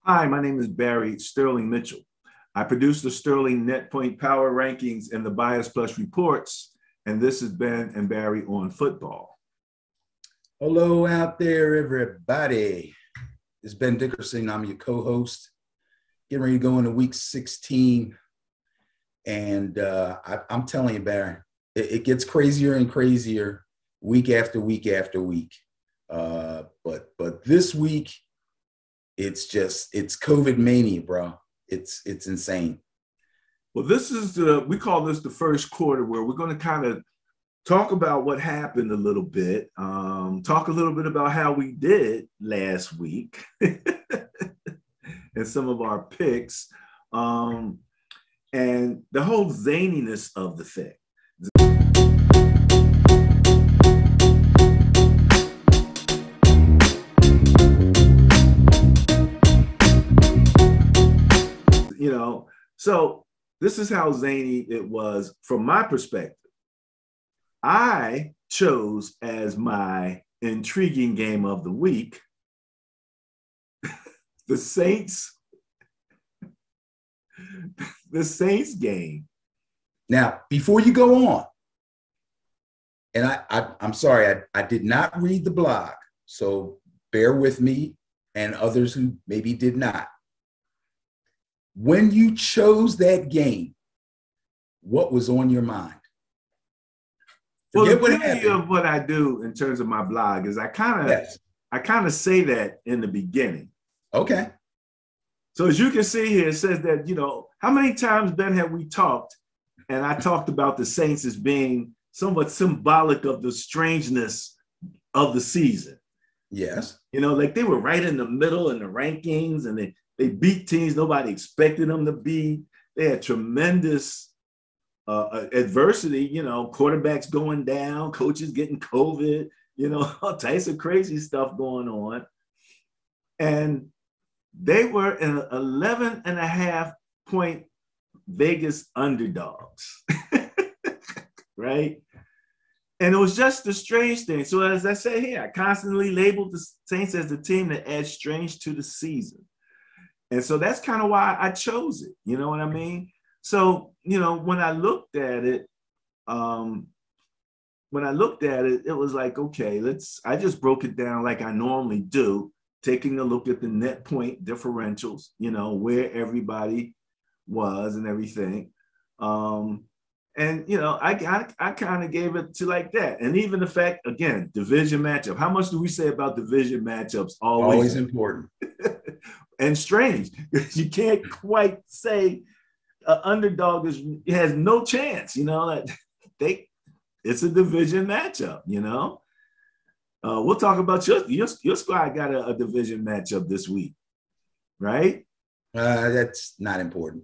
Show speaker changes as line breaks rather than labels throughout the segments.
Hi, my name is Barry Sterling Mitchell. I produce the Sterling Net Point Power Rankings and the Bias Plus reports, and this is Ben and Barry on football.
Hello out there, everybody. It's Ben Dickerson. I'm your co-host. Getting ready to go into week 16. And I'm telling you, Barry, it gets crazier and crazier week after week after week. But this week, it's COVID mania, bro. It's insane.
Well, we call this the first quarter, where we're going to kind of talk about what happened a little bit, talk a little bit about how we did last week and some of our picks, and the whole zaniness of the thing. So this is how zany it was from my perspective. I chose as my intriguing game of the week the Saints game.
Now, before you go on, and I'm sorry, I did not read the blog, so bear with me and others who maybe did not. When you chose that game, what was on your mind?
Well, the beauty of what I do in terms of my blog is I kind of say that in the beginning.
Okay.
So as you can see here, it says that, how many times, Ben, have we talked, and I talked about the Saints as being somewhat symbolic of the strangeness of the season.
Yes.
Like they were right in the middle in the rankings, and they beat teams nobody expected them to beat. They had tremendous adversity, quarterbacks going down, coaches getting COVID, all types of crazy stuff going on. And they were an 11.5-point Vegas underdogs, right? And it was just the strange thing. So as I say here, I constantly labeled the Saints as the team that adds strange to the season. And so that's kind of why I chose it. You know what I mean? So, when I looked at it, it was like, okay, I just broke it down like I normally do, taking a look at the net point differentials, where everybody was and everything. I kind of gave it to like that. And even the fact, again, division matchup. How much do we say about division matchups?
Always important.
And strange. You can't quite say an underdog has no chance, it's a division matchup, We'll talk about your squad got a division matchup this week, right?
That's not important.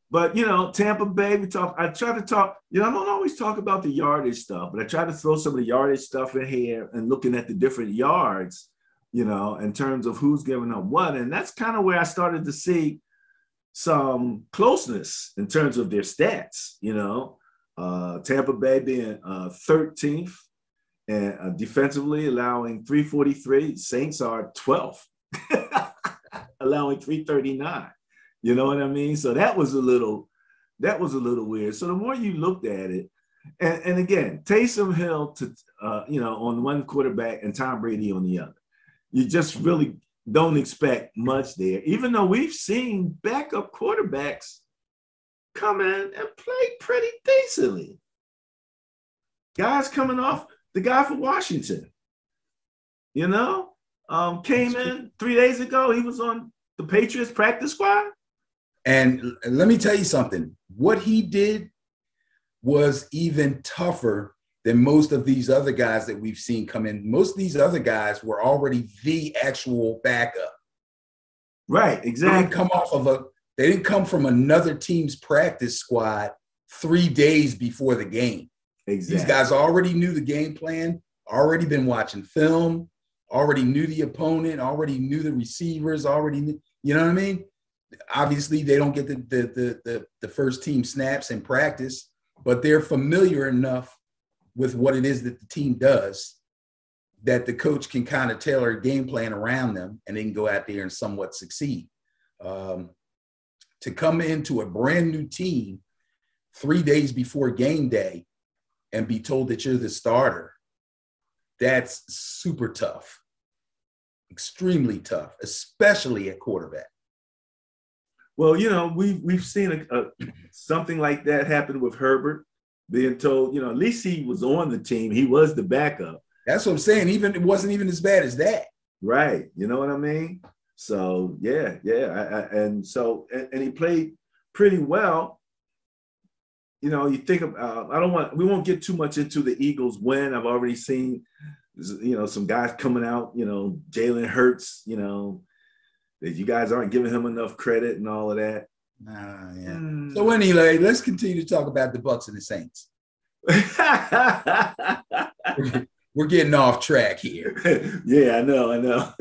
But Tampa Bay, I try to talk, I don't always talk about the yardage stuff, but I try to throw some of the yardage stuff in here and looking at the different yards, in terms of who's giving up what. And that's kind of where I started to see some closeness in terms of their stats, Tampa Bay being 13th and defensively allowing 343. Saints are 12th, allowing 339. You know what I mean? So that was a little weird. So the more you looked at it, and again, Taysom Hill on one quarterback and Tom Brady on the other, you just really don't expect much there, even though we've seen backup quarterbacks come in and play pretty decently. Guys coming off, the guy for Washington, came in 3 days ago. He was on the Patriots practice squad.
And let me tell you something. What he did was even tougher than most of these other guys that we've seen come in. Most of these other guys were already the actual backup.
Right, exactly.
They didn't come from another team's practice squad 3 days before the game.
Exactly.
These guys already knew the game plan, already been watching film, already knew the opponent, already knew the receivers, already knew, you know what I mean? Obviously, they don't get the first team snaps in practice, but they're familiar enough with what it is that the team does that the coach can kind of tailor a game plan around them and they can go out there and somewhat succeed. To come into a brand new team 3 days before game day and be told that you're the starter, that's super tough, extremely tough, especially at quarterback.
Well, we've seen something like that happen with Herbert being told, at least he was on the team. He was the backup.
That's what I'm saying. It wasn't even as bad as that.
Right. You know what I mean? So, yeah. And he played pretty well. You think about, we won't get too much into the Eagles win. I've already seen, some guys coming out, Jalen Hurts, that you guys aren't giving him enough credit and all of that.
Yeah. So anyway, let's continue to talk about the Bucs and the Saints. We're getting off track here.
Yeah, I know.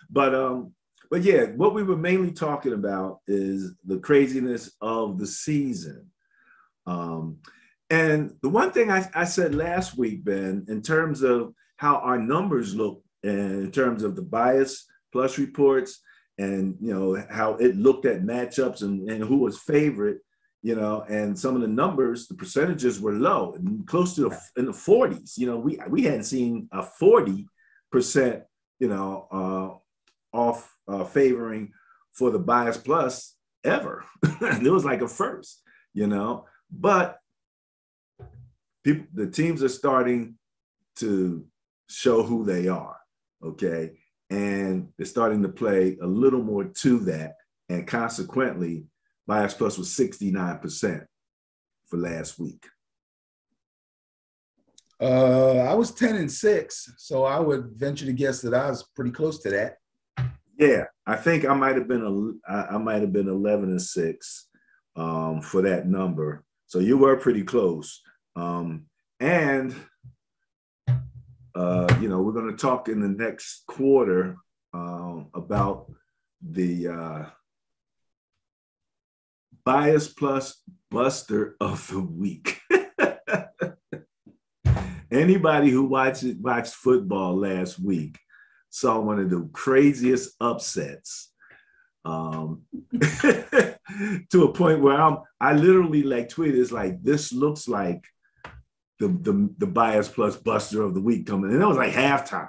But yeah, what we were mainly talking about is the craziness of the season. And the one thing I said last week, Ben, in terms of how our numbers look, and in terms of the bias plus reports, and how it looked at matchups and who was favorite, and some of the numbers, the percentages were low and close to in the 40s. We hadn't seen a 40%, off favoring for the bias plus ever. It was like a first, but the teams are starting to show who they are. Okay. And they're starting to play a little more to that. And consequently, bias plus was 69% for last week.
I was 10-6, so I would venture to guess that I was pretty close to that.
Yeah, I think I might have been 11-6 for that number. So you were pretty close. We're going to talk in the next quarter about the bias plus buster of the week. Anybody who watched football last week saw one of the craziest upsets to a point where I literally tweeted, it's like, this looks like the bias plus buster of the week coming. And it was like halftime.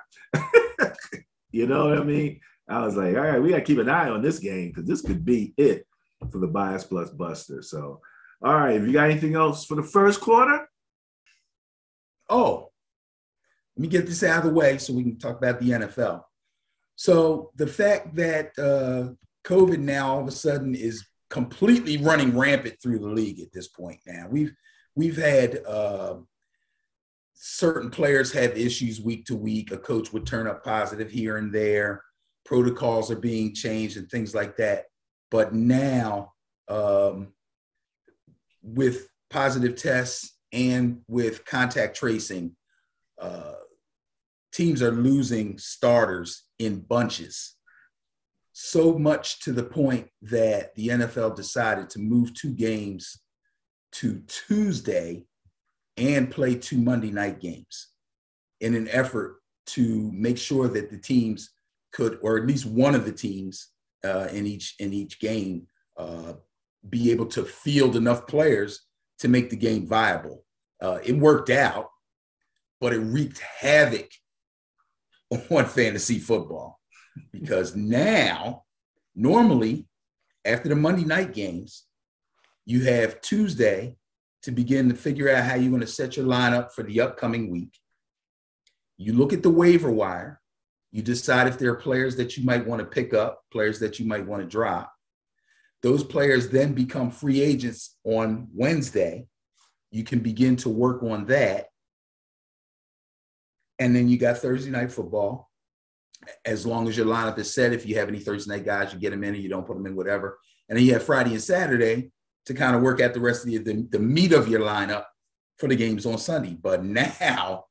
You know what I mean? I was like, all right, we got to keep an eye on this game because this could be it for the bias plus buster. So, all right, have you got anything else for the first quarter?
Oh, let me get this out of the way so we can talk about the NFL. So the fact that COVID now all of a sudden is completely running rampant through the league at this point now. We've had certain players have issues week to week. A coach would turn up positive here and there. Protocols are being changed and things like that. But now with positive tests and with contact tracing, teams are losing starters in bunches. So much to the point that the NFL decided to move 2 games to Tuesday and play 2 Monday night games in an effort to make sure that the teams could, or at least one of the teams in each game, be able to field enough players to make the game viable. It worked out, but it wreaked havoc on fantasy football because now, normally, after the Monday night games, you have Tuesday to begin to figure out how you're going to set your lineup for the upcoming week. You look at the waiver wire. You decide if there are players that you might want to pick up, players that you might want to drop. Those players then become free agents on Wednesday. You can begin to work on that. And then you got Thursday night football. As long as your lineup is set, if you have any Thursday night guys, you get them in and you don't put them in, whatever. And then you have Friday and Saturday to kind of work out the rest of the meat of your lineup for the games on Sunday. But now,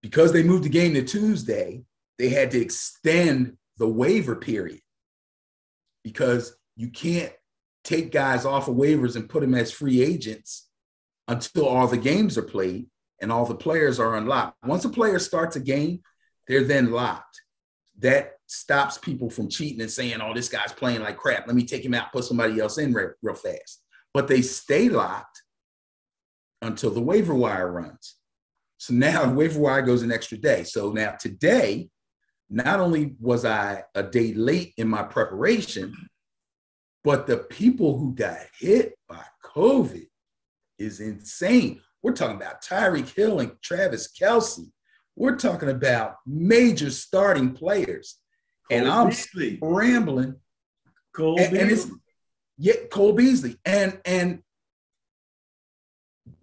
because they moved the game to Tuesday, they had to extend the waiver period because you can't take guys off of waivers and put them as free agents until all the games are played. and all the players are unlocked. Once a player starts a game, they're then locked. That stops people from cheating and saying, oh, this guy's playing like crap. Let me take him out, put somebody else in real fast. But they stay locked until the waiver wire runs. So now the waiver wire goes an extra day. So now today, not only was I a day late in my preparation, but the people who got hit by COVID is insane. We're talking about Tyreek Hill and Travis Kelce. We're talking about major starting players. And I'm scrambling.
Cole Beasley.
Cole Beasley. And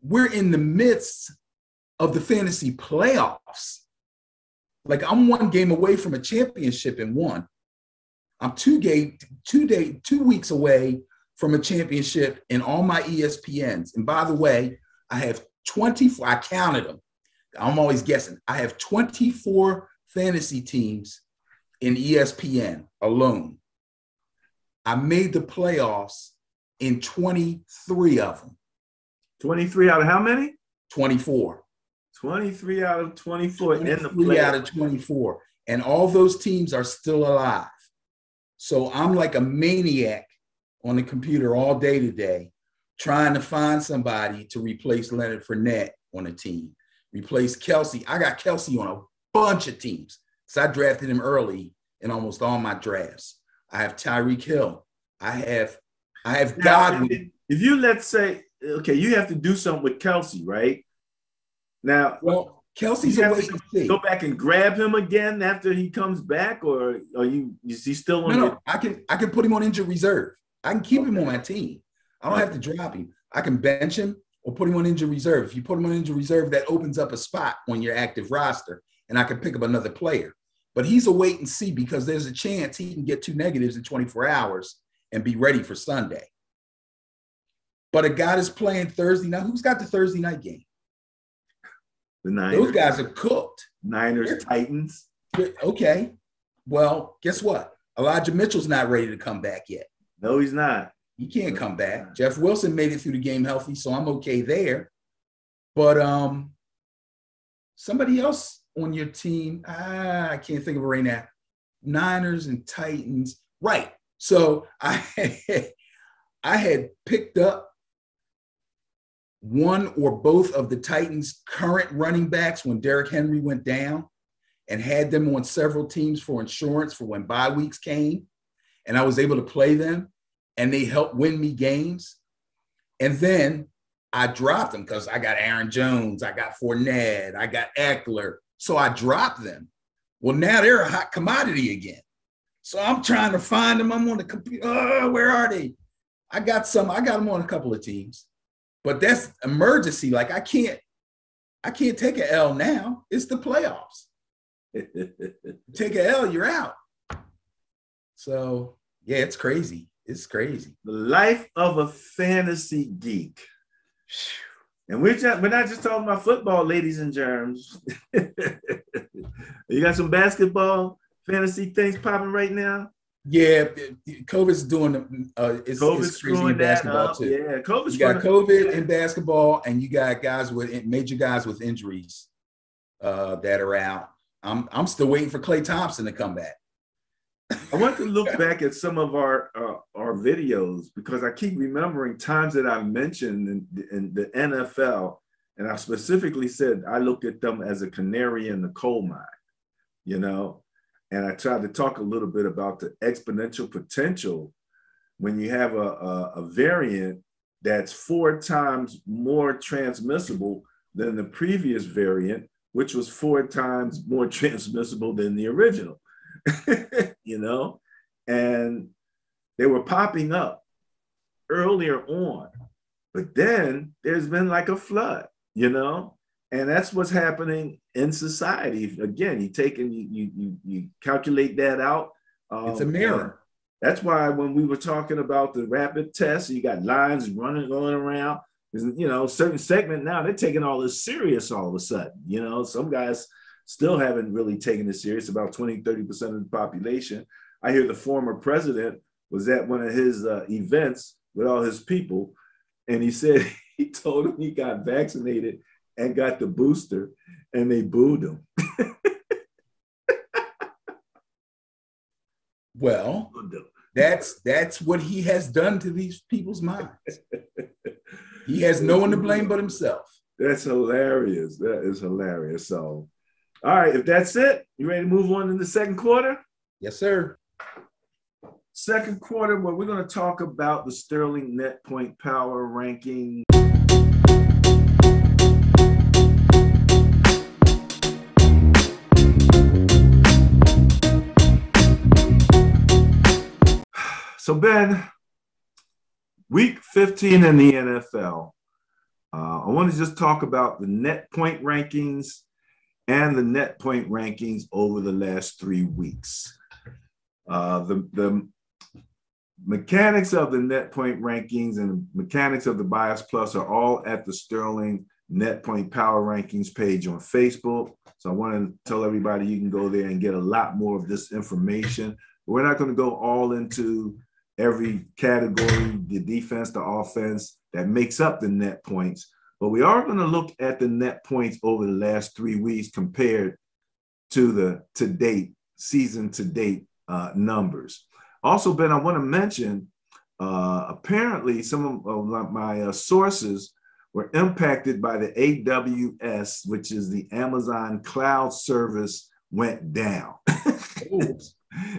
we're in the midst of the fantasy playoffs. Like, I'm one game away from a championship in one. I'm 2 weeks away from a championship in all my ESPNs. And by the way, I have 24, I counted them. I'm always guessing. I have 24 fantasy teams in ESPN alone. I made the playoffs in 23 of them.
23 out of how many?
24.
23 out of 24 in the playoffs.
23 out of 24. And all those teams are still alive. So I'm like a maniac on the computer all day today, trying to find somebody to replace Leonard Fournette on a team, replace Kelce. I got Kelce on a bunch of teams because I drafted him early in almost all my drafts. I have Tyreek Hill. I have Godwin.
If you, let's say, okay, you have to do something with Kelce, right? Now,
well, Kelce's a wait and see.
Go back and grab him again after he comes back, or is he still on?
No, I can put him on injured reserve. I can keep him on my team. I don't have to drop him. I can bench him or put him on injured reserve. If you put him on injured reserve, that opens up a spot on your active roster, and I can pick up another player. But he's a wait and see because there's a chance he can get 2 negatives in 24 hours and be ready for Sunday. But a guy that's playing Thursday night, who's got the Thursday night game?
The Niners.
Those guys are cooked.
Niners, Titans.
Okay. Well, guess what? Elijah Mitchell's not ready to come back yet.
No, he's not.
He can't come back. Jeff Wilson made it through the game healthy, so I'm okay there. But somebody else on your team, I can't think of it right now. Niners and Titans. Right. So I had picked up one or both of the Titans' current running backs when Derrick Henry went down and had them on several teams for insurance for when bye weeks came. And I was able to play them and they helped win me games. And then I dropped them because I got Aaron Jones, I got Fournette, I got Eckler. So I dropped them. Well, now they're a hot commodity again. So I'm trying to find them. I'm on the computer. Oh, where are they? I got them on a couple of teams. But that's emergency. Like I can't take an L now. It's the playoffs. Take an L, you're out. So yeah, it's crazy. It's crazy.
The life of a fantasy geek. And we're not just talking about football, ladies and germs. You got some basketball fantasy things popping right now?
Yeah, COVID's doing it's crazy in basketball too.
Yeah,
you got COVID in basketball, and you got major guys with injuries that are out. I'm still waiting for Klay Thompson to come back.
I want to look back at some of our videos because I keep remembering times that I mentioned in the NFL, and I specifically said I looked at them as a canary in the coal mine, you know. And I tried to talk a little bit about the exponential potential when you have a variant that's 4 times more transmissible than the previous variant, which was 4 times more transmissible than the original, you know? And they were popping up earlier on, but then there's been like a flood, you know? And that's what's happening in society. Again, you calculate that out.
It's a mirror.
That's why when we were talking about the rapid tests, you got lines going around. You know, certain segment now, they're taking all this serious all of a sudden. You know, some guys still haven't really taken it serious, about 20, 30% of the population. I hear the former president was at one of his events with all his people, and he said he told them he got vaccinated and got the booster, and they booed him.
Well, that's what he has done to these people's minds. He has no one to blame but himself.
That's hilarious. That is hilarious. So, all right, if that's it, you ready to move on in the second quarter?
Yes, sir.
Second quarter, where we're going to talk about the Sterling net point power ranking. So, Ben, week 15 in the NFL. I want to just talk about the net point rankings and the net point rankings over the last 3 weeks. The mechanics of the net point rankings and mechanics of the Bias Plus are all at the Sterling net point power rankings page on Facebook. So I want to tell everybody you can go there and get a lot more of this information. We're not going to go all into every category, the defense, the offense that makes up the net points. But we are going to look at the net points over the last 3 weeks compared to the season to date numbers. Also, Ben, I want to mention, apparently some of my sources were impacted by the AWS, which is the Amazon cloud service, went down.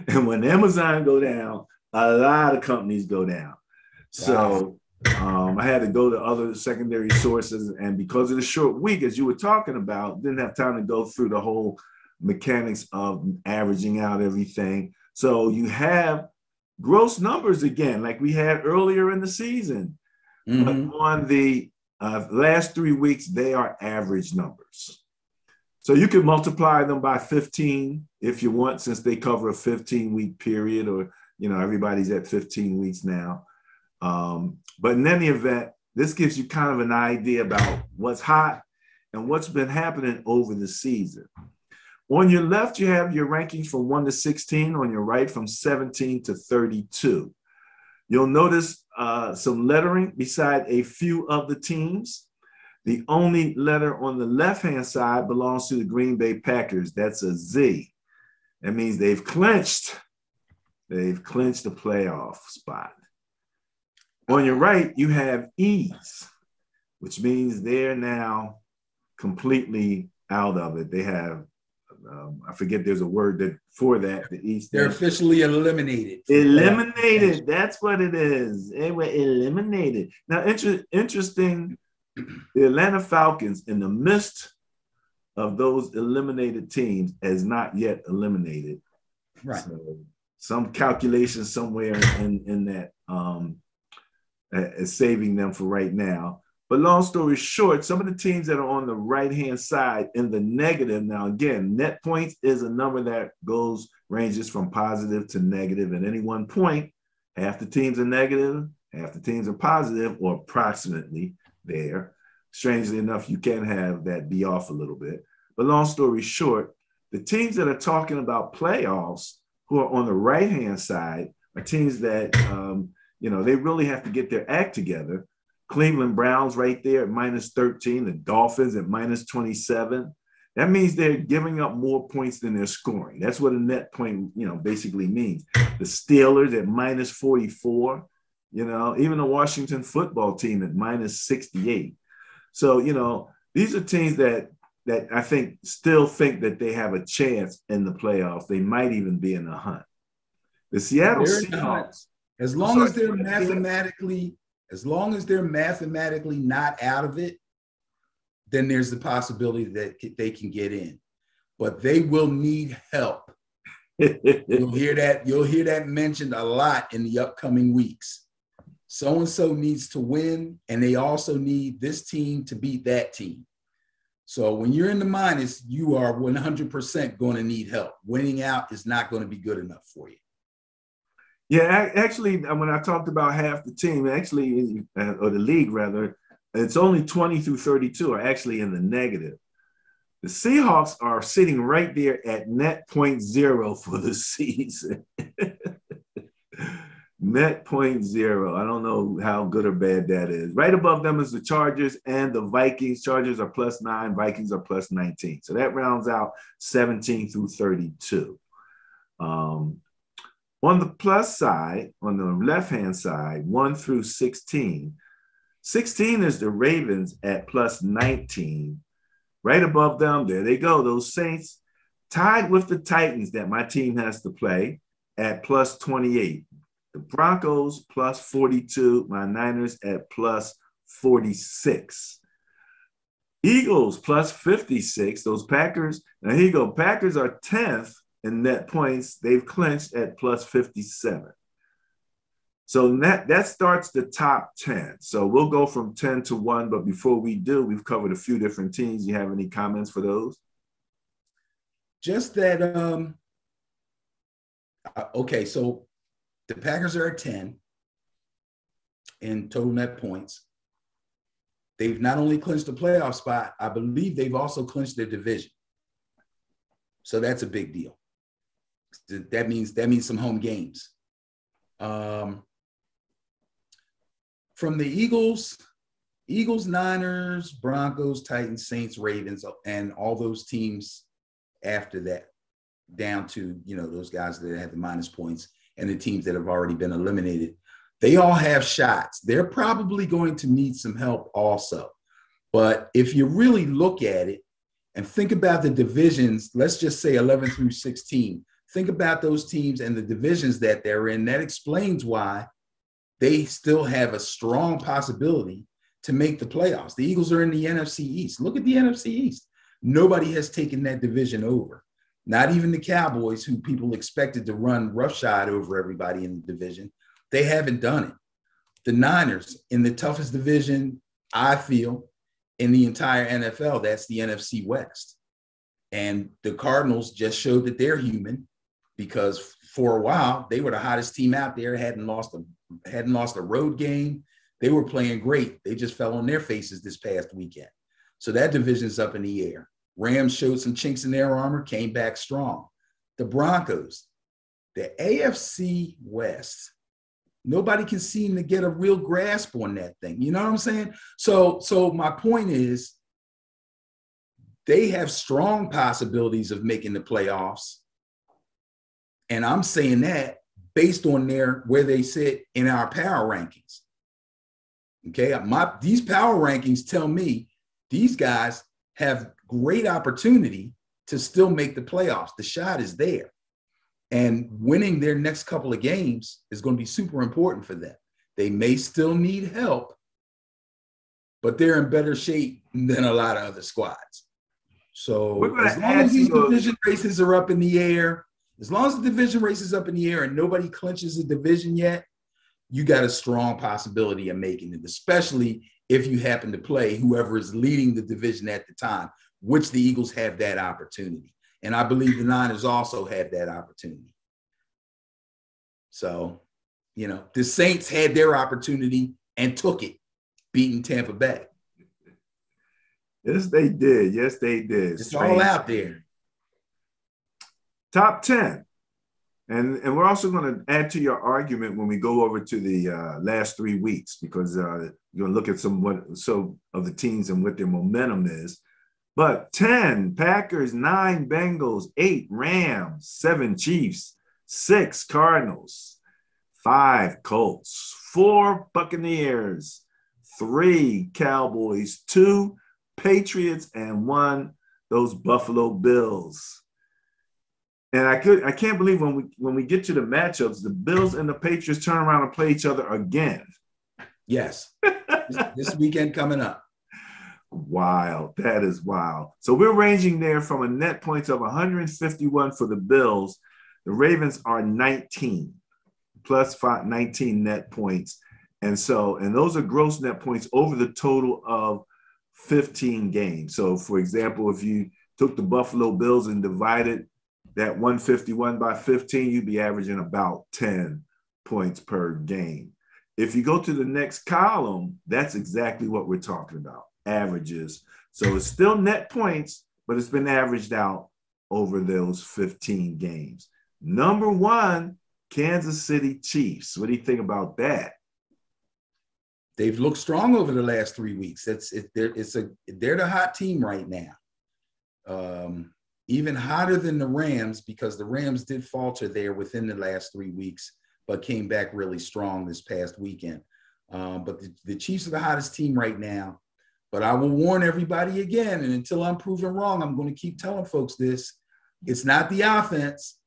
And when Amazon go down, a lot of companies go down. So I had to go to other secondary sources. And because of the short week, as you were talking about, didn't have time to go through the whole mechanics of averaging out everything. So you have gross numbers again, like we had earlier in the season. Mm-hmm. But on the last 3 weeks, they are average numbers. So you can multiply them by 15 if you want, since they cover a 15-week period, or, you know, everybody's at 15 weeks now. But in any event, this gives you kind of an idea about what's hot and what's been happening over the season. On your left, you have your rankings from 1 to 16. On your right, from 17 to 32. You'll notice some lettering beside a few of the teams. The only letter on the left-hand side belongs to the Green Bay Packers. That's a Z. That means they've clinched a playoff spot. On your right, you have E's, which means they're now completely out of it. They have, I forget there's a word for that. The East.
They're officially eliminated.
Eliminated. That's what it is. They were eliminated. Now, interesting, the Atlanta Falcons, in the midst of those eliminated teams, is not yet eliminated.
Right.
So some calculation somewhere in that is saving them for right now. But long story short, some of the teams that are on the right-hand side in the negative, now again, net points is a number that ranges from positive to negative. At any one point, half the teams are negative, half the teams are positive, or approximately there. Strangely enough, you can have that be off a little bit. But long story short, the teams that are talking about playoffs who are on the right-hand side are teams that, they really have to get their act together. Cleveland Browns right there at -13, the Dolphins at -27. That means they're giving up more points than they're scoring. That's what a net point, basically means. The Steelers at -44, even the Washington football team at -68. So, these are teams that I think still think that they have a chance in the playoffs. They might even be in the hunt. The Seattle Seahawks.
As long as they're mathematically not out of it, then there's the possibility that they can get in. But they will need help. You'll hear that mentioned a lot in the upcoming weeks. So-and-so needs to win, and they also need this team to beat that team. So when you're in the minus, you are 100% going to need help. Winning out is not going to be good enough for you.
Yeah, actually, when I talked about half the team, or the league rather, it's only 20 through 32 are actually in the negative. The Seahawks are sitting right there at net .0 for the season. Net point zero. I don't know how good or bad that is. Right above them is the Chargers and the Vikings. Chargers are +9, Vikings are +19. So that rounds out 17 through 32. On the plus side, on the left-hand side, 1 through 16. 16 is the Ravens at +19. Right above them, there they go, those Saints, tied with the Titans that my team has to play at +28. The Broncos +42, my Niners at +46. Eagles +56, those Packers, now here you go, Packers are 10th in net points. They've clinched at +57. So that starts the top 10. So we'll go from 10 to 1, but before we do, we've covered a few different teams. You have any comments for those?
Just that, okay, so the Packers are at 10 in total net points. They've not only clinched the playoff spot, I believe they've also clinched their division. So that's a big deal. That means some home games. From the Eagles, Niners, Broncos, Titans, Saints, Ravens, and all those teams after that, down to, those guys that have the minus points and the teams that have already been eliminated, they all have shots. They're probably going to need some help also. But if you really look at it and think about the divisions, let's just say 11 through 16, think about those teams and the divisions that they're in. That explains why they still have a strong possibility to make the playoffs. The Eagles are in the NFC East. Look at the NFC East. Nobody has taken that division over. Not even the Cowboys, who people expected to run roughshod over everybody in the division. They haven't done it. The Niners in the toughest division, I feel, in the entire NFL, that's the NFC West. And the Cardinals just showed that they're human, because for a while they were the hottest team out there, hadn't lost a road game. They were playing great. They just fell on their faces this past weekend. So that division's up in the air. Rams showed some chinks in their armor, came back strong. The Broncos, the AFC West, nobody can seem to get a real grasp on that thing. You know what I'm saying? So my point is, they have strong possibilities of making the playoffs. And I'm saying that based on where they sit in our power rankings. Okay, these power rankings tell me these guys have great opportunity to still make the playoffs. The shot is there. And winning their next couple of games is going to be super important for them. They may still need help, but they're in better shape than a lot of other squads. So as long as these division races are up in the air, and nobody clinches a division yet, you got a strong possibility of making it, especially if you happen to play whoever is leading the division at the time, which the Eagles have that opportunity. And I believe the Niners also have that opportunity. So, the Saints had their opportunity and took it, beating Tampa Bay.
Yes, they did.
It's all out there.
Top 10. And we're also going to add to your argument when we go over to the last 3 weeks, because you're going to look at some of the teams and what their momentum is. But 10, Packers, 9, Bengals, 8, Rams, 7, Chiefs, 6, Cardinals, 5, Colts, 4, Buccaneers, 3, Cowboys, 2, Patriots, and 1, those Buffalo Bills. And I can't believe when we get to the matchups, the Bills and the Patriots turn around and play each other again.
Yes. this weekend coming up.
Wild. That is wild. So we're ranging there from a net points of 151 for the Bills. The Ravens are 19, plus 19 net points. And those are gross net points over the total of 15 games. So, for example, if you took the Buffalo Bills and divided that 151 by 15, you'd be averaging about 10 points per game. If you go to the next column, that's exactly what we're talking about, averages. So it's still net points, but it's been averaged out over those 15 games. Number 1 Kansas City Chiefs. What do you think about that?
They've looked strong over the last 3 weeks. They're the hot team right now. Even hotter than the Rams, because the Rams did falter there within the last 3 weeks, but came back really strong this past weekend. But the Chiefs are the hottest team right now. But I will warn everybody again, and until I'm proven wrong, I'm going to keep telling folks this. It's not the offense.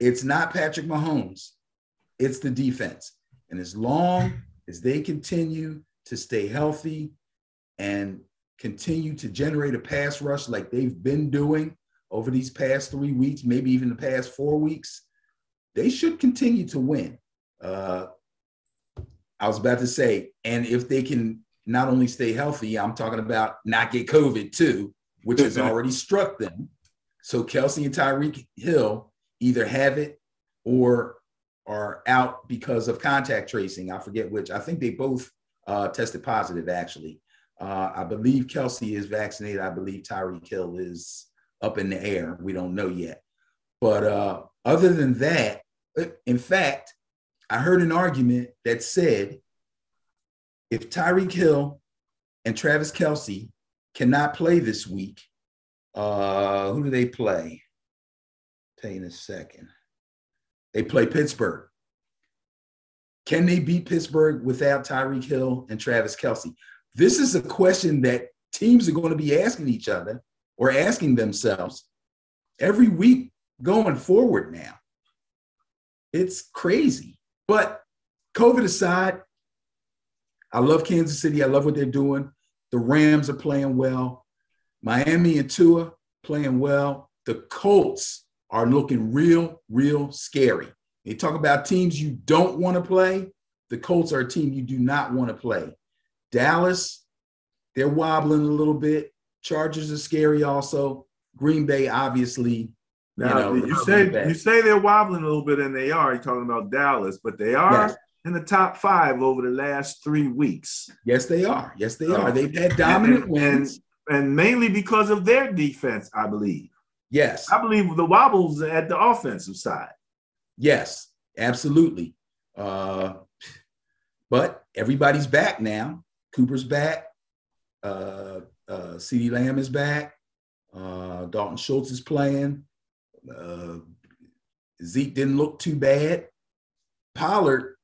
It's not Patrick Mahomes. It's the defense. And as long as they continue to stay healthy and continue to generate a pass rush like they've been doing over these past 3 weeks, maybe even the past 4 weeks, they should continue to win. I was about to say, and if they can not only stay healthy, I'm talking about not get COVID too, which has already struck them. So Kelce and Tyreek Hill either have it or are out because of contact tracing. I forget which. I think they both tested positive, actually. I believe Kelce is vaccinated. I believe Tyreek Hill is up in the air. We don't know yet. But other than that, in fact, I heard an argument that said if Tyreek Hill and Travis Kelce cannot play this week, who do they play? I'll tell you in a second. They play Pittsburgh. Can they beat Pittsburgh without Tyreek Hill and Travis Kelce? This is a question that teams are going to be asking each other or asking themselves every week going forward now. It's crazy. But COVID aside, I love Kansas City. I love what they're doing. The Rams are playing well. Miami and Tua playing well. The Colts are looking real, real scary. You talk about teams you don't want to play. The Colts are a team you do not want to play. Dallas, they're wobbling a little bit. Chargers are scary also. Green Bay, obviously.
Now, you say they're wobbling a little bit, and they are. You're talking about Dallas, but they are in the top 5 over the last 3 weeks.
Yes, they are. Yes, they are. They've had dominant wins.
And mainly because of their defense, I believe.
Yes.
I believe the wobbles at the offensive side.
Yes, absolutely. But everybody's back now. Cooper's back. CeeDee Lamb is back. Dalton Schultz is playing. Zeke didn't look too bad. Pollard,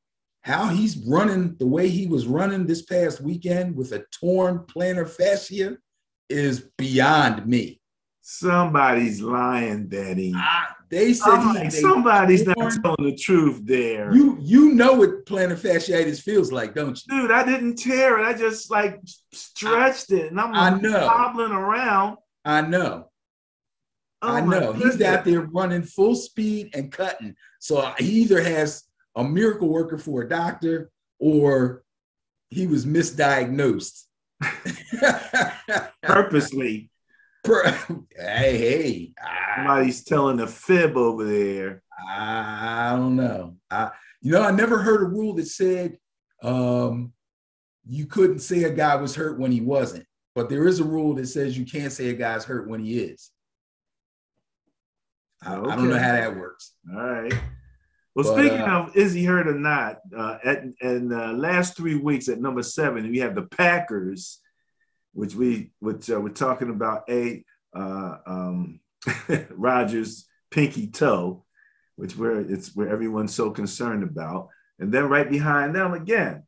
how he's running the way he was running this past weekend with a torn plantar fascia is beyond me.
Somebody's lying, Danny.
They said
somebody's not telling the truth there.
You know what plantar fasciitis feels like, don't you?
Dude, I didn't tear it. I just stretched it, and I'm wobbling around.
I know.
Oh,
I know. He's out there running full speed and cutting. So he either has a miracle worker for a doctor or he was misdiagnosed.
Purposely.
Hey.
Somebody's telling a fib over there.
I don't know. I never heard a rule that said you couldn't say a guy was hurt when he wasn't. But there is a rule that says you can't say a guy's hurt when he is. I don't know how that works.
All right. Well, speaking of is he hurt or not, in the last 3 weeks at number 7, we have the Packers, which we're talking about Rodgers' pinky toe, it's where everyone's so concerned about. And then right behind them again,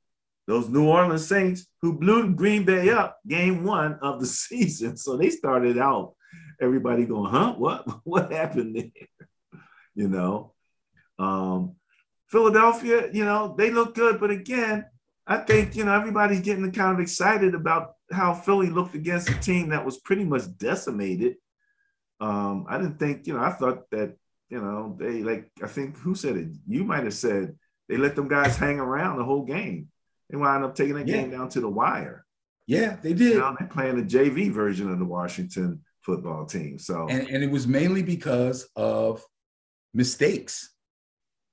those New Orleans Saints who blew Green Bay up game 1 of the season. So they started out, everybody going, huh? What happened there? Philadelphia, they look good. But again, I think, everybody's getting kind of excited about how Philly looked against a team that was pretty much decimated. I didn't think, I thought that, they I think who said it? You might have said they let them guys hang around the whole game. They wound up taking that game down to the wire.
Yeah, they did.
They're playing the JV version of the Washington football team. So
and it was mainly because of mistakes.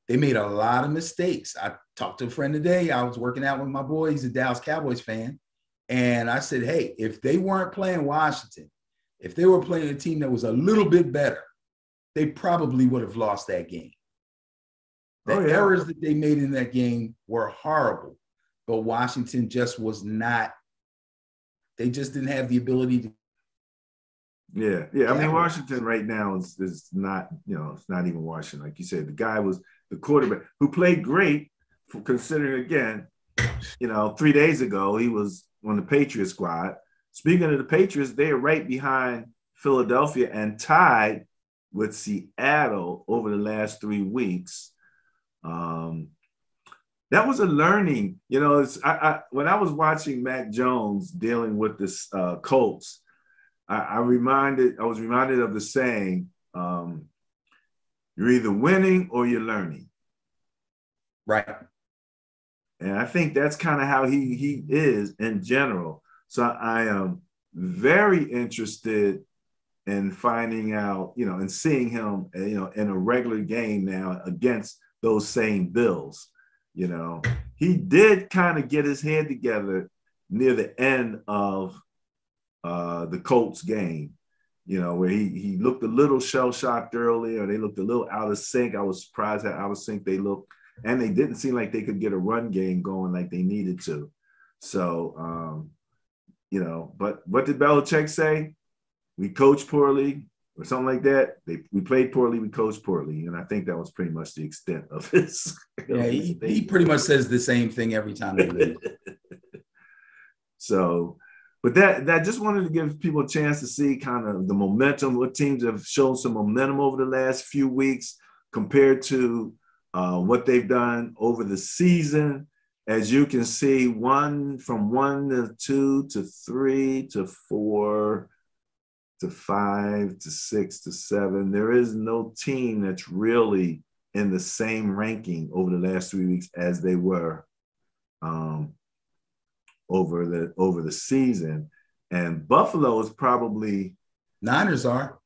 They made a lot of mistakes. I talked to a friend today. I was working out with my boy. He's a Dallas Cowboys fan. And I said, hey, if they weren't playing Washington, if they were playing a team that was a little bit better, they probably would have lost that game. The
Oh, yeah.
errors that they made in that game were horrible, but Washington just was not. They just didn't have the ability to.
Yeah, yeah. I mean, Washington right now is not, it's not even Washington. Like you said, the guy was the quarterback who played great for considering, again, 3 days ago, he was on the Patriots squad. Speaking of the Patriots, they are right behind Philadelphia and tied with Seattle over the last 3 weeks. That was a learning, when I was watching Mac Jones dealing with this Colts, I was reminded of the saying, you're either winning or you're learning.
Right.
And I think that's kind of how he is in general. So I am very interested in finding out, and seeing him, in a regular game now against those same Bills. He did kind of get his head together near the end of the Colts game, where he looked a little shell-shocked early, or they looked a little out of sync. I was surprised how out of sync they looked, and they didn't seem like they could get a run game going like they needed to. So, but what did Belichick say? We coach poorly or something like that. We played poorly, we coached poorly. And I think that was pretty much the extent of his.
Yeah, he pretty much says the same thing every time they lose.
So, but that just wanted to give people a chance to see kind of the momentum. What teams have shown some momentum over the last few weeks compared to what they've done over the season. As you can see, from 1 to 2 to 3 to 4 to 5 to 6 to 7. There is no team that's really in the same ranking over the last 3 weeks as they were over the season. And Buffalo is probably.
Niners are.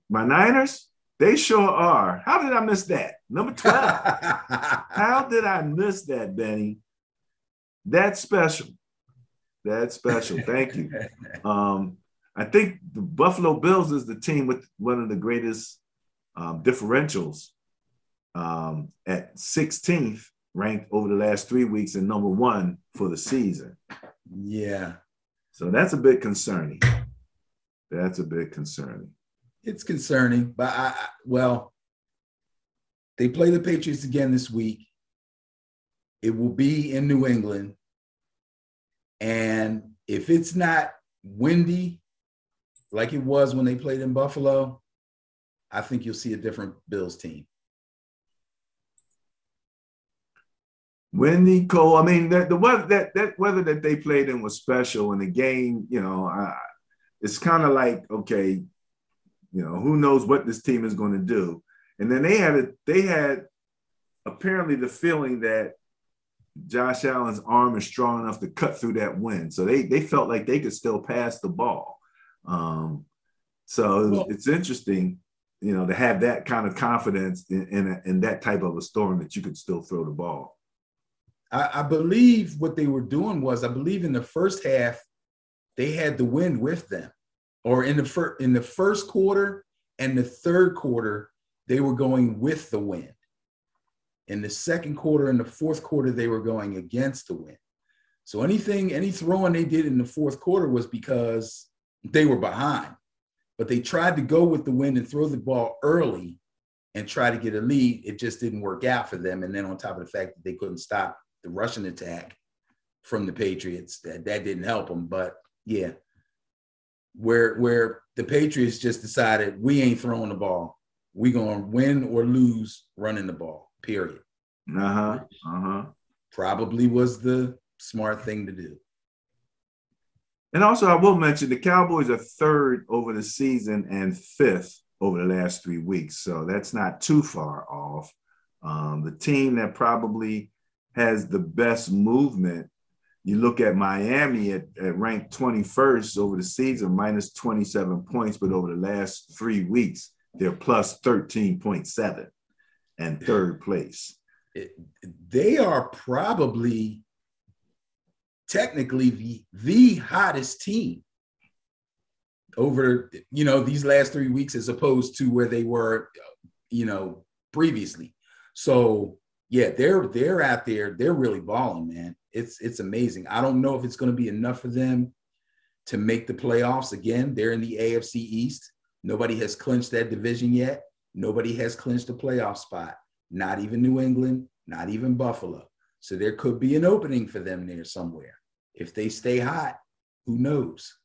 My Niners? They sure are. How did I miss that? Number 12. How did I miss that, Benny? That's special. That's special. Thank you. I think the Buffalo Bills is the team with one of the greatest differentials at 16th ranked over the last 3 weeks and number 1 for the season.
Yeah.
So that's a bit concerning. That's a bit concerning.
It's concerning, but they play the Patriots again this week. It will be in New England. And if it's not windy like it was when they played in Buffalo, I think you'll see a different Bills team.
Windy, cold. I mean, the weather that weather that they played in was special. And the game, it's kind of like, okay, who knows what this team is going to do. And then they had apparently the feeling that Josh Allen's arm is strong enough to cut through that wind. So they felt like they could still pass the ball. It's interesting, to have that kind of confidence in that type of a storm that you could still throw the ball.
I believe what they were doing was, I believe in the first half, they had the wind with them. Or in the first quarter and the third quarter, they were going with the wind. In the second quarter and the fourth quarter, they were going against the wind. So any throwing they did in the fourth quarter was because they were behind. But they tried to go with the wind and throw the ball early and try to get a lead. It just didn't work out for them. And then on top of the fact that they couldn't stop the rushing attack from the Patriots, that didn't help them. But yeah, where the Patriots just decided we ain't throwing the ball. We're going to win or lose running the ball, period. Probably was the smart thing to do.
And also, I will mention the Cowboys are 3rd over the season and 5th over the last 3 weeks. So that's not too far off. The team that probably has the best movement, you look at Miami at ranked 21st over the season, minus 27 points, but over the last 3 weeks, they're plus 13.7 and 3rd place.
They are probably technically the hottest team over, these last 3 weeks, as opposed to where they were, previously. So yeah, they're out there. They're really balling, man. It's amazing. I don't know if it's going to be enough for them to make the playoffs again. They're in the AFC East. Nobody has clinched that division yet. Nobody has clinched a playoff spot. Not even New England, not even Buffalo. So there could be an opening for them there somewhere. If they stay hot, who knows?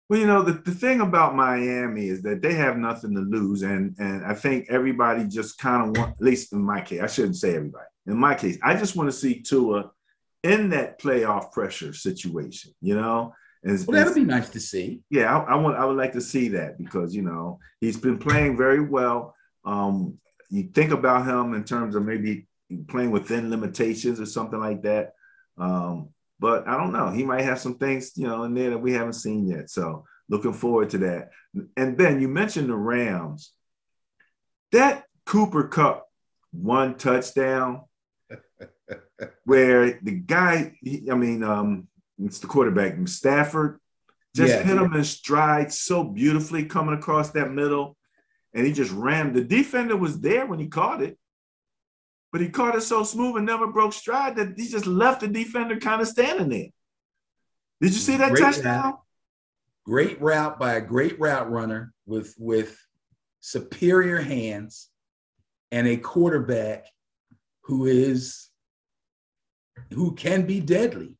Well, you know, the thing about Miami is that they have nothing to lose. And I think everybody just kind of want, at least in my case, I shouldn't say everybody. In my case, I just want to see Tua in that playoff pressure situation, you know?
Well, that'd be nice to see.
Yeah, I would like to see that because, you know, he's been playing very well. You think about him in terms of maybe playing within limitations or something like that. But I don't know. He might have some things, you know, in there that we haven't seen yet. So looking forward to that. And Ben, you mentioned the Rams. That Cooper Kupp one touchdown where the guy, it's the quarterback, Stafford, just hit him in stride so beautifully coming across that middle. And he just rammed. The defender was there when he caught it. But he caught it so smooth and never broke stride that he just left the defender kind of standing there. Did you see that touchdown?
Great route by a great route runner with superior hands and a quarterback who can be deadly.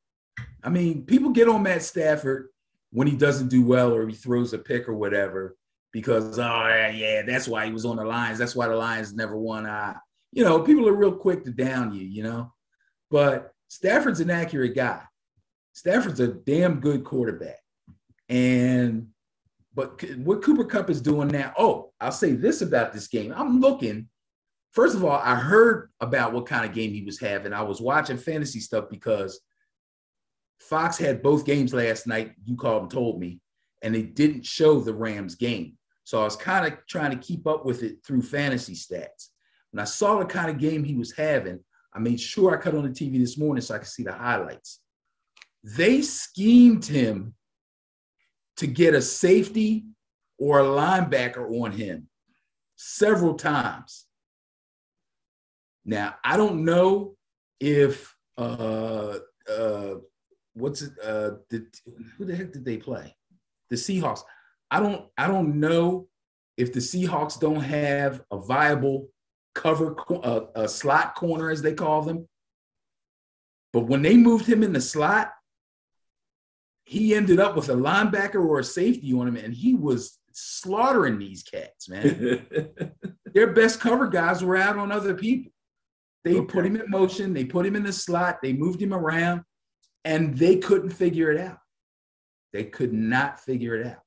I mean, people get on Matt Stafford when he doesn't do well or he throws a pick or whatever because, that's why he was on the Lions. That's why the Lions never won. You know, people are real quick to down you, you know, but Stafford's an accurate guy. Stafford's a damn good quarterback. But what Cooper Kupp is doing now, I'll say this about this game. I'm looking, first of all, I heard about what kind of game he was having. I was watching fantasy stuff because Fox had both games last night. You called and told me, and they didn't show the Rams game. So I was kind of trying to keep up with it through fantasy stats. When I saw the kind of game he was having, I made sure I cut on the TV this morning so I could see the highlights. They schemed him to get a safety or a linebacker on him several times. Now, I don't know if who the heck did they play? The Seahawks. I don't know if the Seahawks don't have a viable cover, a slot corner, as they call them. But when they moved him in the slot, he ended up with a linebacker or a safety on him, and he was slaughtering these cats, man. Their best cover guys were out on other people. They put him in motion. They put him in the slot. They moved him around, and they couldn't figure it out. They could not figure it out.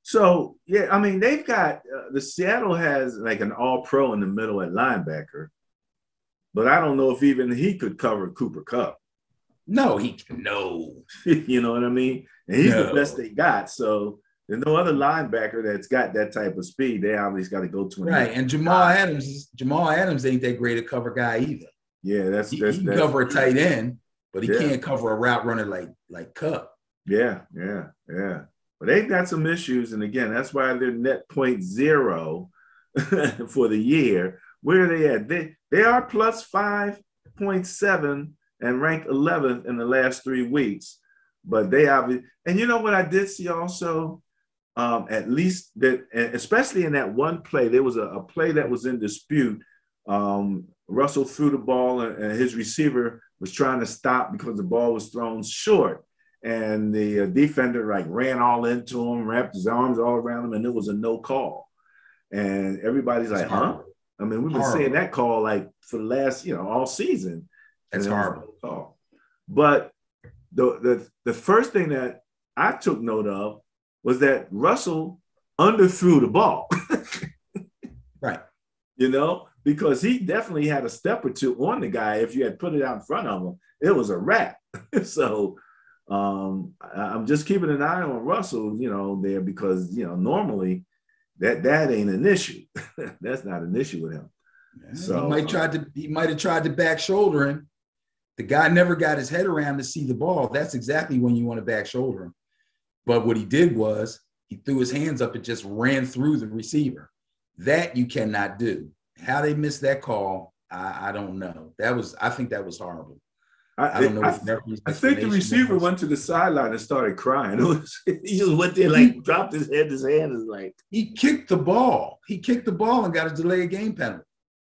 So, yeah, I mean, they've got the Seattle has like an all-pro in the middle at linebacker, but I don't know if even he could cover Cooper Kupp.
No.
You know what I mean? And he's the best they got. So there's no other linebacker that's got that type of speed. They obviously got to go to
right. And Jamal Adams ain't that great a cover guy either.
Yeah,
he can cover a tight end, but he can't cover a route runner like Kupp.
Yeah. But they've got some issues. And again, that's why they're net 0.0 for the year. Where are they at? They are plus 5.7 and ranked 11th in the last 3 weeks. But they obviously, and you know what I did see also, at least that, especially in that one play, there was a play that was in dispute. Russell threw the ball and his receiver was trying to stop because the ball was thrown short. And the defender ran all into him, wrapped his arms all around him, and it was a no call. And everybody's like, huh? I mean, we've been saying that call for the last, all season.
That's horrible.
Call. But the first thing that I took note of was that Russell underthrew the ball.
Right.
Because he definitely had a step or two on the guy. If you had put it out in front of him, it was a wrap. So I'm just keeping an eye on Russell, there because, normally that ain't an issue. That's not an issue with him.
Yeah, so he might have tried to back shoulder him. The guy never got his head around to see the ball. That's exactly when you want to back shoulder him. But what he did was he threw his hands up and just ran through the receiver. That you cannot do. How they missed that call, I don't know. I think that was horrible. I don't know what the referee's
think the
explanation
receiver
was.
went to the sideline and started crying. He just went there, like dropped his head. His hand is like.
He kicked the ball. He kicked the ball and got a delay of game penalty.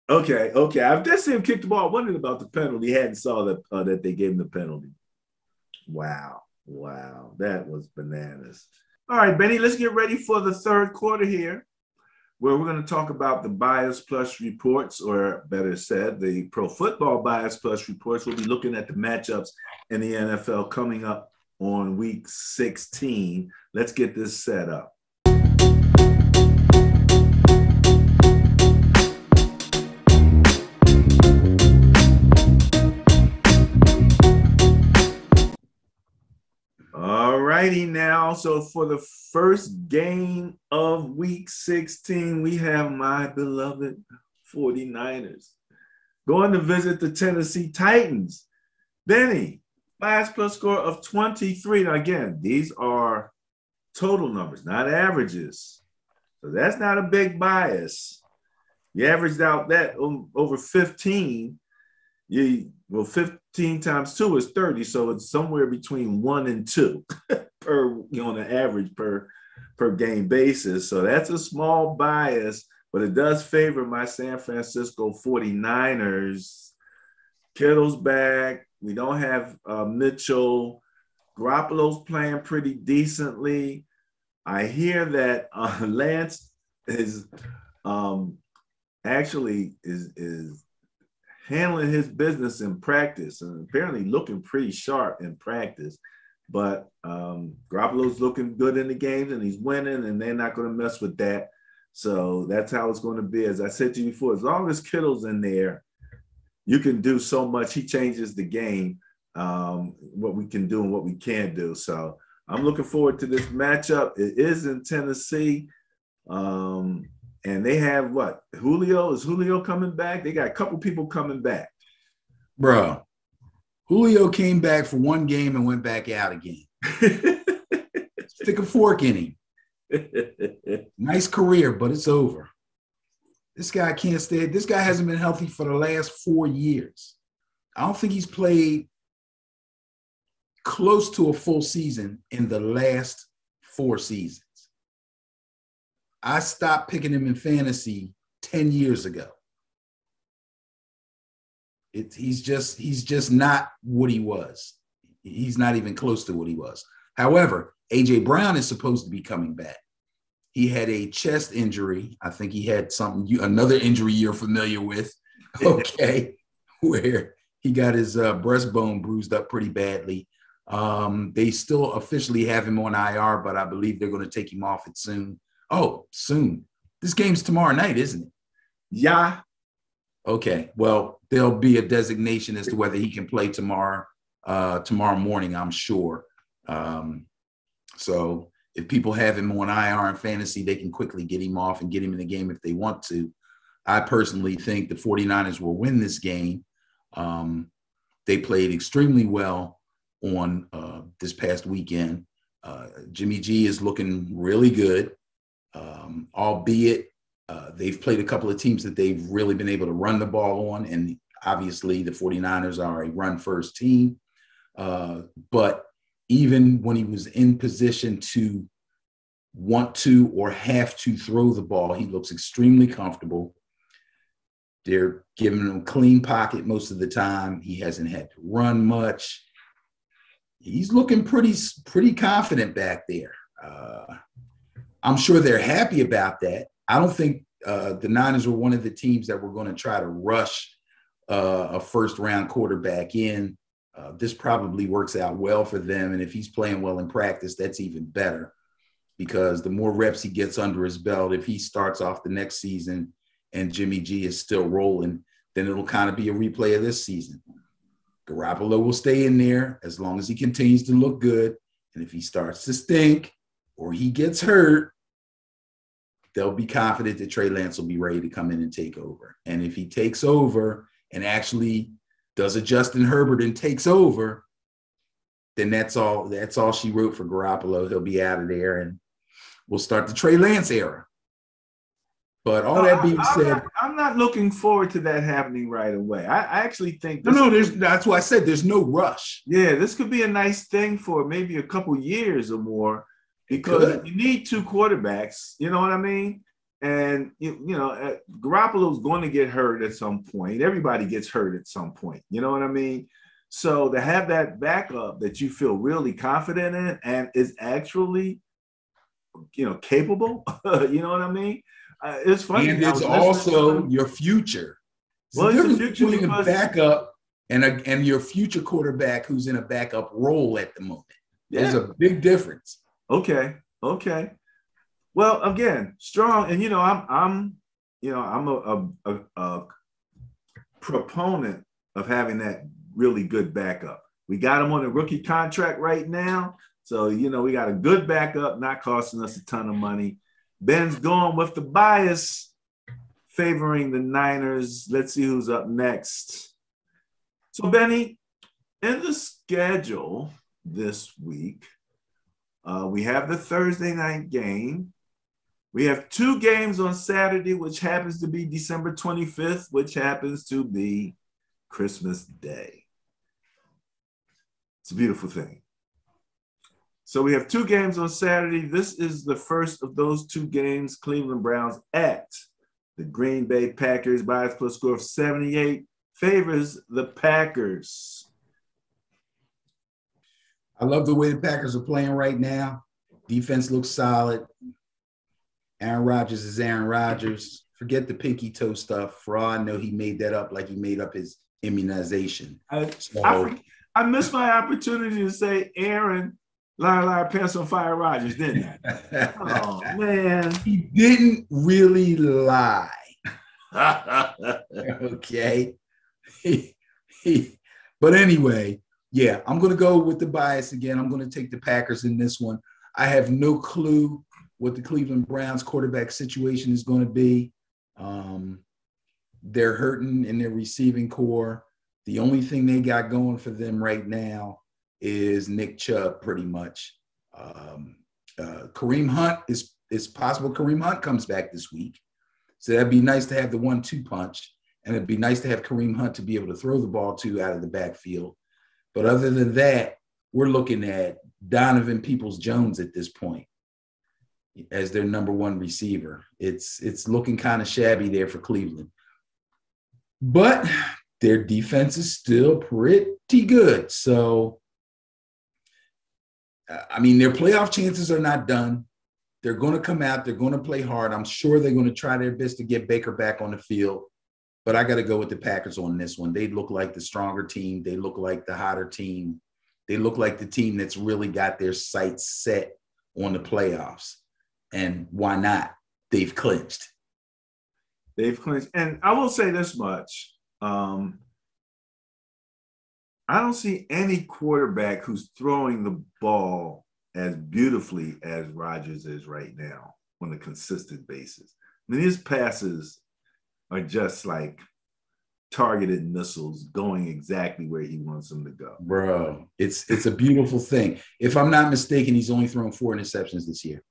Okay. I did see him kick the ball. I wondered about the penalty. He hadn't saw that they gave him the penalty. Wow. That was bananas. All right, Benny, let's get ready for the third quarter here, where we're going to talk about the Bias Plus reports, or better said, the Pro Football Bias Plus reports. We'll be looking at the matchups in the NFL coming up on week 16. Let's get this set up. All righty now. So for the first game of week 16, we have my beloved 49ers going to visit the Tennessee Titans. Benny, Bias Plus score of 23. Now again, these are total numbers, not averages. So that's not a big bias. You averaged out that over 15. 15 times 2 is 30, so it's somewhere between 1 and 2 per, on an average per game basis. So that's a small bias, but it does favor my San Francisco 49ers. Kittle's back. We don't have Mitchell. Garoppolo's playing pretty decently. I hear that Lance is actually is handling his business in practice and apparently looking pretty sharp in practice. But Garoppolo's looking good in the games and he's winning, and they're not going to mess with that. So that's how it's going to be. As I said to you before, as long as Kittle's in there, you can do so much. He changes the game, what we can do and what we can't do. So I'm looking forward to this matchup. It is in Tennessee. And they have what? Julio? Is Julio coming back? They got a couple people coming back.
Bro, Julio came back for one game and went back out again. Stick a fork in him. Nice career, but it's over. This guy can't stay. This guy hasn't been healthy for the last 4 years. I don't think he's played close to a full season in the last 4 seasons. I stopped picking him in fantasy 10 years ago. He's just not what he was. He's not even close to what he was. However, A.J. Brown is supposed to be coming back. He had a chest injury. I think he had another injury you're familiar with, okay, where he got his breastbone bruised up pretty badly. They still officially have him on IR, but I believe they're going to take him off it soon. Oh, soon. This game's tomorrow night, isn't it?
Yeah.
Okay. Well, there'll be a designation as to whether he can play tomorrow morning, I'm sure. So if people have him on IR and fantasy, they can quickly get him off and get him in the game if they want to. I personally think the 49ers will win this game. They played extremely well on this past weekend. Jimmy G is looking really good. Albeit they've played a couple of teams that they've really been able to run the ball on. And obviously the 49ers are a run-first team. But even when he was in position to want to or have to throw the ball, he looks extremely comfortable. They're giving him a clean pocket most of the time. He hasn't had to run much. He's looking pretty confident back there. I'm sure they're happy about that. I don't think the Niners were one of the teams that were going to try to rush a first-round quarterback in. This probably works out well for them, and if he's playing well in practice, that's even better because the more reps he gets under his belt, if he starts off the next season and Jimmy G is still rolling, then it'll kind of be a replay of this season. Garoppolo will stay in there as long as he continues to look good, and if he starts to stink or he gets hurt, they'll be confident that Trey Lance will be ready to come in and take over. And if he takes over and actually does a Justin Herbert and takes over, then that's all she wrote for Garoppolo. He'll be out of there and we'll start the Trey Lance era. But all that being said,
I'm not looking forward to that happening right away. I actually think
that's why I said there's no rush.
Yeah, this could be a nice thing for maybe a couple years or more, because you need two quarterbacks. You know what I mean? And Garoppolo's going to get hurt at some point. Everybody gets hurt at some point. You know what I mean? So to have that backup that you feel really confident in and is actually, capable. You know what I mean? It's funny.
And it's also your future.
Well, it's the future
between a backup and your future quarterback who's in a backup role at the moment. There's a big difference.
Okay. Well, again, strong, and I'm a proponent of having that really good backup. We got him on a rookie contract right now, so we got a good backup, not costing us a ton of money. Ben's going with the bias, favoring the Niners. Let's see who's up next. So, Benny, in the schedule this week, we have the Thursday night game. We have two games on Saturday, which happens to be December 25th, which happens to be Christmas Day. It's a beautiful thing. So we have two games on Saturday. This is the first of those two games. Cleveland Browns at the Green Bay Packers. Bias plus score of 78 favors the Packers.
I love the way the Packers are playing right now. Defense looks solid. Aaron Rodgers is Aaron Rodgers. Forget the pinky toe stuff. For all I know, he made that up like he made up his immunization.
I missed my opportunity to say Aaron Liar, Pants on Fire Rodgers, didn't I? Oh, man.
He didn't really lie. Okay. But anyway, yeah, I'm going to go with the bias again. I'm going to take the Packers in this one. I have no clue what the Cleveland Browns quarterback situation is going to be. They're hurting in their receiving core. The only thing they got going for them right now is Nick Chubb, pretty much. Kareem Hunt is possible. Kareem Hunt comes back this week. So that'd be nice to have the 1-2 punch. And it'd be nice to have Kareem Hunt to be able to throw the ball to out of the backfield. But other than that, we're looking at Donovan Peoples-Jones at this point as their number one receiver. It's looking kind of shabby there for Cleveland. But their defense is still pretty good. So, their playoff chances are not done. They're going to come out. They're going to play hard. I'm sure they're going to try their best to get Baker back on the field. But I got to go with the Packers on this one. They look like the stronger team. They look like the hotter team. They look like the team that's really got their sights set on the playoffs. And why not? They've clinched.
And I will say this much. I don't see any quarterback who's throwing the ball as beautifully as Rodgers is right now on a consistent basis. His passes are just like targeted missiles going exactly where he wants them to go.
Bro, it's a beautiful thing. If I'm not mistaken, he's only thrown 4 interceptions this year.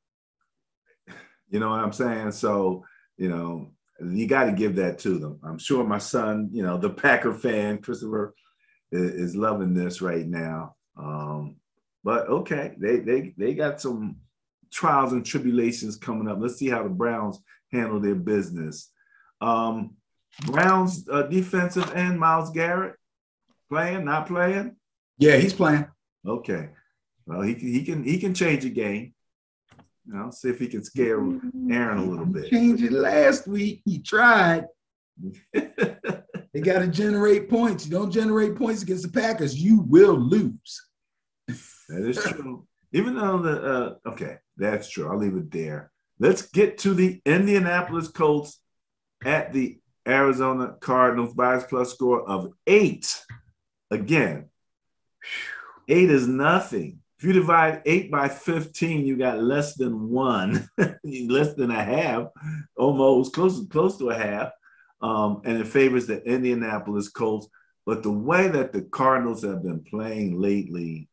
You know what I'm saying? So, you got to give that to them. I'm sure my son, the Packer fan, Christopher, is loving this right now. But okay, they got some trials and tribulations coming up. Let's see how the Browns handle their business. Browns defensive end, Myles Garrett, playing, not playing?
Yeah, he's playing.
Okay. Well, he can change a game. See if he can scare Aaron a little bit.
Changed it last week. He tried. They got to generate points. You don't generate points against the Packers, you will lose.
That is true. Even though okay, that's true. I'll leave it there. Let's get to the Indianapolis Colts at the Arizona Cardinals. Bias plus score of 8. Again, 8 is nothing. If you divide 8 by 15, you got less than 1, less than a half, almost close to a half. And it favors the Indianapolis Colts. But the way that the Cardinals have been playing lately,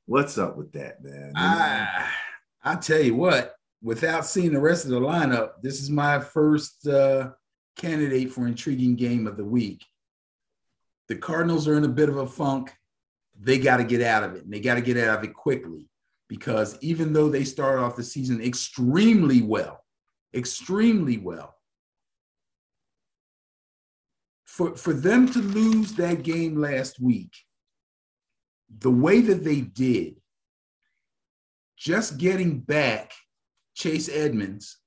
what's up with that, man?
I tell you what, without seeing the rest of the lineup, this is my first candidate for intriguing game of the week. The Cardinals are in a bit of a funk. They got to get out of it, and they got to get out of it quickly, because even though they started off the season extremely well, for them to lose that game last week, the way that they did, just getting back Chase Edmonds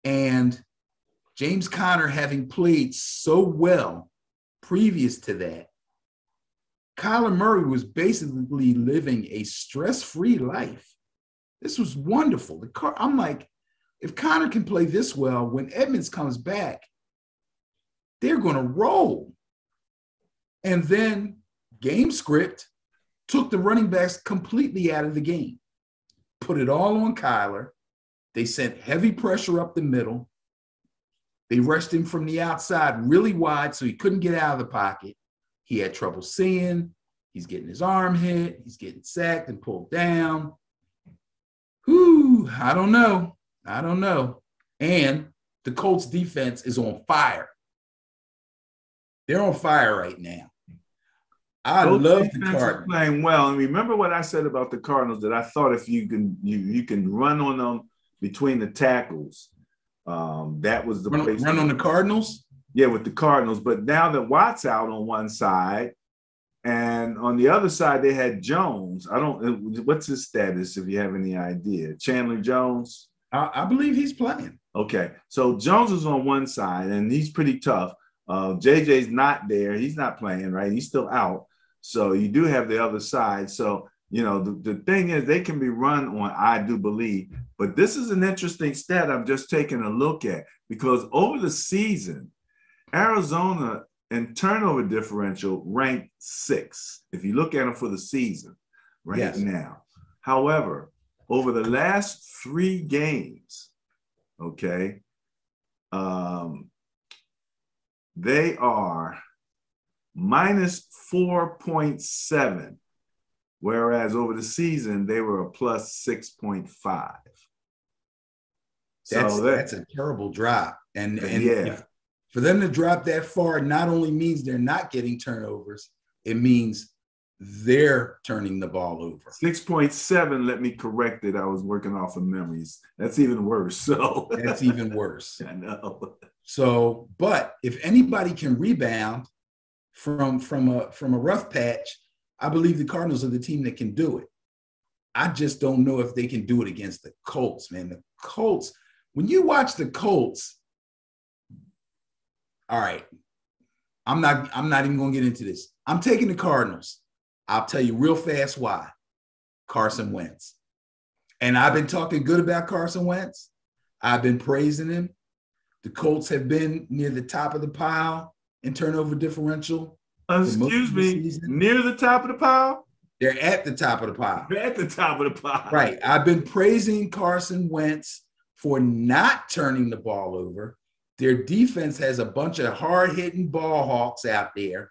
and James Conner having played so well previous to that, Kyler Murray was basically living a stress-free life. This was wonderful. I'm like, if Conner can play this well, when Edmonds comes back, they're going to roll. And then game script took the running backs completely out of the game, put it all on Kyler. They sent heavy pressure up the middle. They rushed him from the outside really wide so he couldn't get out of the pocket. He had trouble seeing. He's getting his arm hit. He's getting sacked and pulled down. Whew, I don't know. And the Colts defense is on fire. They're on fire right now. I love the Cardinals
playing well. And remember what I said about the Cardinals, that I thought if you can run on them between the tackles, that was the place.
Run on the Cardinals?
Yeah, with the Cardinals. But now that Watt's out on one side, and on the other side they had Jones. What's his status, if you have any idea? Chandler Jones?
I believe he's playing.
Okay, so Jones is on one side, and he's pretty tough. JJ's not there. He's not playing, right? He's still out. So you do have the other side. So, the thing is, they can be run on, I do believe. But this is an interesting stat I'm just taking a look at, because over the season, Arizona in turnover differential ranked 6, if you look at them for the season right now. However, over the last 3 games, okay, they are minus 4.7, whereas over the season they were a plus 6.5.
That's a terrible drop. And for them to drop that far not only means they're not getting turnovers, it means they're turning the ball over.
6.7, let me correct it. I was working off of memories. That's even worse. So
that's even worse.
I know.
So, but if anybody can rebound from a rough patch, I believe the Cardinals are the team that can do it. I just don't know if they can do it against the Colts, man. The Colts, when you watch the Colts, all right, I'm not even going to get into this. I'm taking the Cardinals. I'll tell you real fast why. Carson Wentz. And I've been talking good about Carson Wentz. I've been praising him. The Colts have been near the top of the pile in turnover differential.
Excuse me, near the top of the pile?
They're at the top of the pile.
They're at the top of the pile.
Right. I've been praising Carson Wentz for not turning the ball over. Their defense has a bunch of hard-hitting ball hawks out there,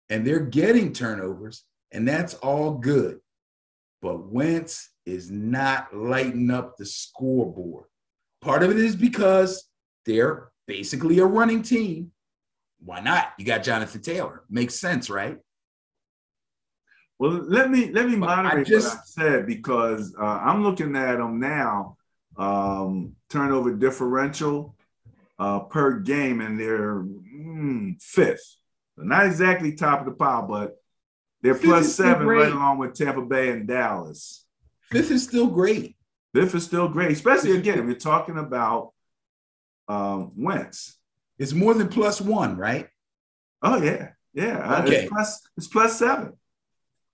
and they're getting turnovers, and that's all good. But Wentz is not lighting up the scoreboard. Part of it is because they're basically a running team. Why not? You got Jonathan Taylor. Makes sense, right?
Well, let me moderate what I said, because I'm looking at them now, turnover differential per game, and they're 5th. Not exactly top of the pile, but they're plus 7 right along with Tampa Bay and Dallas.
5th is still great.
5th is still great, especially, again, if you're talking about Wentz.
It's more than plus 1, right?
Oh, yeah. Yeah.
Okay.
It's plus 7.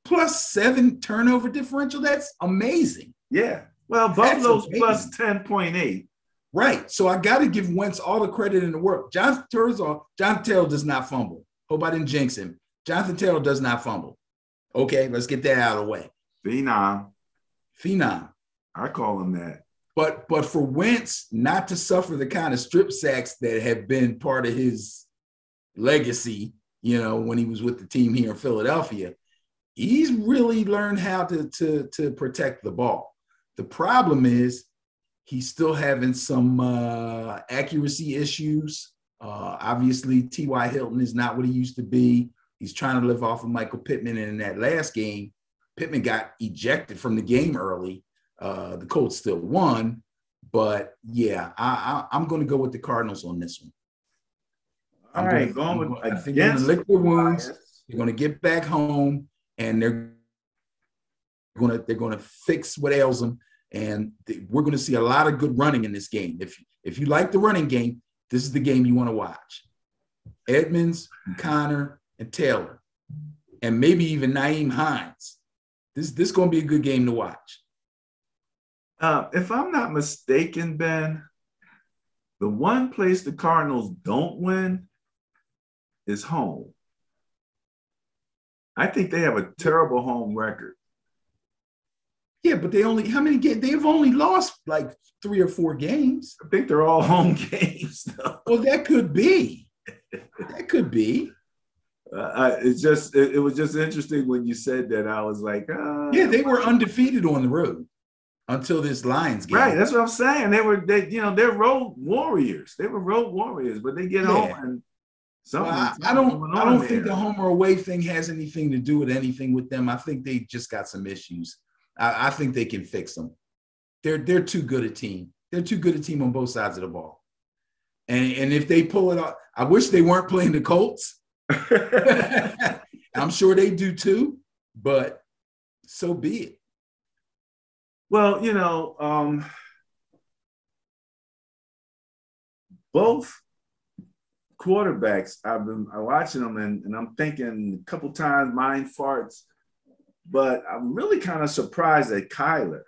Plus 7 turnover differential? That's amazing.
Yeah. Well, Buffalo's plus 10.8.
Right. So I got to give Wentz all the credit in the world. Jonathan Taylor does not fumble. Hope I didn't jinx him. Jonathan Taylor does not fumble. Okay, let's get that out of the way.
Phenom.
I
call him that.
But for Wentz not to suffer the kind of strip sacks that have been part of his legacy, when he was with the team here in Philadelphia, he's really learned how to protect the ball. The problem is He's still having some accuracy issues. Obviously, T.Y. Hilton is not what he used to be. He's trying to live off of Michael Pittman. And in that last game, Pittman got ejected from the game early. The Colts still won. But, yeah, I'm going to go with the Cardinals on this one.
I think they're going to
lick their wounds. They're going to get back home, and they're going to fix what ails them. And we're going to see a lot of good running in this game. If you like the running game, this is the game you want to watch. Edmonds, and Connor, and Taylor, and maybe even Nyheim Hines. This is going to be a good game to watch.
If I'm not mistaken, Ben, the one place the Cardinals don't win is home. I think they have a terrible home record.
Yeah, but how many games? They've only lost like 3 or 4 games.
I think they're all home games, though.
Well, that could be. That could be.
It was just interesting when you said that. I was like,
yeah, they were undefeated on the road until this Lions game.
Right, that's what I'm saying. They're road warriors. They were road warriors, but they get home and something.
Well, I don't think the home or away thing has anything to do with anything with them. I think they just got some issues. I think they can fix them. They're too good a team. They're too good a team on both sides of the ball. And if they pull it off, I wish they weren't playing the Colts. I'm sure they do too, but so be it.
Well, both quarterbacks, I'm watching them and I'm thinking a couple times mind farts. But I'm really kind of surprised at Kyler,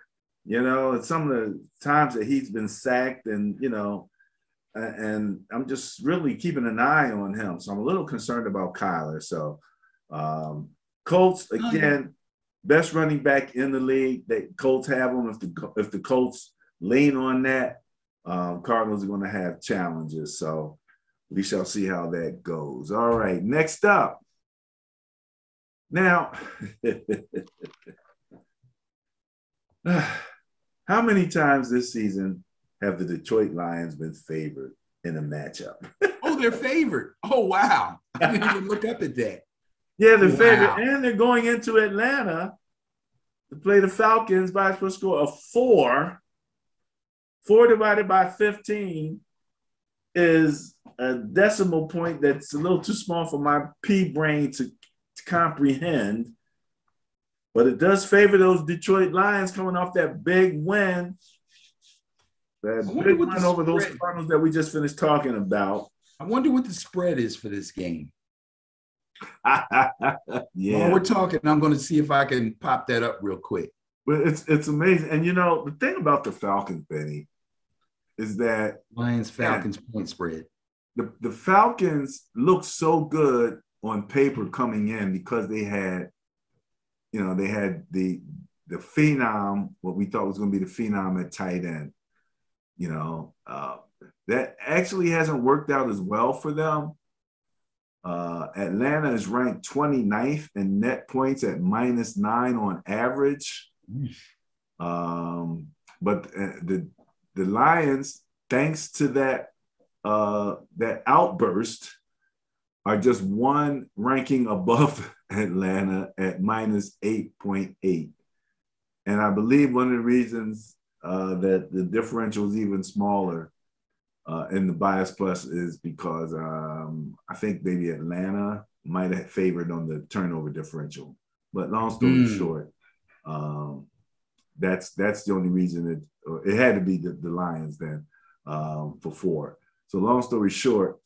at some of the times that he's been sacked and I'm just really keeping an eye on him. So I'm a little concerned about Kyler. So Colts, again, best running back in the league. Colts have them. If the Colts lean on that, Cardinals are going to have challenges. So we shall see how that goes. All right, next up. Now, how many times this season have the Detroit Lions been favored in a matchup?
Oh, they're favored. Oh, wow. I didn't even look up at that.
Yeah, they're favored. And they're going into Atlanta to play the Falcons by a score of 4. 4 divided by 15 is a decimal point that's a little too small for my pea brain to comprehend, but it does favor those Detroit Lions coming off that big win. That big win over those Cardinals that we just finished talking about.
I wonder what the spread is for this game.
Yeah.
While we're talking, I'm going to see if I can pop that up real quick.
But it's amazing. And the thing about the Falcons, Benny, is that
Lions-Falcons point spread.
The Falcons look so good on paper coming in because they had the phenom, what we thought was going to be the phenom at tight end. That actually hasn't worked out as well for them. Atlanta is ranked 29th in net points at -9 on average. But the Lions, thanks to that outburst, are just one ranking above Atlanta at -8.8. And I believe one of the reasons that the differential is even smaller in the bias plus is because I think maybe Atlanta might have favored on the turnover differential. But long story short, that's the only reason it had to be the Lions then for 4. So long story short,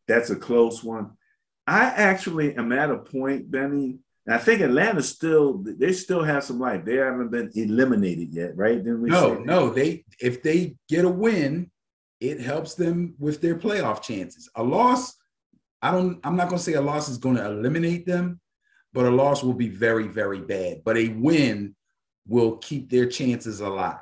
that's a close one. I actually am at a point, Benny, and I think Atlanta still have some life. They haven't been eliminated yet, right?
No. If they get a win, it helps them with their playoff chances. A loss, I'm not going to say a loss is going to eliminate them, but a loss will be very, very bad. But a win will keep their chances alive.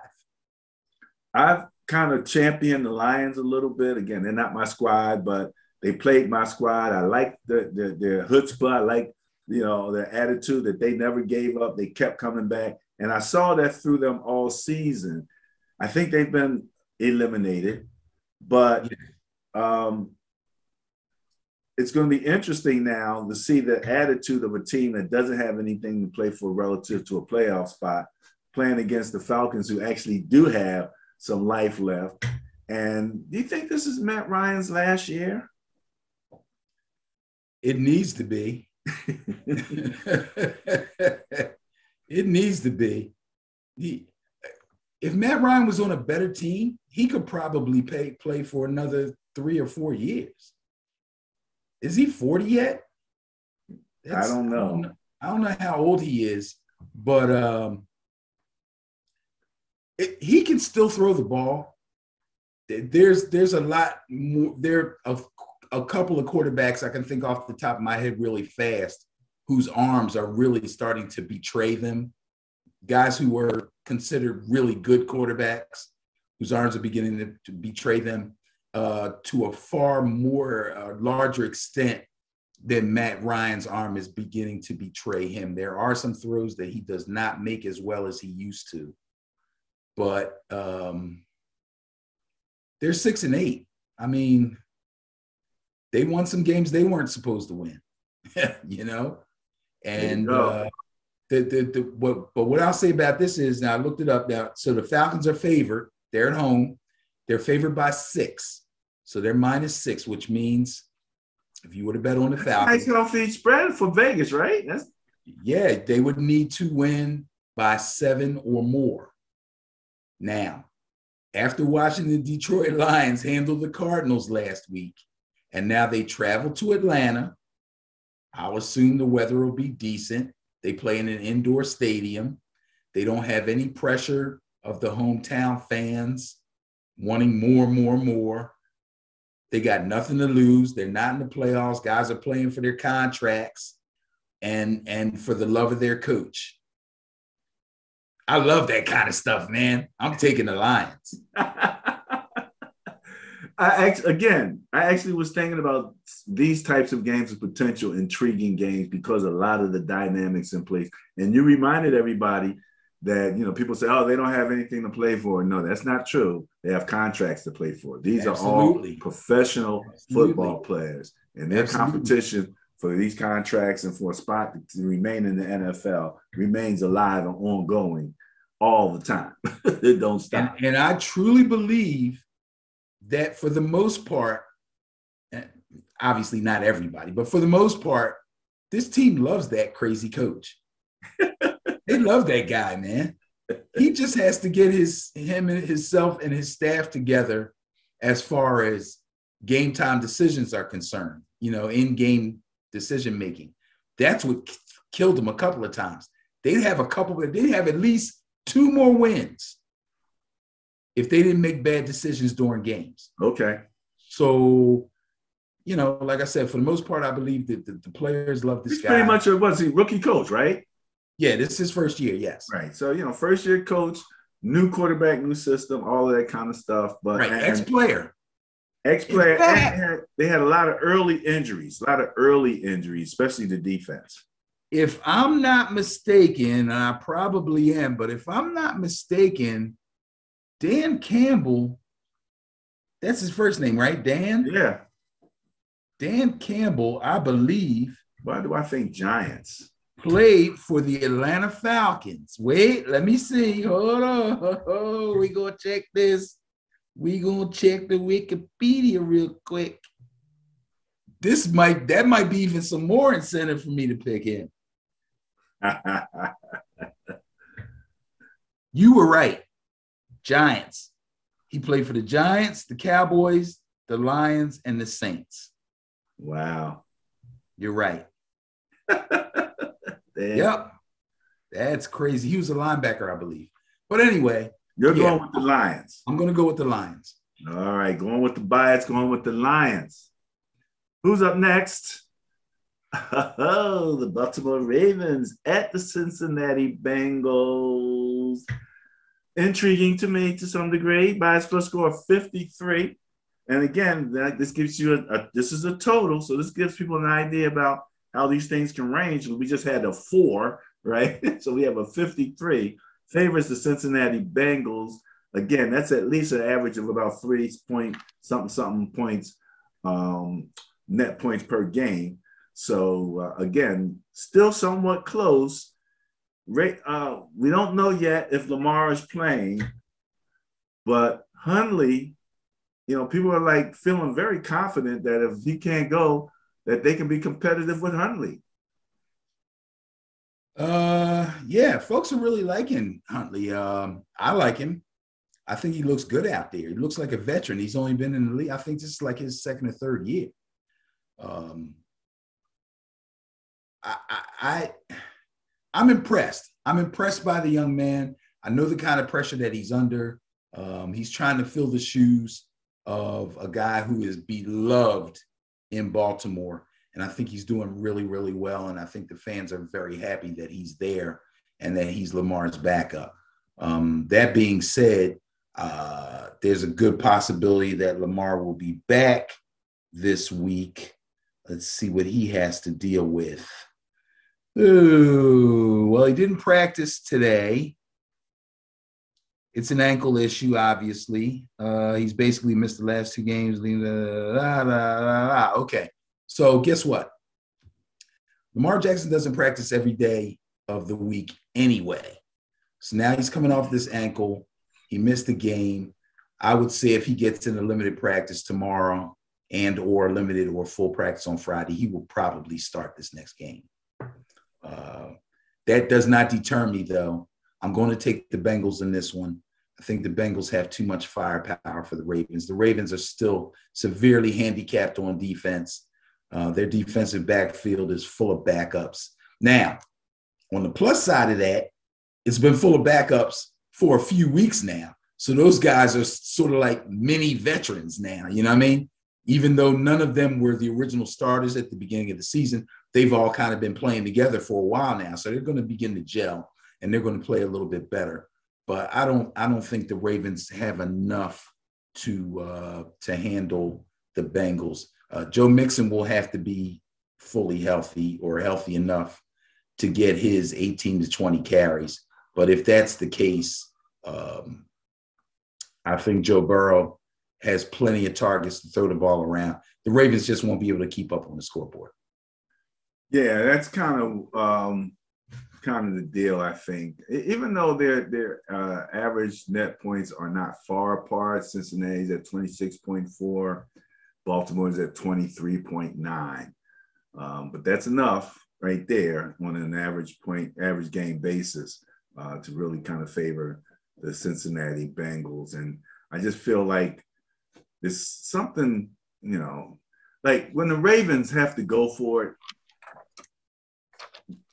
I've kind of championed the Lions a little bit. Again, they're not my squad, but they played my squad. I like their chutzpah. I like their attitude that they never gave up. They kept coming back, and I saw that through them all season. I think they've been eliminated, but it's going to be interesting now to see the attitude of a team that doesn't have anything to play for relative to a playoff spot, playing against the Falcons, who actually do have some life left. And do you think this is Matt Ryan's last year?
It needs to be. It needs to be. If Matt Ryan was on a better team, he could probably play for another 3 or 4 years. Is he 40 yet?
I don't know.
I don't know how old he is, but he can still throw the ball. There's a lot more. There are a couple of quarterbacks I can think off the top of my head really fast whose arms are really starting to betray them. Guys who were considered really good quarterbacks whose arms are beginning to betray them to a far more larger extent than Matt Ryan's arm is beginning to betray him. There are some throws that he does not make as well as he used to, but they're 6-8. I mean, they won some games they weren't supposed to win, you know? And what I'll say about this is, now I looked it up now. So the Falcons are favored. They're at home. They're favored by 6. So they're -6, which means if you were to bet on the Falcons.
Nice healthy spread for Vegas, right?
Yeah, they would need to win by 7 or more. Now, after watching the Detroit Lions handle the Cardinals last week, and now they travel to Atlanta, I'll assume the weather will be decent. They play in an indoor stadium. They don't have any pressure of the hometown fans wanting more. They got nothing to lose. They're not in the playoffs. Guys are playing for their contracts and for the love of their coach. I love that kind of stuff, man. I'm taking the Lions.
I actually was thinking about these types of games as potential intriguing games because a lot of the dynamics in place. And you reminded everybody that, you know, people say, oh, they don't have anything to play for. No, that's not true. They have contracts to play for. These are all professional football players, and their competition for these contracts and for a spot to remain in the NFL remains alive and ongoing all the time. It don't stop.
And I truly believe that for the most part, obviously not everybody, but for the most part, this team loves that crazy coach. They love that guy, man. He just has to get himself and his staff together as far as game time decisions are concerned, you know, in-game decision-making. That's what killed him a couple of times. They'd have at least 2 more wins if they didn't make bad decisions during games.
Okay.
So, you know, like I said, for the most part, I believe that the players love this guy.
Pretty much a rookie coach, right?
Yeah, this is his first year, yes.
Right. So, you know, first year coach, new quarterback, new system, all of that kind of stuff. But
right, ex-player.
And they had a lot of early injuries, especially the defense.
If I'm not mistaken, and I probably am, but if I'm not mistaken, Dan Campbell, that's his first name, right? Dan?
Yeah.
Dan Campbell, I believe.
Why do I think Giants?
Played for the Atlanta Falcons. Wait, let me see. Hold on. Oh, we gonna check this. We gonna check the Wikipedia real quick. That might be even some more incentive for me to pick him. You were right. Giants. He played for the Giants, the Cowboys, the Lions, and the Saints.
Wow.
You're right. Yep. That's crazy. He was a linebacker, I believe. But anyway.
You're going with the Lions.
I'm going to go with the Lions.
All right. Going with the bias, going with the Lions. Who's up next? Oh, the Baltimore Ravens at the Cincinnati Bengals. Intriguing to me to some degree. Bias plus score of 53. And again, this gives you this is a total. So this gives people an idea about how these things can range. We just had a 4, right? So we have a 53. Favors the Cincinnati Bengals. again, that's at least an average of about 3 point something points, net points per game. So again, still somewhat close. We don't know yet if Lamar is playing, but Hundley, people are like feeling very confident that if he can't go, that they can be competitive with Hundley.
Yeah, folks are really liking Huntley. I like him. I think he looks good out there. He looks like a veteran. He's only been in the league. I think this is like his second or third year. I'm impressed. I'm impressed by the young man. I know the kind of pressure that he's under. He's trying to fill the shoes of a guy who is beloved in Baltimore. And I think he's doing really, really well. And I think the fans are very happy that he's there and that he's Lamar's backup. That being said, there's a good possibility that Lamar will be back this week. Let's see what he has to deal with. Ooh, well, he didn't practice today. It's an ankle issue, obviously. He's basically missed the last 2 games. Okay, so guess what? Lamar Jackson doesn't practice every day of the week anyway. So now he's coming off this ankle. He missed a game. I would say if he gets in a limited practice tomorrow and or limited or full practice on Friday, he will probably start this next game. That does not deter me, though. I'm going to take the Bengals in this one. I think the Bengals have too much firepower for the Ravens. The Ravens are still severely handicapped on defense. Their defensive backfield is full of backups. Now, on the plus side of that, it's been full of backups for a few weeks now. So those guys are sort of like mini veterans now, you know what I mean? Even though none of them were the original starters at the beginning of the season, they've all kind of been playing together for a while now. So they're going to begin to gel and they're going to play a little bit better. But I don't think the Ravens have enough to handle the Bengals. Joe Mixon will have to be fully healthy or healthy enough to get his 18 to 20 carries. But if that's the case, I think Joe Burrow has plenty of targets to throw the ball around. The Ravens just won't be able to keep up on the scoreboard.
Yeah, that's kind of the deal, I think. Even though their average net points are not far apart, Cincinnati's at 26.4, Baltimore's at 23.9. But that's enough right there on an average game basis to really kind of favor the Cincinnati Bengals. And I just feel like there's something, like when the Ravens have to go for it.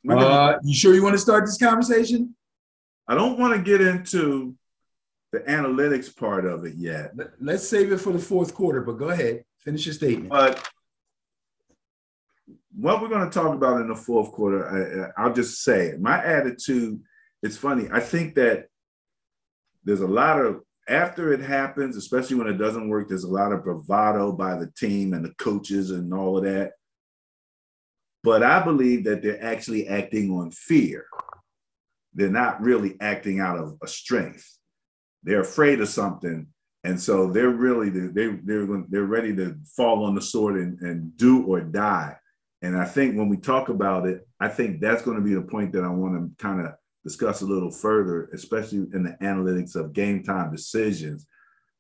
You sure you want to start this conversation?
I don't want to get into the analytics part of it yet.
Let's save it for the fourth quarter, but go ahead. Finish your statement.
But what we're going to talk about in the fourth quarter, I'll just say it. My attitude, it's funny. I think that there's a lot of, after it happens, especially when it doesn't work, there's a lot of bravado by the team and the coaches and all of that. But I believe that they're actually acting on fear. They're not really acting out of a strength. They're afraid of something. And so they're really, they're ready to fall on the sword and do or die. And I think when we talk about it, I think that's going to be the point that I want to kind of discuss a little further, especially in the analytics of game time decisions,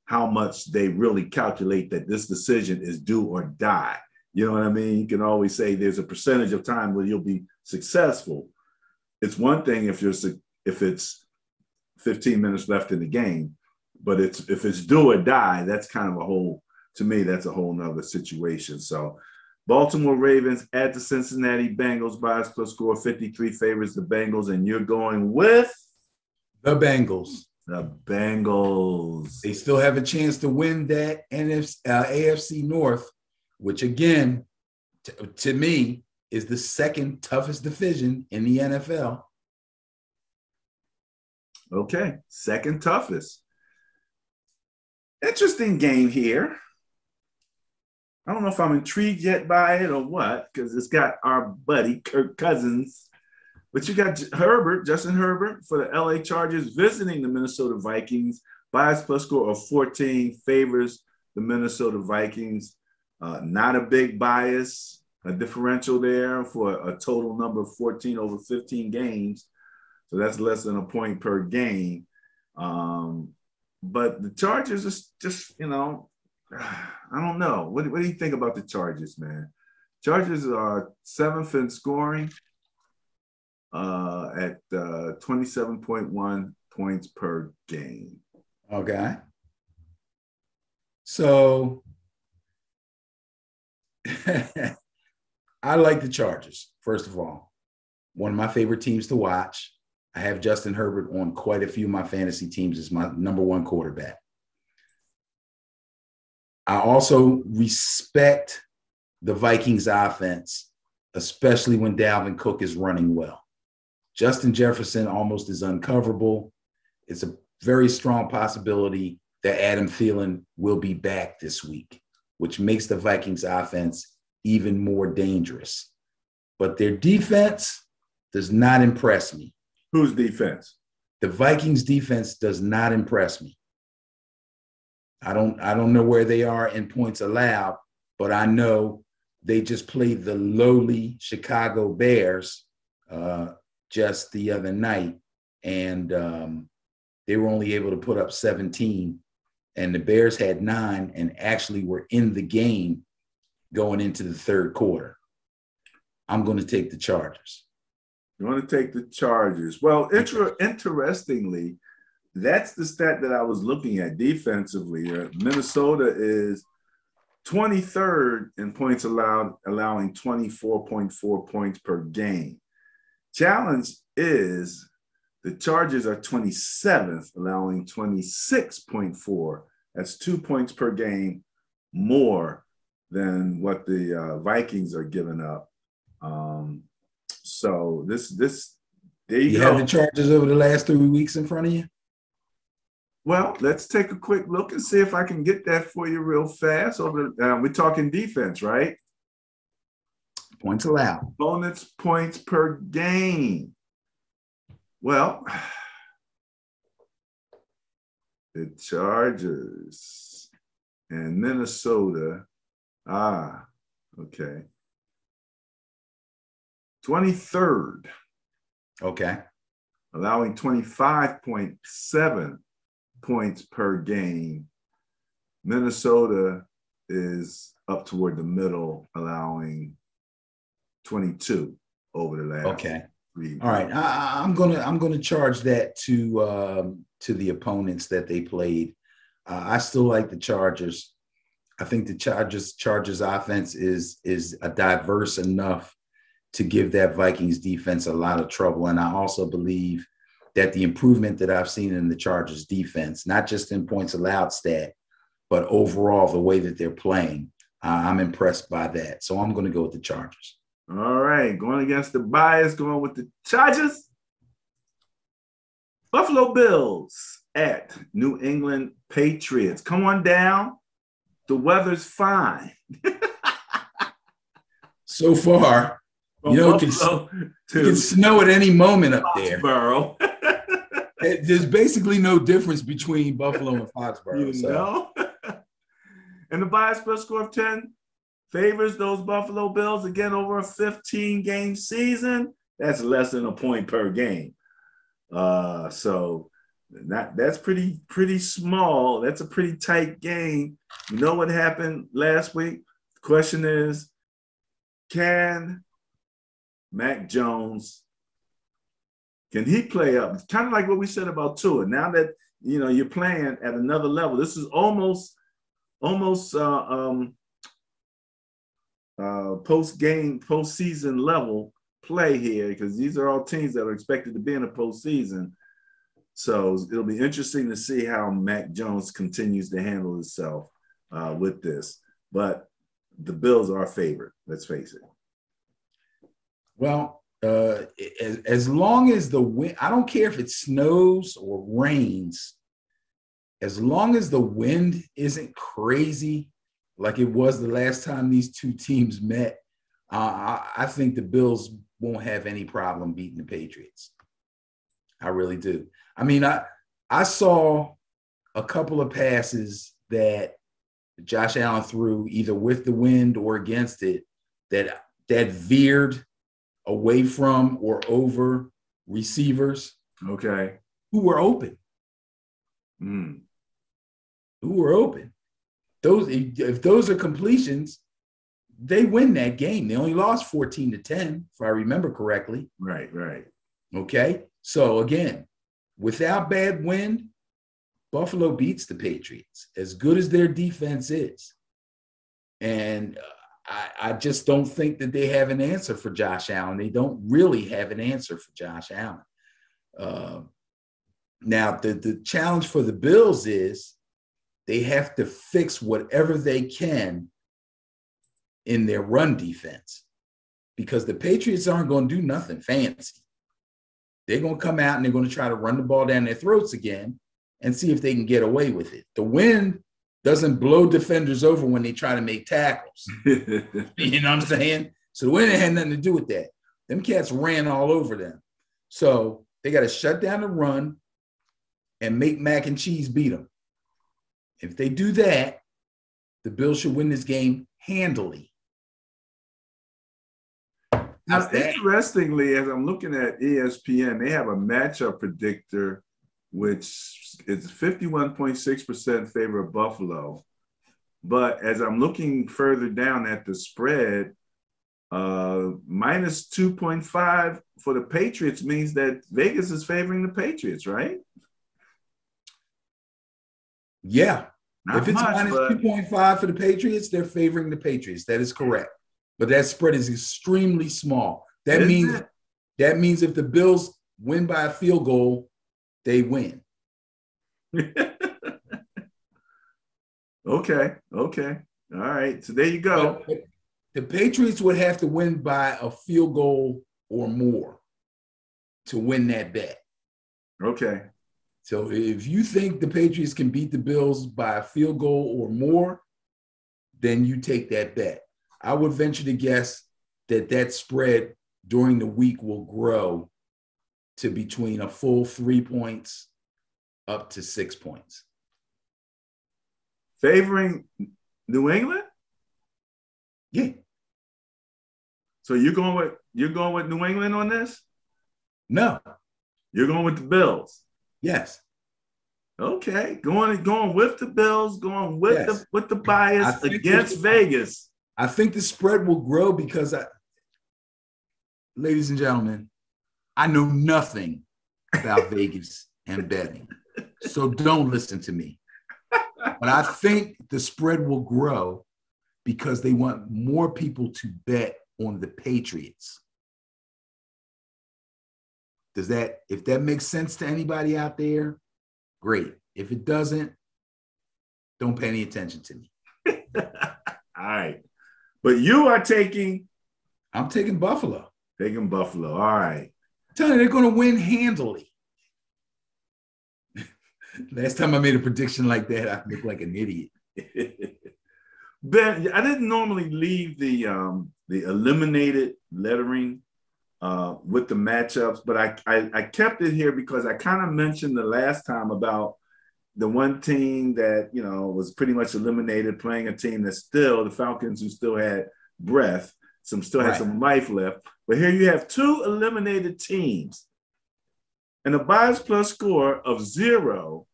how much they really calculate that this decision is do or die. You know what I mean? You can always say there's a percentage of time where you'll be successful. It's one thing if it's 15 minutes left in the game, but if it's do or die, that's kind of that's a whole nother situation. So Baltimore Ravens at the Cincinnati Bengals, bias plus score 53 favors the Bengals, and you're going with?
The Bengals.
The Bengals.
They still have a chance to win that AFC North, which again, to me, is the second toughest division in the NFL.
Okay, second toughest. Interesting game here. I don't know if I'm intrigued yet by it or what, because it's got our buddy Kirk Cousins. But you got Justin Herbert for the LA Chargers visiting the Minnesota Vikings. Bias plus score of 14 favors the Minnesota Vikings. Not a big bias, a differential there for a total number of 14 over 15 games. So that's less than a point per game. But the Chargers is just, I don't know. What do you think about the Chargers, man? Chargers are 7th in scoring at 27.1 points per game.
Okay. So I like the Chargers, first of all. One of my favorite teams to watch. I have Justin Herbert on quite a few of my fantasy teams as my number one quarterback. I also respect the Vikings offense, especially when Dalvin Cook is running well. Justin Jefferson almost is uncoverable. It's a very strong possibility that Adam Thielen will be back this week, which makes the Vikings offense even more dangerous. But their defense does not impress me.
Whose defense?
The Vikings defense does not impress me. I don't know where they are in points allowed, but I know they just played the lowly Chicago Bears just the other night, and they were only able to put up 17, and the Bears had 9 and actually were in the game going into the third quarter. I'm going to take the Chargers.
You want to take the Chargers? Well, interestingly, that's the stat that I was looking at defensively. Minnesota is 23rd in points allowed, allowing 24.4 points per game. Challenge is the Chargers are 27th, allowing 26.4. That's 2 points per game more than what the Vikings are giving up. So there you go.
Have the Chargers over the last 3 weeks in front of you?
Well, let's take a quick look and see if I can get that for you real fast. We're talking defense, right?
Points allowed.
Opponents' points per game. Well, the Chargers and Minnesota. Okay. 23rd.
Okay.
Allowing 25.7 points per game. Minnesota is up toward the middle, allowing 22 over the last.
Okay. All right. I'm gonna charge that to the opponents that they played. I still like the Chargers. I think the Chargers offense is a diverse enough to give that Vikings defense a lot of trouble. And I also believe that the improvement that I've seen in the Chargers defense, not just in points allowed stat, but overall the way that they're playing, I'm impressed by that. So I'm going to go with the Chargers.
All right, going against the bias, going with the Chargers. Buffalo Bills at New England Patriots. Come on down. The weather's fine.
So far, it can snow at any moment up there.
Foxborough.
There's basically no difference between Buffalo and Foxborough.
You know? And the bias plus score of 10 favors those Buffalo Bills, again, over a 15-game season. That's less than a point per game. So that's pretty small. That's a pretty tight game. You know what happened last week? The question is, can Mac Jones, can he play up? It's kind of like what we said about Tua. Now that, you're playing at another level, this is almost postseason level play here, because these are all teams that are expected to be in a postseason. So it'll be interesting to see how Mac Jones continues to handle himself with this. But the Bills are favored, let's face it.
Well, as long as the wind, I don't care if it snows or rains, as long as the wind isn't crazy like it was the last time these two teams met, I think the Bills won't have any problem beating the Patriots. I really do. I mean, I saw a couple of passes that Josh Allen threw either with the wind or against it that veered away from or over receivers.
Okay.
Who were open.
Mm.
Who were open. Those, if those are completions, they win that game. They only lost 14-10, if I remember correctly.
Right.
Okay. So again, without bad wind, Buffalo beats the Patriots, as good as their defense is. And I just don't think that they have an answer for Josh Allen. They don't really have an answer for Josh Allen. Now, the challenge for the Bills is they have to fix whatever they can in their run defense, because the Patriots aren't going to do nothing fancy. They're going to come out and they're going to try to run the ball down their throats again and see if they can get away with it. The wind doesn't blow defenders over when they try to make tackles. You know what I'm saying? So the wind had nothing to do with that. Them cats ran all over them. So they got to shut down the run and make Mac and Cheese beat them. If they do that, the Bills should win this game handily.
Now, interestingly, as I'm looking at ESPN, they have a matchup predictor, which is 51.6% favor of Buffalo. But as I'm looking further down at the spread, minus 2.5 for the Patriots means that Vegas is favoring the Patriots, right?
Yeah.
Not
if it's
much,
minus
but
2.5 for the Patriots, they're favoring the Patriots. That is correct. But that spread is extremely small. That means if the Bills win by a field goal, they win.
Okay. All right. So there you go.
But the Patriots would have to win by a field goal or more to win that bet.
Okay.
So if you think the Patriots can beat the Bills by a field goal or more, then you take that bet. I would venture to guess that spread during the week will grow to between a full 3 points up to 6 points.
Favoring New England?
Yeah.
So you're going with New England on this?
No.
You're going with the Bills?
Yes.
Okay. Going with the Bills, going with the bias against Vegas.
I think the spread will grow because, ladies and gentlemen, I know nothing about Vegas and betting. So don't listen to me. But I think the spread will grow because they want more people to bet on the Patriots. If that makes sense to anybody out there, great. If it doesn't, don't pay any attention to me.
All right. But you are taking?
I'm taking Buffalo.
Taking Buffalo. All right.
I'm telling you, they're going to win handily. Last time I made a prediction like that, I looked like an idiot.
Ben, I didn't normally leave the eliminated lettering with the matchups, but I kept it here because I kind of mentioned the last time about the one team that, was pretty much eliminated playing a team that's still the Falcons, who still had breath, had some life left. But here you have two eliminated teams, and a bias plus score of 0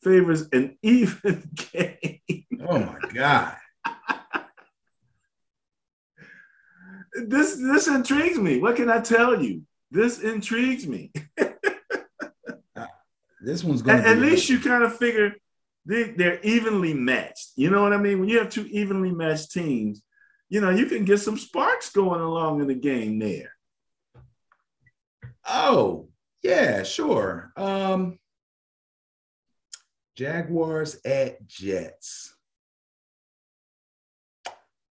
favors an even game.
Oh my God.
This intrigues me. What can I tell you? This intrigues me.
This one's going to
at least you kind of figure they're evenly matched. You know what I mean? When you have two evenly matched teams, you can get some sparks going along in the game there.
Oh, yeah, sure. Jaguars at Jets.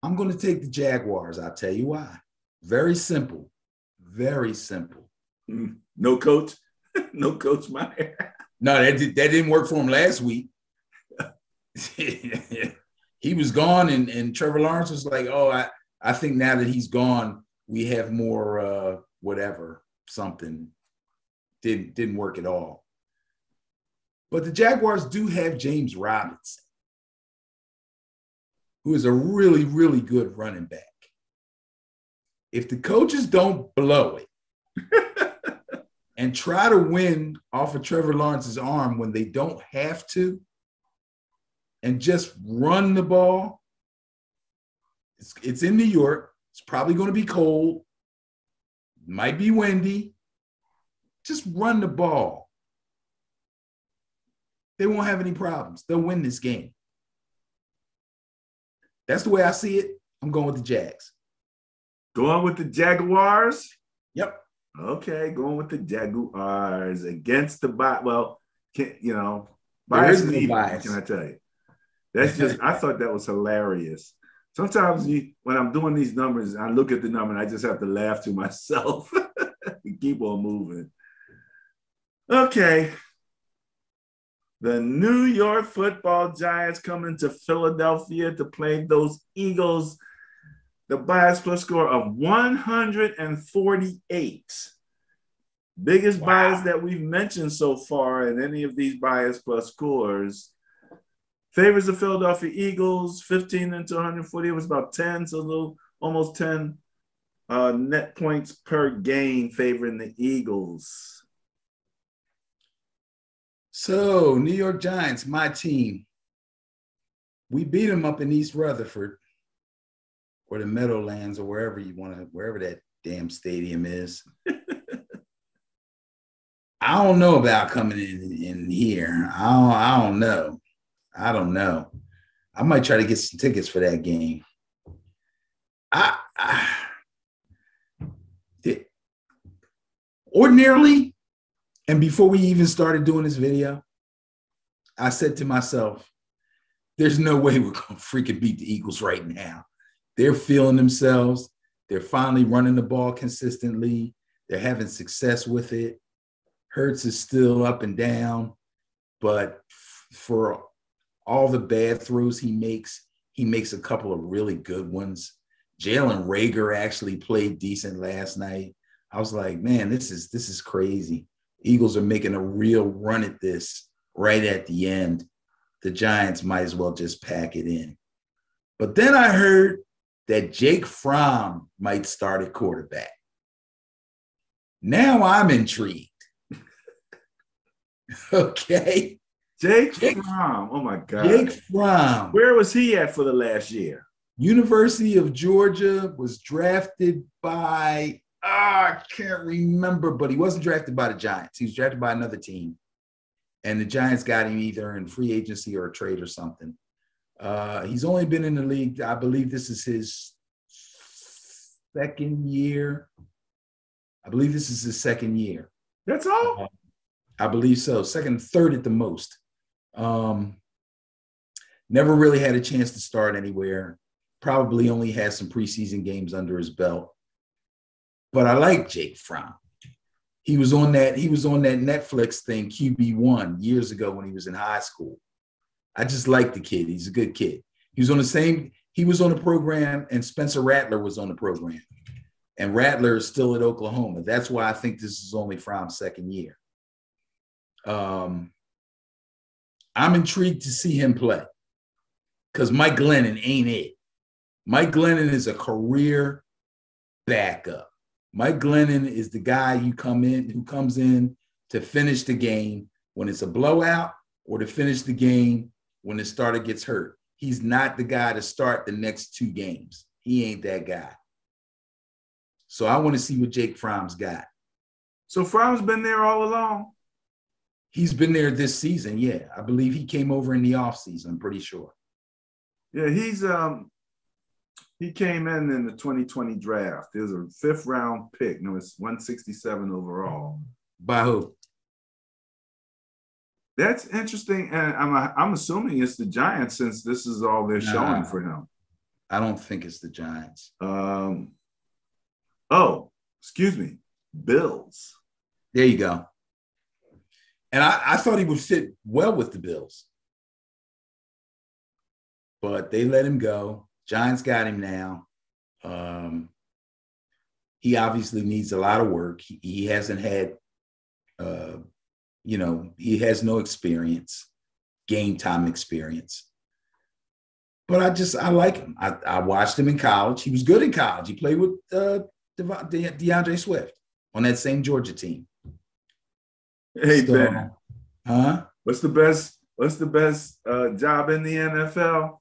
I'm going to take the Jaguars. I'll tell you why. Very simple. Very simple.
No coach? No Coach Meyer?
No, that didn't work for him last week. He was gone, and Trevor Lawrence was like, oh, I think now that he's gone, we have more whatever, something. Didn't work at all. But the Jaguars do have James Robinson, who is a really, really good running back. If the coaches don't blow it and try to win off of Trevor Lawrence's arm when they don't have to, and just run the ball, it's in New York. It's probably going to be cold. Might be windy. Just run the ball. They won't have any problems. They'll win this game. That's the way I see it. I'm going with the Jags.
Going with the Jaguars?
Yep.
Okay, going with the Jaguars against the bias. Well,
bias is no bias.
Can I tell you? That's just, I thought that was hilarious. Sometimes when I'm doing these numbers, I look at the number and I just have to laugh to myself and keep on moving. Okay. The New York Football Giants coming to Philadelphia to play those Eagles. The bias plus score of 148. Biggest bias that we've mentioned so far in any of these bias plus scores. Favors the Philadelphia Eagles, 15 into 140. It was about 10, so almost 10 net points per game favoring the Eagles.
So, New York Giants, my team. We beat them up in East Rutherford or the Meadowlands or wherever that damn stadium is. I don't know about coming in here. I don't know. I might try to get some tickets for that game. Ordinarily, and before we even started doing this video, I said to myself, there's no way we're going to freaking beat the Eagles right now. They're feeling themselves. They're finally running the ball consistently. They're having success with it. Hurts is still up and down, but for all the bad throws he makes a couple of really good ones. Jalen Reagor actually played decent last night. I was like, man, this is crazy. Eagles are making a real run at this right at the end. The Giants might as well just pack it in. But then I heard that Jake Fromm might start at quarterback. Now I'm intrigued. Okay.
Jake Fromm. Oh, my God.
Jake Fromm.
Where was he at for the last year?
University of Georgia, was drafted by, I can't remember, but he wasn't drafted by the Giants. He was drafted by another team. And the Giants got him either in free agency or a trade or something. He's only been in the league, I believe this is his second year.
That's all?
I believe so. Second, third at the most. Never really had a chance to start anywhere. Probably only has some preseason games under his belt. But I like Jake Fromm. He was on that Netflix thing, QB1, years ago when he was in high school. I just like the kid. He's a good kid. He was on the program, and Spencer Rattler was on the program. And Rattler is still at Oklahoma. That's why I think this is only Fromm's second year. I'm intrigued to see him play because Mike Glennon ain't it. Mike Glennon is a career backup. Mike Glennon is the guy who comes in to finish the game when it's a blowout or to finish the game when the starter gets hurt. He's not the guy to start the next two games. He ain't that guy. So I want to see what Jake Fromm's got.
So Fromm's been there all along?
He's been there this season, yeah. I believe he came over in the offseason, I'm pretty sure.
Yeah, he came in the 2020 draft. It was a fifth-round pick. No, it's 167 overall.
By who?
That's interesting, and I'm assuming it's the Giants since this is all they're showing for him.
I don't think it's the Giants.
Bills.
There you go. And I thought he would fit well with the Bills. But they let him go. Giants got him now. He obviously needs a lot of work. He hasn't had He has no experience, game time experience. But I like him. I watched him in college. He was good in college. He played with DeAndre Swift on that same Georgia team.
Hey,
so,
Ben.
Huh?
What's the best job in the NFL?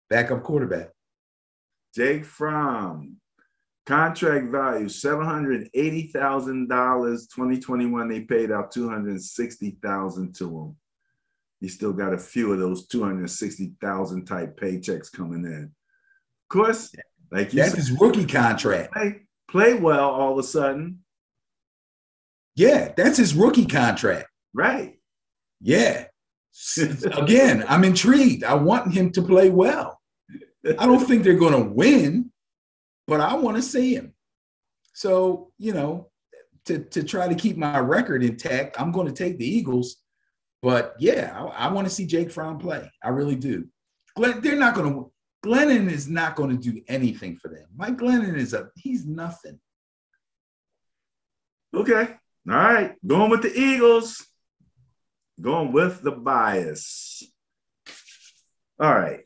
Backup quarterback.
Jake Fromm. Contract value $780,000. 2021, they paid out $260,000 to him. He still got a few of those 260,000 type paychecks coming in. Of course, like you
that's
said,
his rookie contract.
Play well all of a sudden.
Yeah, that's his rookie contract.
Right.
Yeah. Again, I'm intrigued. I want him to play well. I don't think they're going to win, but I want to see him. So, to try to keep my record intact, I'm going to take the Eagles. But yeah, I want to see Jake Fromm play. I really do. Glennon is not going to do anything for them. Mike Glennon he's nothing.
Okay. All right. Going with the Eagles. Going with the bias. All right.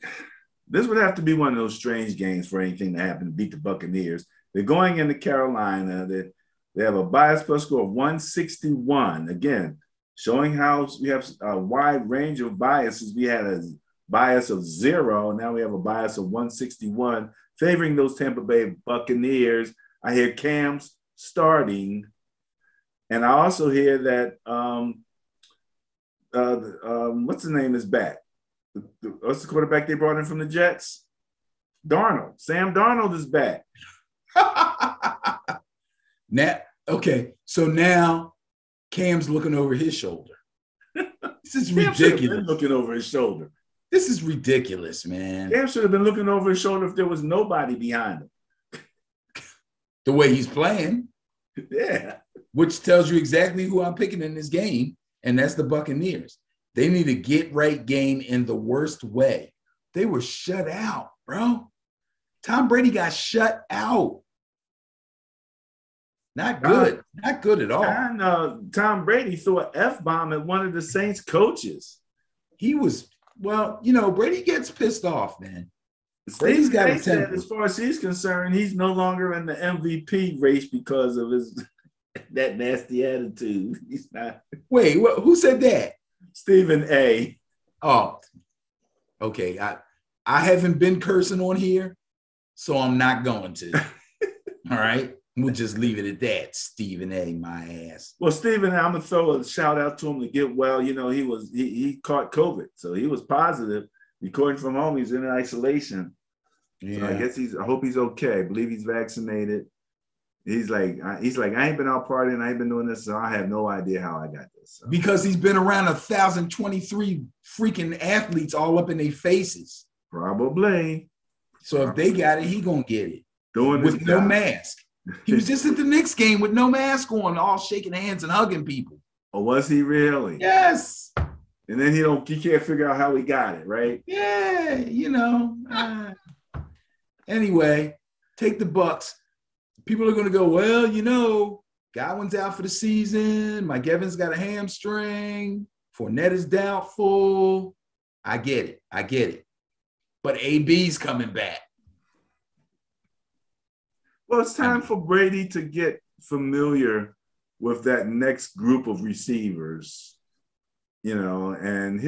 This would have to be one of those strange games for anything to happen to beat the Buccaneers. They're going into Carolina. They have a bias plus score of 161. Again, showing how we have a wide range of biases. We had a bias of 0. Now we have a bias of 161, favoring those Tampa Bay Buccaneers. I hear Cam's starting. And I also hear that what's his name is back. What's the quarterback they brought in from the Jets? Darnold. Sam Darnold is back.
So now Cam's looking over his shoulder. This is ridiculous.
Looking over his shoulder.
This is ridiculous, man.
Cam should have been looking over his shoulder if there was nobody behind him.
The way he's playing.
Yeah.
Which tells you exactly who I'm picking in this game, and that's the Buccaneers. They need a get-right game in the worst way. They were shut out, bro. Tom Brady got shut out. Not good. Not good at all.
And Tom Brady threw an F-bomb at one of the Saints coaches.
Brady gets pissed off, man. Brady's got a temper.
As far as he's concerned, he's no longer in the MVP race because of that nasty attitude. He's not.
Wait, who said that?
Stephen A.
Oh, okay. I haven't been cursing on here, so I'm not going to. All right. We'll just leave it at that. Stephen A. my ass.
Well, Stephen, I'm gonna throw a shout out to him to get well. He caught COVID, so he was positive. Recording from home, he's in isolation. Yeah. So I guess I hope he's okay. I believe he's vaccinated. He's like, I ain't been out partying. I ain't been doing this, so I have no idea how I got this. So.
Because he's been around 1,023 freaking athletes all up in their faces.
Probably.
So if they got it, he gonna get it.
With
no mask. He was just at the Knicks game with no mask on, all shaking hands and hugging people.
Oh, was he really?
Yes.
And then he can't figure out how he got it, right?
Yeah, Anyway, take the Bucks. People are going to go, well, Godwin's out for the season. Mike Evans got a hamstring. Fournette is doubtful. I get it. But AB's coming back.
Well, it's time for Brady to get familiar with that next group of receivers, and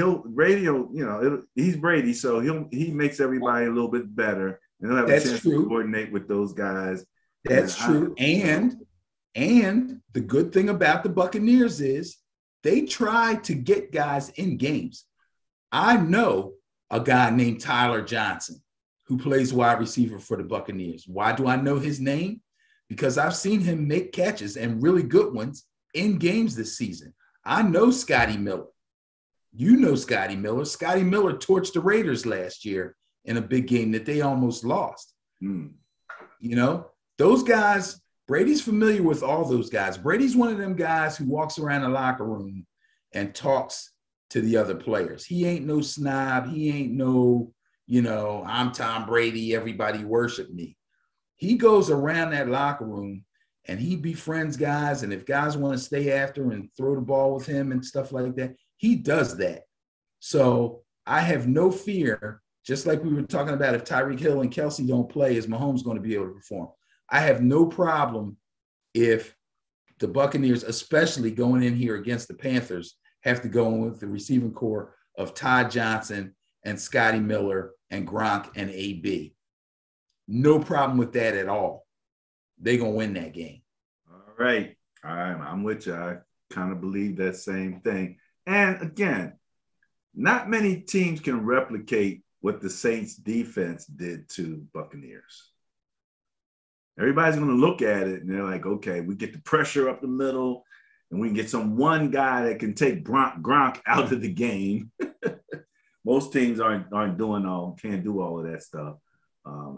he's Brady, so he makes everybody a little bit better, and he'll have a chance to coordinate with those guys.
That's true. And the good thing about the Buccaneers is they try to get guys in games. I know a guy named Tyler Johnson who plays wide receiver for the Buccaneers. Why do I know his name? Because I've seen him make catches and really good ones in games this season. I know Scotty Miller. You know Scotty Miller. Scotty Miller torched the Raiders last year in a big game that they almost lost. Those guys, Brady's familiar with all those guys. Brady's one of them guys who walks around the locker room and talks to the other players. He ain't no snob. He ain't no, I'm Tom Brady, everybody worship me. He goes around that locker room and he befriends guys. And if guys want to stay after and throw the ball with him and stuff like that, he does that. So I have no fear, just like we were talking about, if Tyreek Hill and Kelsey don't play, is Mahomes going to be able to perform? I have no problem if the Buccaneers, especially going in here against the Panthers, have to go in with the receiving core of Todd Johnson and Scotty Miller and Gronk and AB. No problem with that at all. They're going to win that game.
All right. I'm with you. I kind of believe that same thing. And again, not many teams can replicate what the Saints defense did to Buccaneers. Everybody's going to look at it and they're like, okay, we get the pressure up the middle and we can get one guy that can take Gronk out of the game. Most teams can't do all of that stuff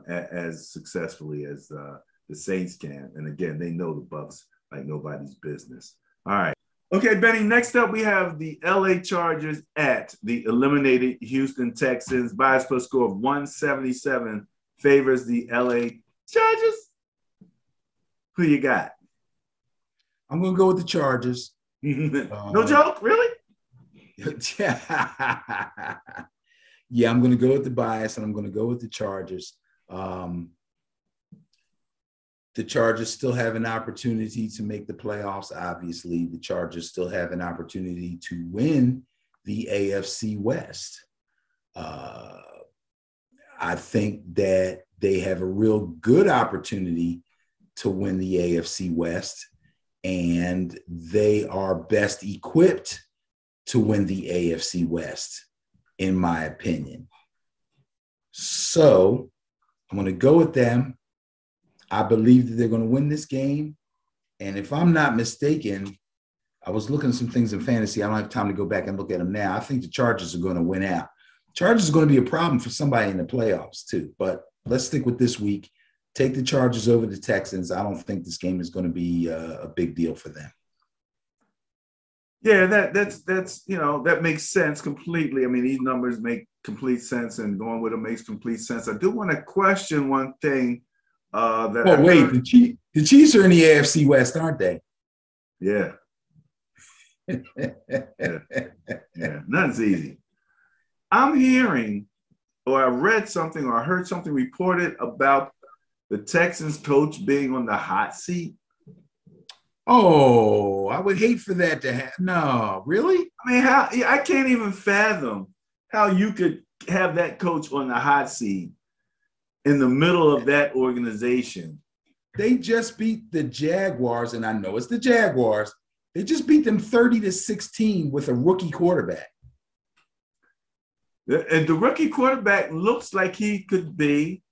as successfully as the Saints can. And again, they know the Bucs like nobody's business. All right. Okay, Benny, next up we have the LA Chargers at the eliminated Houston Texans. Bias plus score of 177 favors the LA Chargers. Who you got?
I'm going to go with the Chargers.
No joke? Really?
Yeah, I'm going to go with the bias, and I'm going to go with the Chargers. The Chargers still have an opportunity to make the playoffs. Obviously, the Chargers still have an opportunity to win the AFC West. I think that they have a real good opportunity to win the AFC West, and they are best equipped to win the AFC West, in my opinion. So I'm going to go with them. I believe that they're going to win this game. And if I'm not mistaken, I was looking at some things in fantasy. I don't have time to go back and look at them now. I think the Chargers are going to win out. Chargers are going to be a problem for somebody in the playoffs too. But let's stick with this week. Take the Chargers over the Texans. I don't think this game is going to be a big deal for them.
Yeah, that's that makes sense completely. I mean, these numbers make complete sense, and going with them makes complete sense. I do want to question one thing.
The Chiefs are in the AFC West, aren't they?
Yeah. Yeah, nothing's easy. I'm hearing, or I read something, or I heard something reported about the Texans coach being on the hot seat.
Oh, I would hate for that to happen. No, really?
I mean, I can't even fathom how you could have that coach on the hot seat in the middle of that organization.
They just beat the Jaguars, and I know it's the Jaguars. They just beat them 30-16 with a rookie quarterback.
And the rookie quarterback looks like he could be.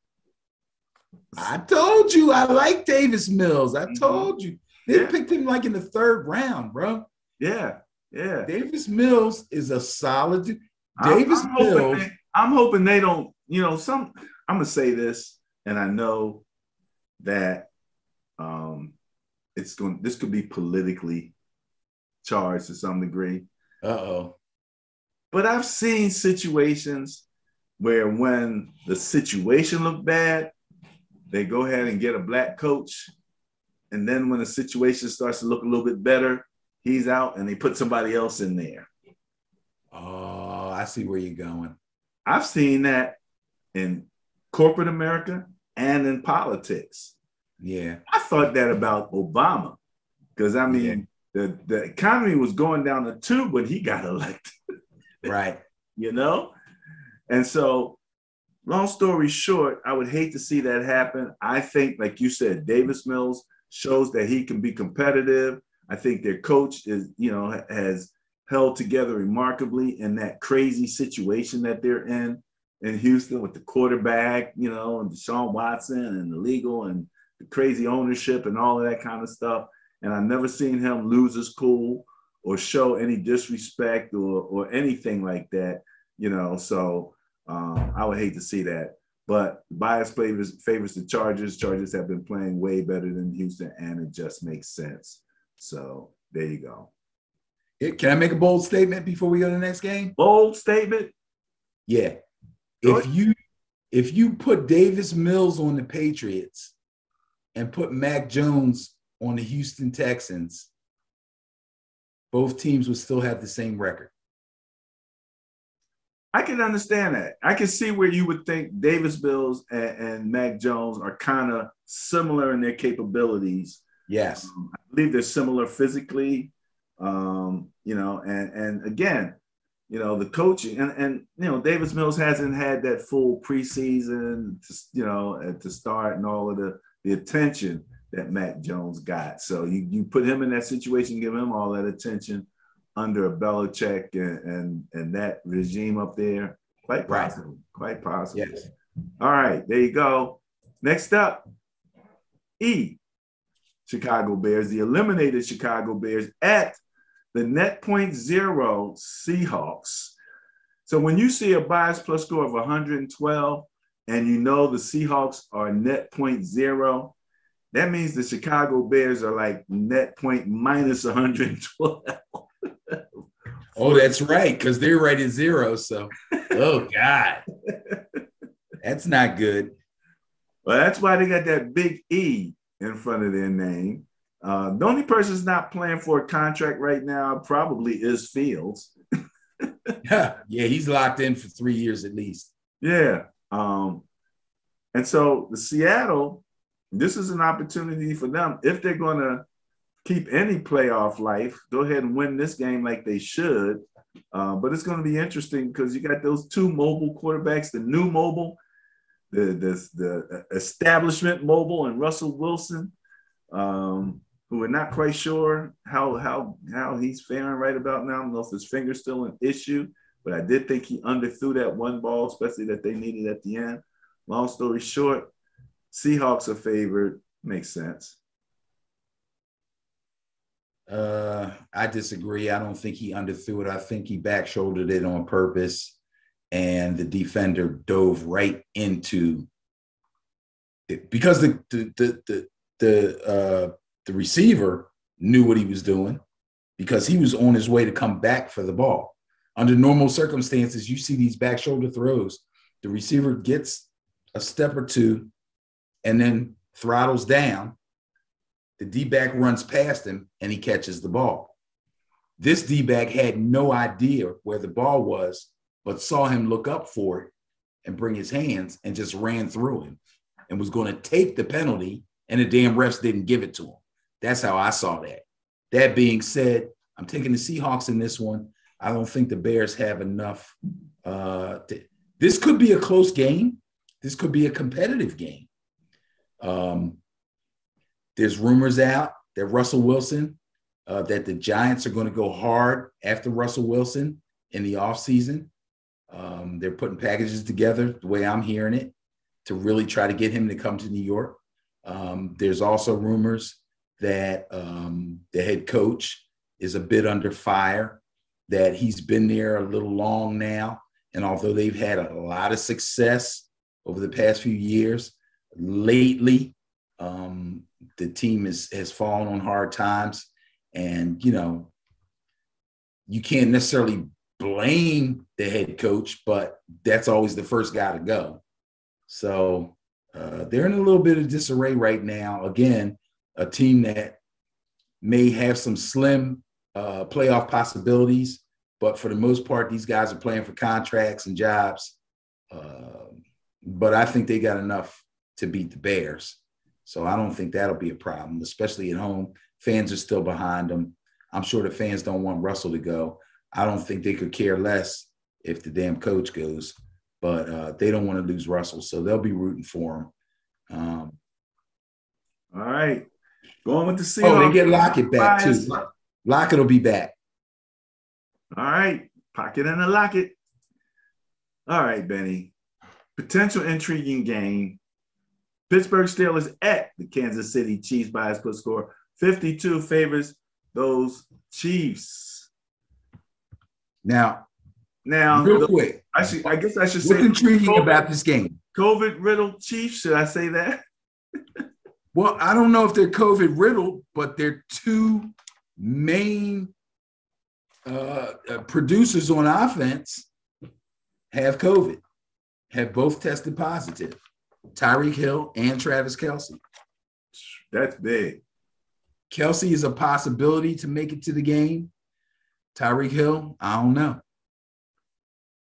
I told you, I like Davis Mills. I told you. They picked him like in the third round, bro.
Yeah.
Davis Mills is a solid dude.
I'm hoping they don't, I'm going to say this, and I know that this could be politically charged to some degree.
Uh-oh.
But I've seen situations where when the situation looked bad, they go ahead and get a black coach. And then when the situation starts to look a little bit better, he's out and they put somebody else in there.
Oh, I see where you're going.
I've seen that in corporate America and in politics.
Yeah.
I thought that about Obama because, I mean, the economy was going down the tube when he got elected.
Right.
And so, long story short, I would hate to see that happen. I think, like you said, Davis Mills shows that he can be competitive. I think their coach has held together remarkably in that crazy situation that they're in Houston with the quarterback, and Deshaun Watson and the legal and the crazy ownership and all of that kind of stuff. And I've never seen him lose his cool or show any disrespect or anything like that, So I would hate to see that. But bias favors the Chargers. Chargers have been playing way better than Houston, and it just makes sense. So there you go.
Can I make a bold statement before we go to the next game?
Bold statement?
Yeah. If you put Davis Mills on the Patriots and put Mac Jones on the Houston Texans, both teams would still have the same record.
I can understand that. I can see where you would think Davis Mills and Mac Jones are kind of similar in their capabilities.
Yes.
I believe they're similar physically, and again, the coaching and Davis Mills hasn't had that full preseason, to start and all of the attention that Mac Jones got. So you put him in that situation, give him all that attention under Belichick and that regime up there. Quite possible. Right. Quite possible.
Yes.
All right, there you go. Next up, Chicago Bears, the eliminated Chicago Bears at the net point zero Seahawks. So when you see a bias plus score of 112 and the Seahawks are net point zero, that means the Chicago Bears are like net point minus 112.
Oh, that's right, because they're right at zero. So, oh, God. That's not good.
Well, that's why they got that big E in front of their name. The only person that's not playing for a contract right now probably is Fields.
Yeah, he's locked in for 3 years at least.
Yeah. And so the Seattle, this is an opportunity for them. If they're going to keep any playoff life, go ahead and win this game like they should. But it's going to be interesting because you got those two mobile quarterbacks, the new mobile, the establishment mobile, and Russell Wilson, who we're not quite sure how he's faring right about now. I don't know if his finger's still an issue, but I did think he underthrew that one ball, especially that they needed at the end. Long story short, Seahawks are favored. Makes sense.
I disagree. I don't think he underthrew it. I think he back-shouldered it on purpose, and the defender dove right into it because the receiver knew what he was doing because he was on his way to come back for the ball. Under normal circumstances, you see these back-shoulder throws. The receiver gets a step or two and then throttles down. The D-back runs past him, and he catches the ball. This D-back had no idea where the ball was, but saw him look up for it and bring his hands and just ran through him and was going to take the penalty, and the damn refs didn't give it to him. That's how I saw that. That being said, I'm taking the Seahawks in this one. I don't think the Bears have enough. This could be a close game. This could be a competitive game. There's rumors out that Russell Wilson, that the Giants are going to go hard after Russell Wilson in the offseason. They're putting packages together, the way I'm hearing it, to really try to get him to come to New York. There's also rumors that the head coach is a bit under fire, that he's been there a little long now. And although they've had a lot of success over the past few years, lately, the team has fallen on hard times. And, you can't necessarily blame the head coach, but that's always the first guy to go. So they're in a little bit of disarray right now. Again, a team that may have some slim playoff possibilities, but for the most part, these guys are playing for contracts and jobs. But I think they got enough to beat the Bears. So I don't think that'll be a problem, especially at home. Fans are still behind them. I'm sure the fans don't want Russell to go. I don't think they could care less if the damn coach goes, but they don't want to lose Russell, so they'll be rooting for him.
All right. Going with the Seahawks.
Oh, they get Lockett back, too. Lockett will be back.
All right. Pocket and a Lockett. All right, Benny. Potential intriguing game. Pittsburgh Steelers at the Kansas City Chiefs by a split score. 52 favors those Chiefs.
Now, real quick.
I guess I should say.
What's intriguing about this game?
COVID-riddled Chiefs. Should I say that?
Well, I don't know if they're COVID-riddled, but their two main producers on offense have COVID, have both tested positive. Tyreek Hill and Travis Kelce.
That's big.
Kelsey is a possibility to make it to the game. Tyreek Hill, I don't know.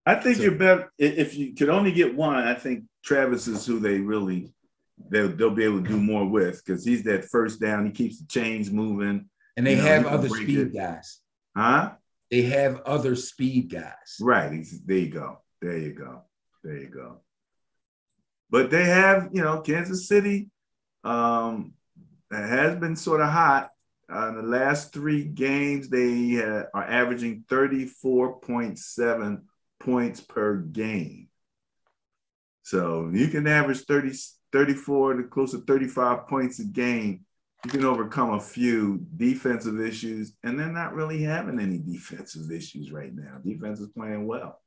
I think you're better if you could only get one. I think Travis is who they'll be able to do more with because he's that first down. He keeps the chains moving.
And they have other speed guys.
Huh?
They have other speed guys.
Right. There you go. But they have, Kansas City has been sort of hot. In the last 3 games, they are averaging 34.7 points per game. So you can average 34 to close to 35 points a game. You can overcome a few defensive issues, and they're not really having any defensive issues right now. Defense is playing well.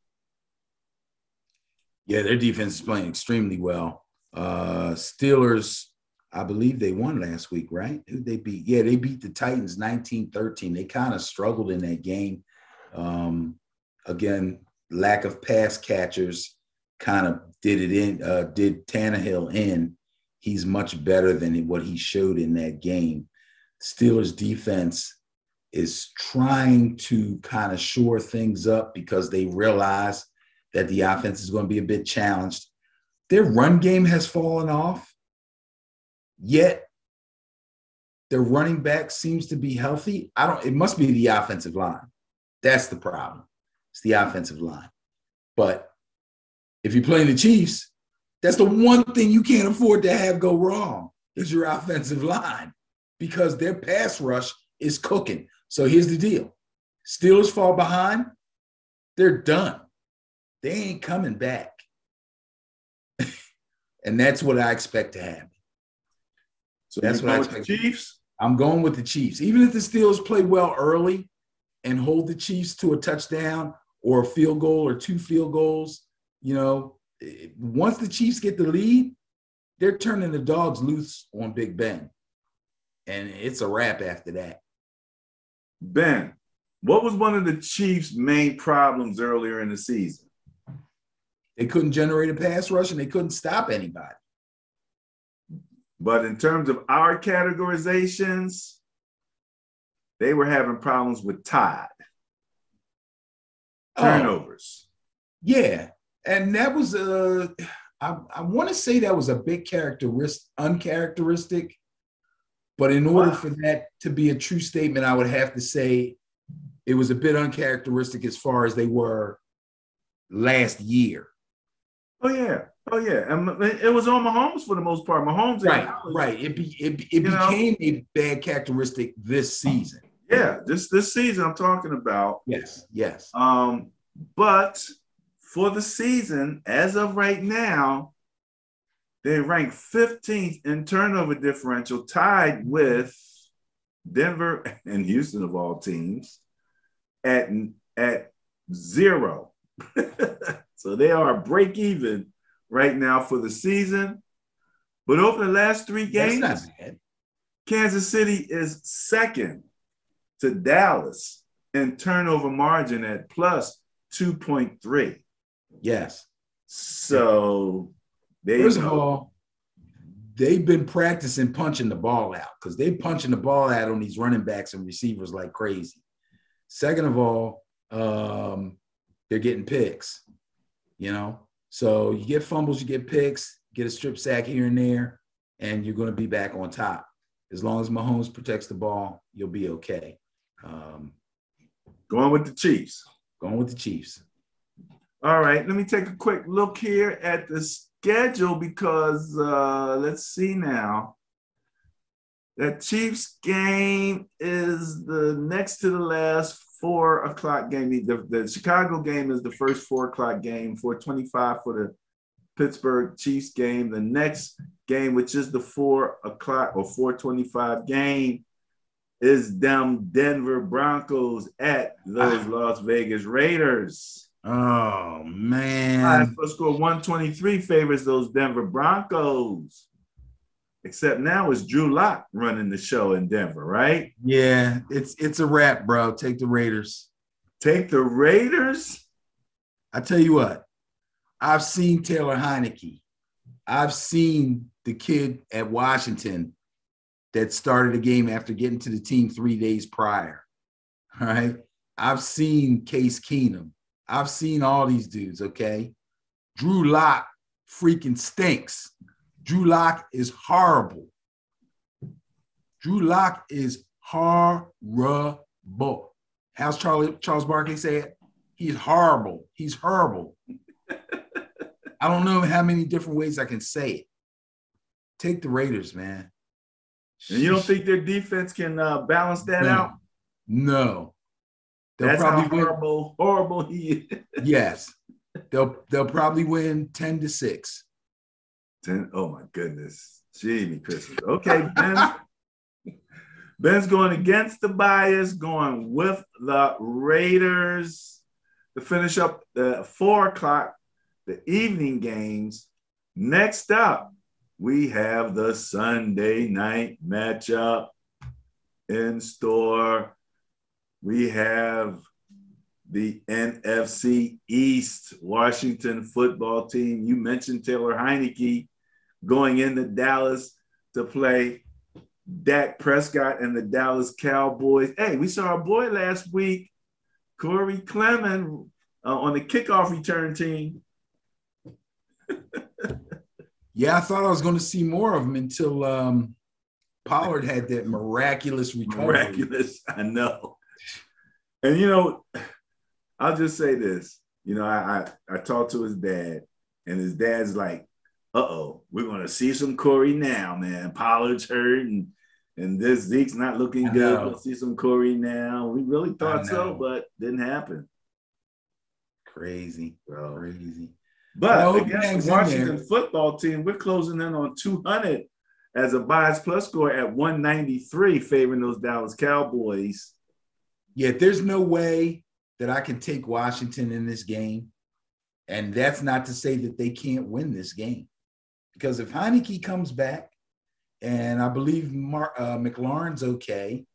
Yeah, their defense is playing extremely well. Steelers, I believe they won last week, right? Who they beat? Yeah, they beat the Titans 19-13. They kind of struggled in that game. Again, lack of pass catchers kind of did Tannehill in. He's much better than what he showed in that game. Steelers defense is trying to kind of shore things up because they realize that the offense is going to be a bit challenged. Their run game has fallen off, yet their running back seems to be healthy. It must be the offensive line. That's the problem. It's the offensive line. But if you're playing the Chiefs, that's the one thing you can't afford to have go wrong is your offensive line because their pass rush is cooking. So here's the deal. Steelers fall behind, they're done. They ain't coming back. And that's what I expect to happen.
So that's what I expect.
Chiefs? I'm going with the Chiefs. Even if the Steelers play well early and hold the Chiefs to a touchdown or a field goal or 2 field goals, once the Chiefs get the lead, they're turning the dogs loose on Big Ben. And it's a wrap after that.
Ben, what was one of the Chiefs' main problems earlier in the season?
They couldn't generate a pass rush and they couldn't stop anybody.
But in terms of our categorizations, they were having problems with Todd. Turnovers.
Yeah. And that was I want to say that was a big uncharacteristic. But in order for that to be a true statement, I would have to say it was a bit uncharacteristic as far as they were last year.
Oh yeah. And it was on Mahomes for the most part. Mahomes,
right. It became a bad characteristic this season.
Yeah, this season I'm talking about.
Yes.
But for the season, as of right now, they rank 15th in turnover differential, tied with Denver and Houston of all teams at 0. So they are break even right now for the season. But over the last 3 games, Kansas City is second to Dallas in turnover margin at plus 2.3.
Yes.
So
first of all, they've been practicing punching the ball out because they're punching the ball out on these running backs and receivers like crazy. Second of all, they're getting picks, So you get fumbles, you get picks, get a strip sack here and there, and you're going to be back on top. As long as Mahomes protects the ball, you'll be okay.
Going with the Chiefs. All right, let me take a quick look here at the schedule because let's see now. That Chiefs game is the next to the last 4 o'clock game. The Chicago game is the first 4 o'clock game, 4:25 for the Pittsburgh Chiefs game. The next game, which is the 4 o'clock or 4:25 game, is them Denver Broncos at those Las Vegas Raiders.
Oh, man.
First score 123 favors those Denver Broncos. Except now it's Drew Lock running the show in Denver, right?
Yeah, it's a wrap, bro. Take the Raiders.
Take the Raiders?
I tell you what, I've seen Taylor Heineke. I've seen the kid at Washington that started a game after getting to the team 3 days prior. All right. I've seen Case Keenum. I've seen all these dudes, okay? Drew Lock freaking stinks. Drew Lock is horrible. Drew Lock is horrible. How's Charles Barkley say it? He's horrible. He's horrible. I don't know how many different ways I can say it. Take the Raiders, man.
And you don't think their defense can balance that out?
No.
That's how horrible he is.
Yes. They'll probably win 10-6.
10. Oh my goodness. Jimmy Christmas. Okay, Ben's going against the bias, going with the Raiders to finish up the 4 o'clock, the evening games. Next up, we have the Sunday night matchup in store. We have the NFC East Washington football team. You mentioned Taylor Heinicke going into Dallas to play Dak Prescott and the Dallas Cowboys. Hey, we saw our boy last week, Corey Clement, on the kickoff return team.
Yeah, I thought I was going to see more of him until Pollard had that miraculous recovery.
Miraculous, I know. And, you know, I'll just say this. You know, I talked to his dad, and his dad's like, uh-oh, we're going to see some Corey now, man. Pollard's hurt, and this Zeke's not looking good. We'll see some Corey now. We really thought so, but didn't happen.
Crazy.
But against the Washington football team, we're closing in on 200 as a bias plus score at 193, favoring those Dallas Cowboys.
Yeah, there's no way that I can take Washington in this game. And that's not to say that they can't win this game. Because if Heinicke comes back, and I believe McLaurin's okay,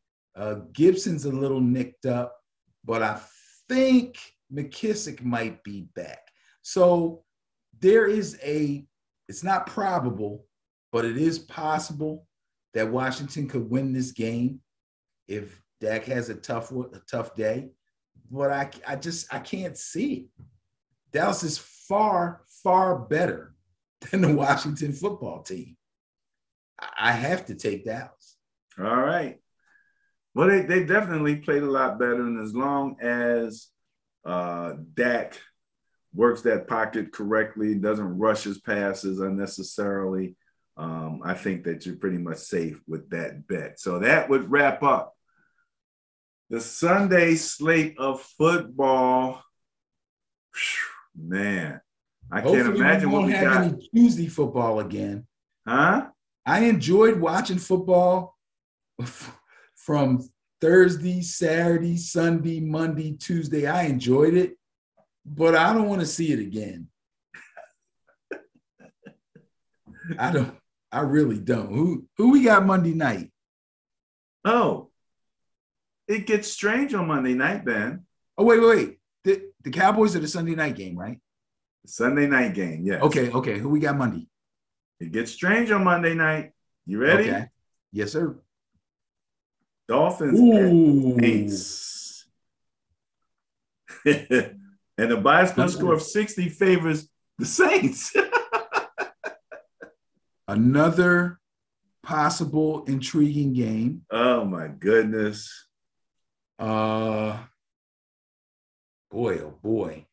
Gibson's a little nicked up, but I think McKissick might be back. So there is it's not probable, but it is possible that Washington could win this game if Dak has a tough day. But I can't see it. Dallas is far, far better than the Washington football team. I have to take Dallas.
All right. Well, they definitely played a lot better, and as long as Dak works that pocket correctly, doesn't rush his passes unnecessarily, I think that you're pretty much safe with that bet. So that would wrap up the Sunday slate of football. Man, I can't imagine what we got.
Any Tuesday football again.
Huh?
I enjoyed watching football from Thursday, Saturday, Sunday, Monday, Tuesday. I enjoyed it, but I don't want to see it again. I really don't. Who we got Monday night?
Oh, it gets strange on Monday night, Ben.
Oh, wait. The Cowboys are the Sunday night game, right?
Sunday night game, yes.
Okay. Who we got Monday?
It gets strange on Monday night. You ready?
Okay. Yes, sir.
Dolphins at Saints. And the bias plus score of 60 favors the Saints.
Another possible intriguing game.
Oh, my goodness.
Boy, oh, boy.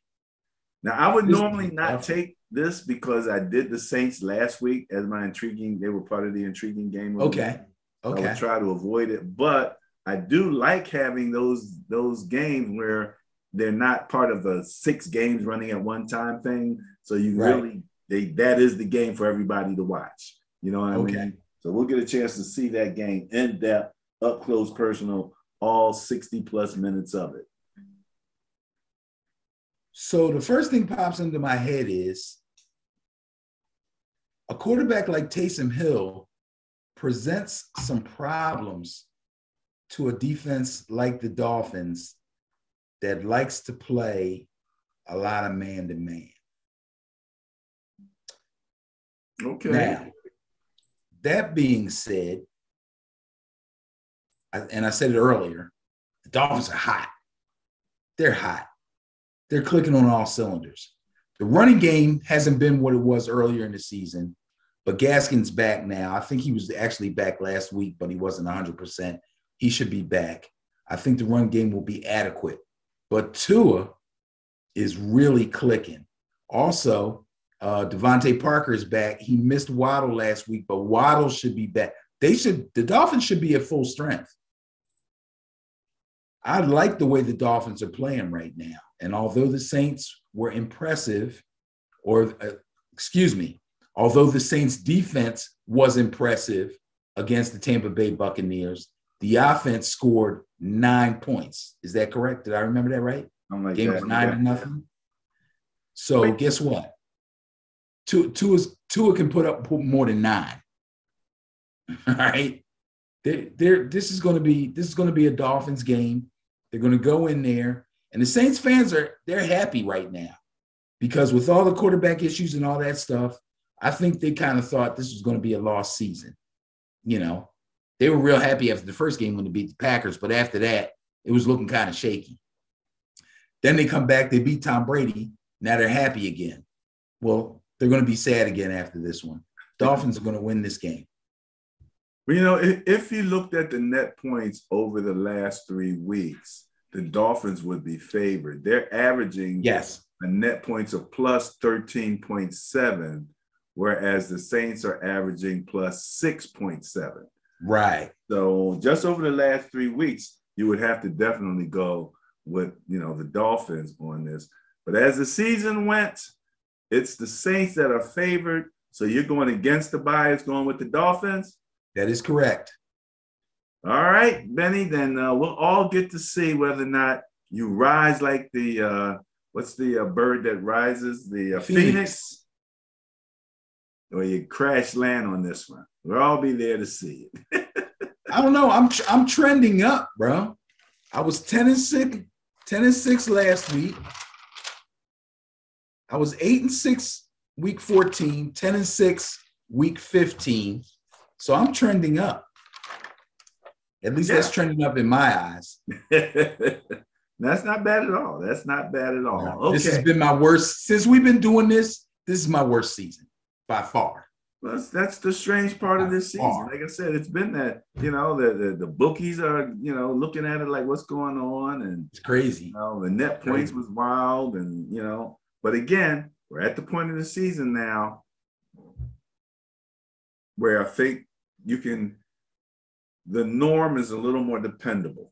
Now, I would normally not take this because I did the Saints last week as my intriguing. They were part of the intriguing game.
Okay.
I would try to avoid it. But I do like having those games where they're not part of the 6 games running at one time thing. So you that is the game for everybody to watch. You know what I mean? So we'll get a chance to see that game in depth, up close, personal, all 60 plus minutes of it.
So the first thing pops into my head is a quarterback like Taysom Hill presents some problems to a defense like the Dolphins that likes to play a lot of man-to-man.
Okay.
Now, that being said, and I said it earlier, the Dolphins are hot. They're hot. They're clicking on all cylinders. The running game hasn't been what it was earlier in the season, but Gaskin's back now. I think he was actually back last week, but he wasn't 100%. He should be back. I think the run game will be adequate. But Tua is really clicking. Also, Devontae Parker is back. He missed Waddle last week, but Waddle should be back. The Dolphins should be at full strength. I like the way the Dolphins are playing right now. And although the Saints were impressive, although the Saints defense was impressive against the Tampa Bay Buccaneers, the offense scored 9 points. Is that correct? Did I remember that right? Game was 9-0. So guess what? Tua can put up more than 9. All right. This is going to be a Dolphins game. They're going to go in there, and the Saints fans they're happy right now because with all the quarterback issues and all that stuff, I think they kind of thought this was going to be a lost season. You know, they were real happy after the first game when they beat the Packers, but after that, it was looking kind of shaky. Then they come back, they beat Tom Brady. Now they're happy again. Well, they're going to be sad again after this one. Dolphins are going to win this game.
Well, you know, if you looked at the net points over the last 3 weeks, the Dolphins would be favored. They're averaging a net points of plus 13.7, whereas the Saints are averaging plus 6.7.
Right.
So just over the last 3 weeks, you would have to definitely go with, the Dolphins on this. But as the season went, it's the Saints that are favored. So you're going against the bias, going with the Dolphins?
That is correct.
All right, Benny, then we'll all get to see whether or not you rise like the, what's the bird that rises? The Phoenix. Or you crash land on this one. We'll all be there to see it.
I don't know. I'm trending up, bro. I was 10-6 last week. I was 8-6 week 14, 10-6 week 15. So I'm trending up. At least that's trending up in my eyes.
That's not bad at all. That's not bad at all.
No,
okay.
This has been my worst. Since we've been doing this, this is my worst season by far.
Well, that's the strange part of this season. Like I said, it's been that, the bookies are, looking at it like what's going on. And
it's crazy.
The net points was wild. And, but again, we're at the point of the season now where I think the norm is a little more dependable.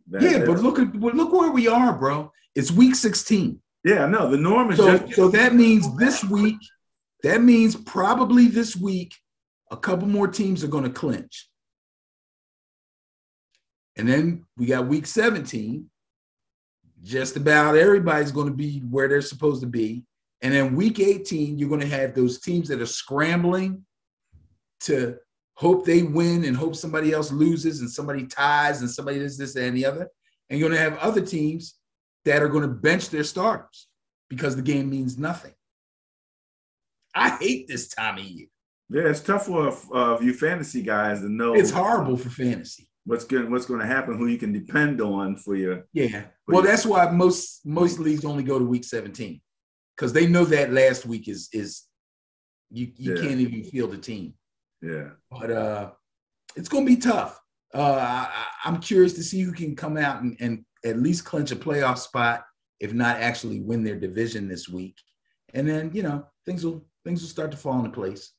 But look where we are, bro. It's week 16.
Yeah, no, the norm is
so that means this week. That means probably this week, a couple more teams are going to clinch. And then we got week 17. Just about everybody's going to be where they're supposed to be. And then week 18, you're going to have those teams that are scrambling to hope they win and hope somebody else loses and somebody ties and somebody does this and the other. And you're going to have other teams that are going to bench their starters because the game means nothing. I hate this time of year.
Yeah, it's tough for you fantasy guys to know.
It's horrible for fantasy.
What's going to happen, who you can depend on for your.
Yeah. Well, that's why most leagues only go to week 17 because they know that last week is you can't even field the team.
Yeah.
But it's going to be tough. I'm curious to see who can come out and at least clinch a playoff spot, if not actually win their division this week. And then, things will start to fall into place.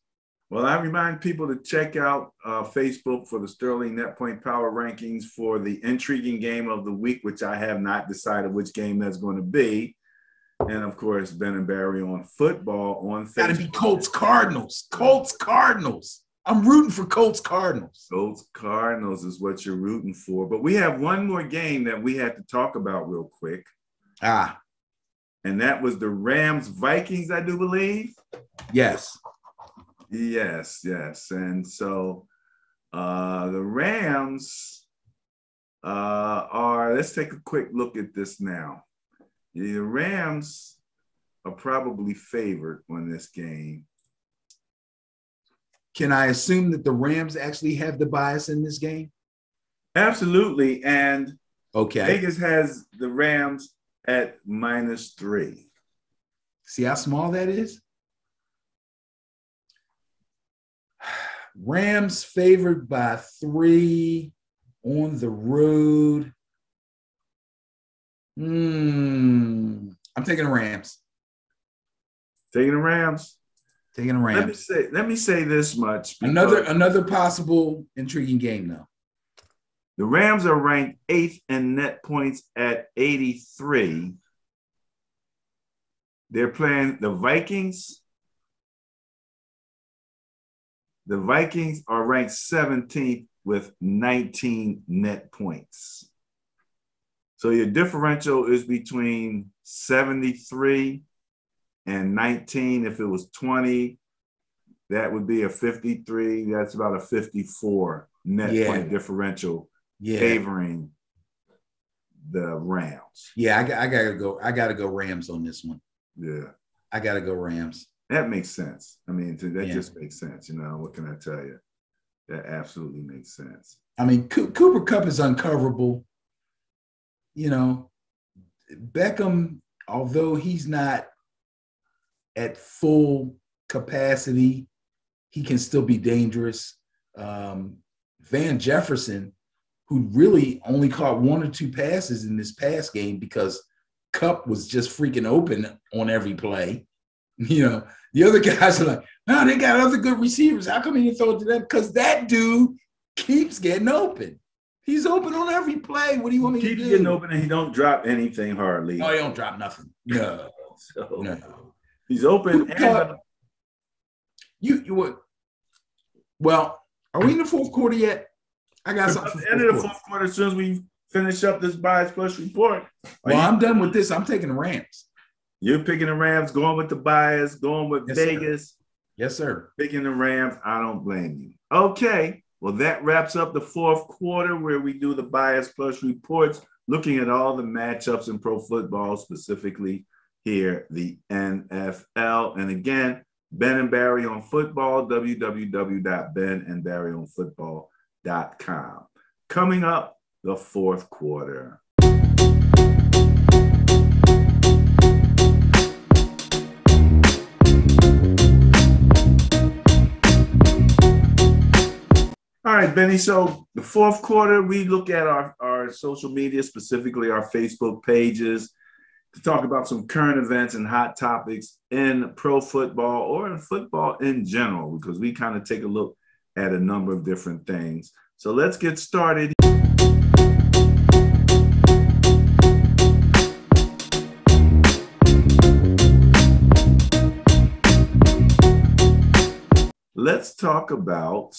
Well, I remind people to check out Facebook for the Sterling Net Point Power Rankings for the intriguing game of the week, which I have not decided which game that's going to be. And, of course, Ben and Barry on football on Facebook.
Got to be Colts Cardinals. Colts Cardinals. I'm rooting for Colts Cardinals.
Colts Cardinals is what you're rooting for. But we have one more game that we have to talk about real quick. And that was the Rams Vikings, I do believe.
Yes.
And so the Rams let's take a quick look at this now. The Rams are probably favored on this game.
can I assume that the Rams actually have the bias in this game?
Absolutely. And
okay,
Vegas has the Rams at -3.
See how small that is? Rams favored by 3 on the road. I'm taking the Rams.
Taking the Rams.
Taking the Rams.
Let me say this much.
Another possible intriguing game, though.
The Rams are ranked 8th in net points at 83. They're playing the Vikings. The Vikings are ranked 17th with 19 net points. So your differential is between 73 and 19. If it was 20, that would be a 53. That's about a 54 net point differential favoring the Rams.
Yeah, I gotta go Rams on this one.
Yeah.
I gotta go Rams.
That makes sense. I mean, that just makes sense. You know, what can I tell you? That absolutely makes sense.
I mean, Cooper Kupp is uncoverable. You know, Beckham, although he's not at full capacity, he can still be dangerous. Van Jefferson, who really only caught 1 or 2 passes in this past game because Kupp was just freaking open on every play. You know, the other guys are like, oh, they got other good receivers. How come he didn't throw it to them? Because that dude keeps getting open. He's open on every play. What do you want me to do?
Keeps getting open and he don't drop anything hardly.
No, he don't drop nothing. No.
No. He's open.
You would. Well, are we in the fourth quarter yet? I got something.
At the end of the fourth quarter, as soon as we finish up this bias plus report.
Well, I'm done with this. I'm taking the Rams.
You're picking the Rams, going with the bias, going with Vegas.
Sir. Yes, sir.
Picking the Rams. I don't blame you. Okay. Well, that wraps up the fourth quarter where we do the bias plus reports, looking at all the matchups in pro football, specifically here, the NFL. And again, Ben and Barry on football, www.benandbarryonfootball.com. Coming up, the fourth quarter. All right, Benny. So the fourth quarter, we look at our social media, specifically our Facebook pages, to talk about some current events and hot topics in pro football or in football in general, because we kind of take a look at a number of different things. So let's get started. Let's talk about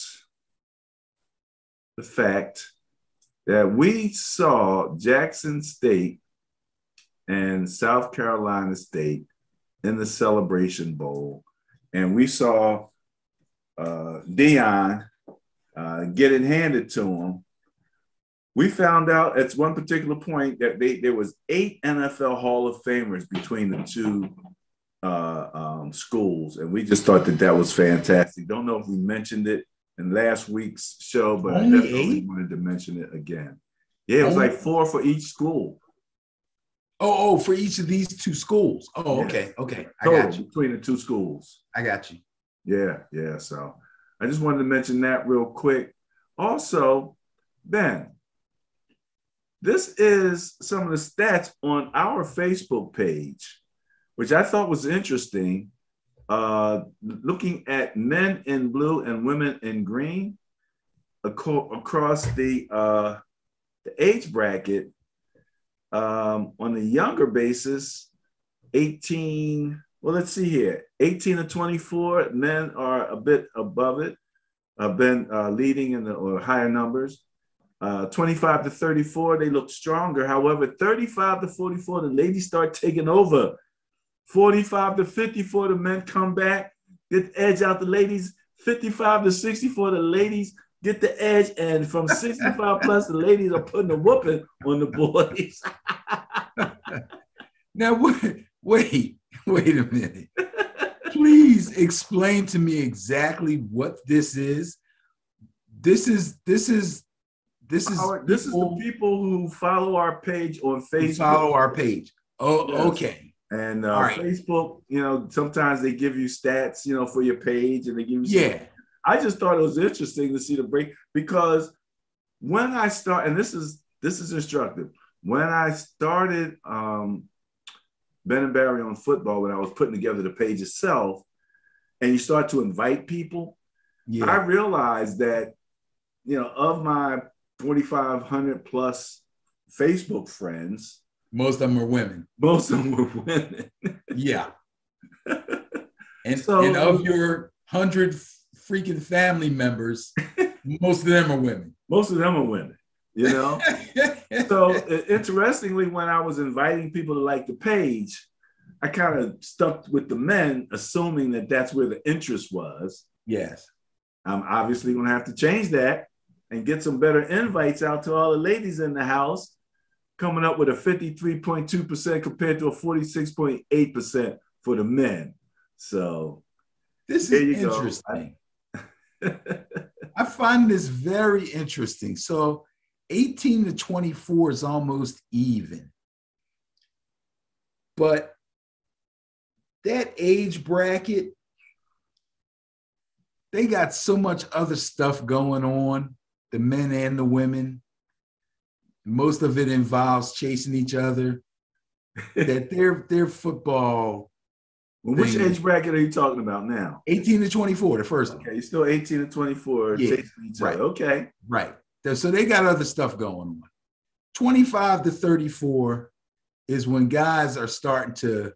the fact that we saw Jackson State and South Carolina State in the Celebration Bowl, and we saw Deion get it handed to him. We found out at one particular point that there was 8 NFL Hall of Famers between the two schools, and we just thought that was fantastic. Don't know if we mentioned it in last week's show, but I definitely wanted to mention it again. Yeah, it was like 4 for each school.
Oh, for each of these 2 schools. Oh,
yeah.
Okay. I got you.
Between the 2 schools.
I got you.
Yeah. So I just wanted to mention that real quick. Also, Ben, this is some of the stats on our Facebook page, which I thought was interesting. Looking at men in blue and women in green across the age bracket, on the younger basis, 18 to 24, men are a bit above it, been leading in the higher numbers. 25 to 34, they look stronger. However, 35 to 44, the ladies start taking over. 45 to 54, the men come back, get the edge out the ladies. 55 to 64, the ladies get the edge. And from 65 plus, the ladies are putting a whooping on the boys.
Now, wait a minute. please explain to me exactly what this is? This is
This is the people who follow our page on Facebook.
Follow our page. Oh, yes. Okay.
And right. Facebook, sometimes they give you stats, for your page, and they give you.
Yeah.
I just thought it was interesting to see the break, because when I start, and this is instructive. When I started Ben and Barry on football, when I was putting together the page itself, and you start to invite people, yeah. I realized that, of my 4,500 plus Facebook friends,
most of them are women. Yeah. And of your 100 freaking family members, most of them are women. So interestingly, when I was inviting people to like the page, I kind of stuck with the men, assuming that that's where the interest was. Yes.
I'm obviously going to have to change that and get some better invites out to all the ladies in the house, coming up with a 53.2% compared to a 46.8% for the men. So
this is interesting. I find this very interesting. So 18 to 24 is almost even. But that age bracket, they got so much other stuff going on, the men and the women. Most of it involves chasing each other. That their football.
Well, which age bracket are you talking about now?
18 to 24, the first one.
Okay, you're still 18 to 24, yeah, chasing each other. Okay.
Right. So they got other stuff going on. 25 to 34 is when guys are starting to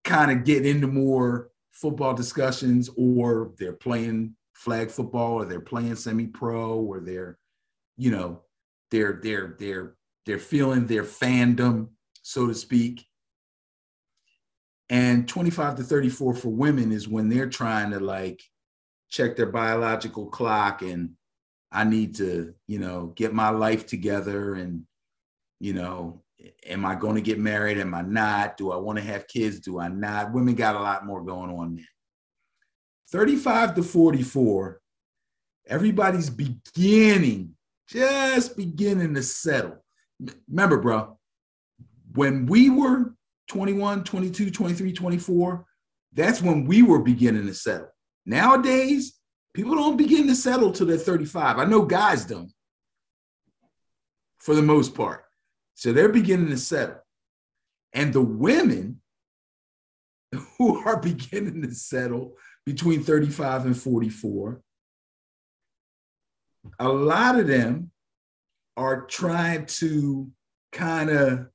kind of get into more football discussions, or they're playing flag football, or they're playing semi-pro, or they're feeling their fandom, so to speak. And 25 to 34 for women is when they're trying to check their biological clock, and I need to, get my life together, and, am I going to get married? Am I not? Do I want to have kids? Do I not? Women got a lot more going on there. 35 to 44, everybody's just beginning to settle. Remember, bro, when we were 21, 22, 23, 24, that's when we were beginning to settle. Nowadays, people don't begin to settle till they're 35. I know guys don't, for the most part. So they're beginning to settle. And the women who are beginning to settle between 35 and 44, a lot of them are trying to kind of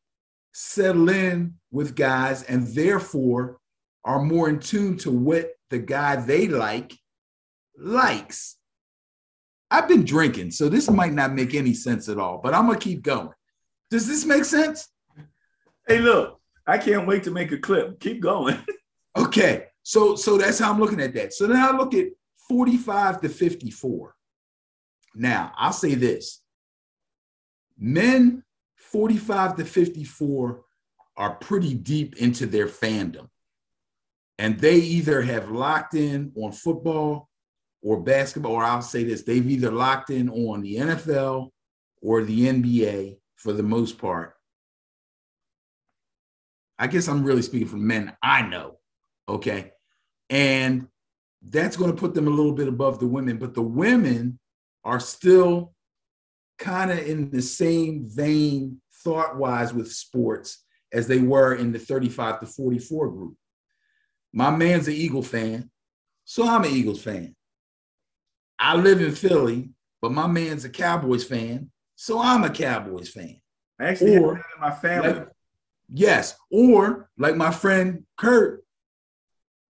settle in with guys, and therefore are more in tune to what the guy they likes. I've been drinking, so this might not make any sense at all, but I'm going to keep going. Does this make sense?
Hey, look, I can't wait to make a clip. Keep going.
Okay, so that's how I'm looking at that. So now I look at 45 to 54. Now, I'll say this. Men 45 to 54 are pretty deep into their fandom. And they either have locked in on football or basketball, or I'll say this, they've either locked in on the NFL or the NBA for the most part. I guess I'm really speaking for men I know, okay? And that's going to put them a little bit above the women, but the women are still kind of in the same vein thought-wise with sports as they were in the 35 to 44 group. My man's an Eagle fan, so I'm an Eagles fan. I live in Philly, but my man's a Cowboys fan, so I'm a Cowboys fan.
I actually have that in my family.
Yes, or like my friend Kurt,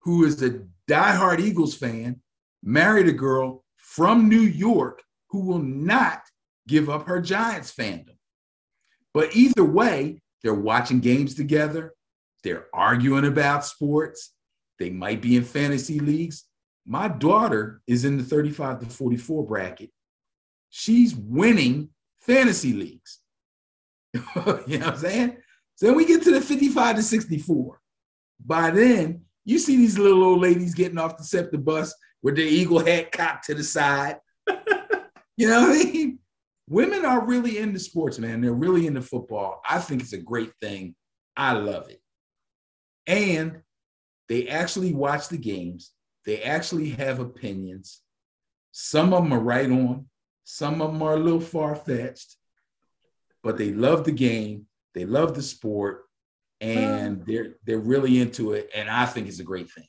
who is a diehard Eagles fan, married a girl from New York who will not give up her Giants fandom. But either way, they're watching games together. They're arguing about sports. They might be in fantasy leagues. My daughter is in the 35 to 44 bracket. She's winning fantasy leagues. You know what I'm saying? So then we get to the 55 to 64. By then, you see these little old ladies getting off the SEPTA bus with their eagle hat cocked to the side. You know what I mean? Women are really into sports, man. They're really into football. I think it's a great thing. I love it. And they actually watch the games. They actually have opinions. Some of them are right on. Some of them are a little far-fetched. But they love the game. They love the sport. And they're really into it. And I think it's a great thing.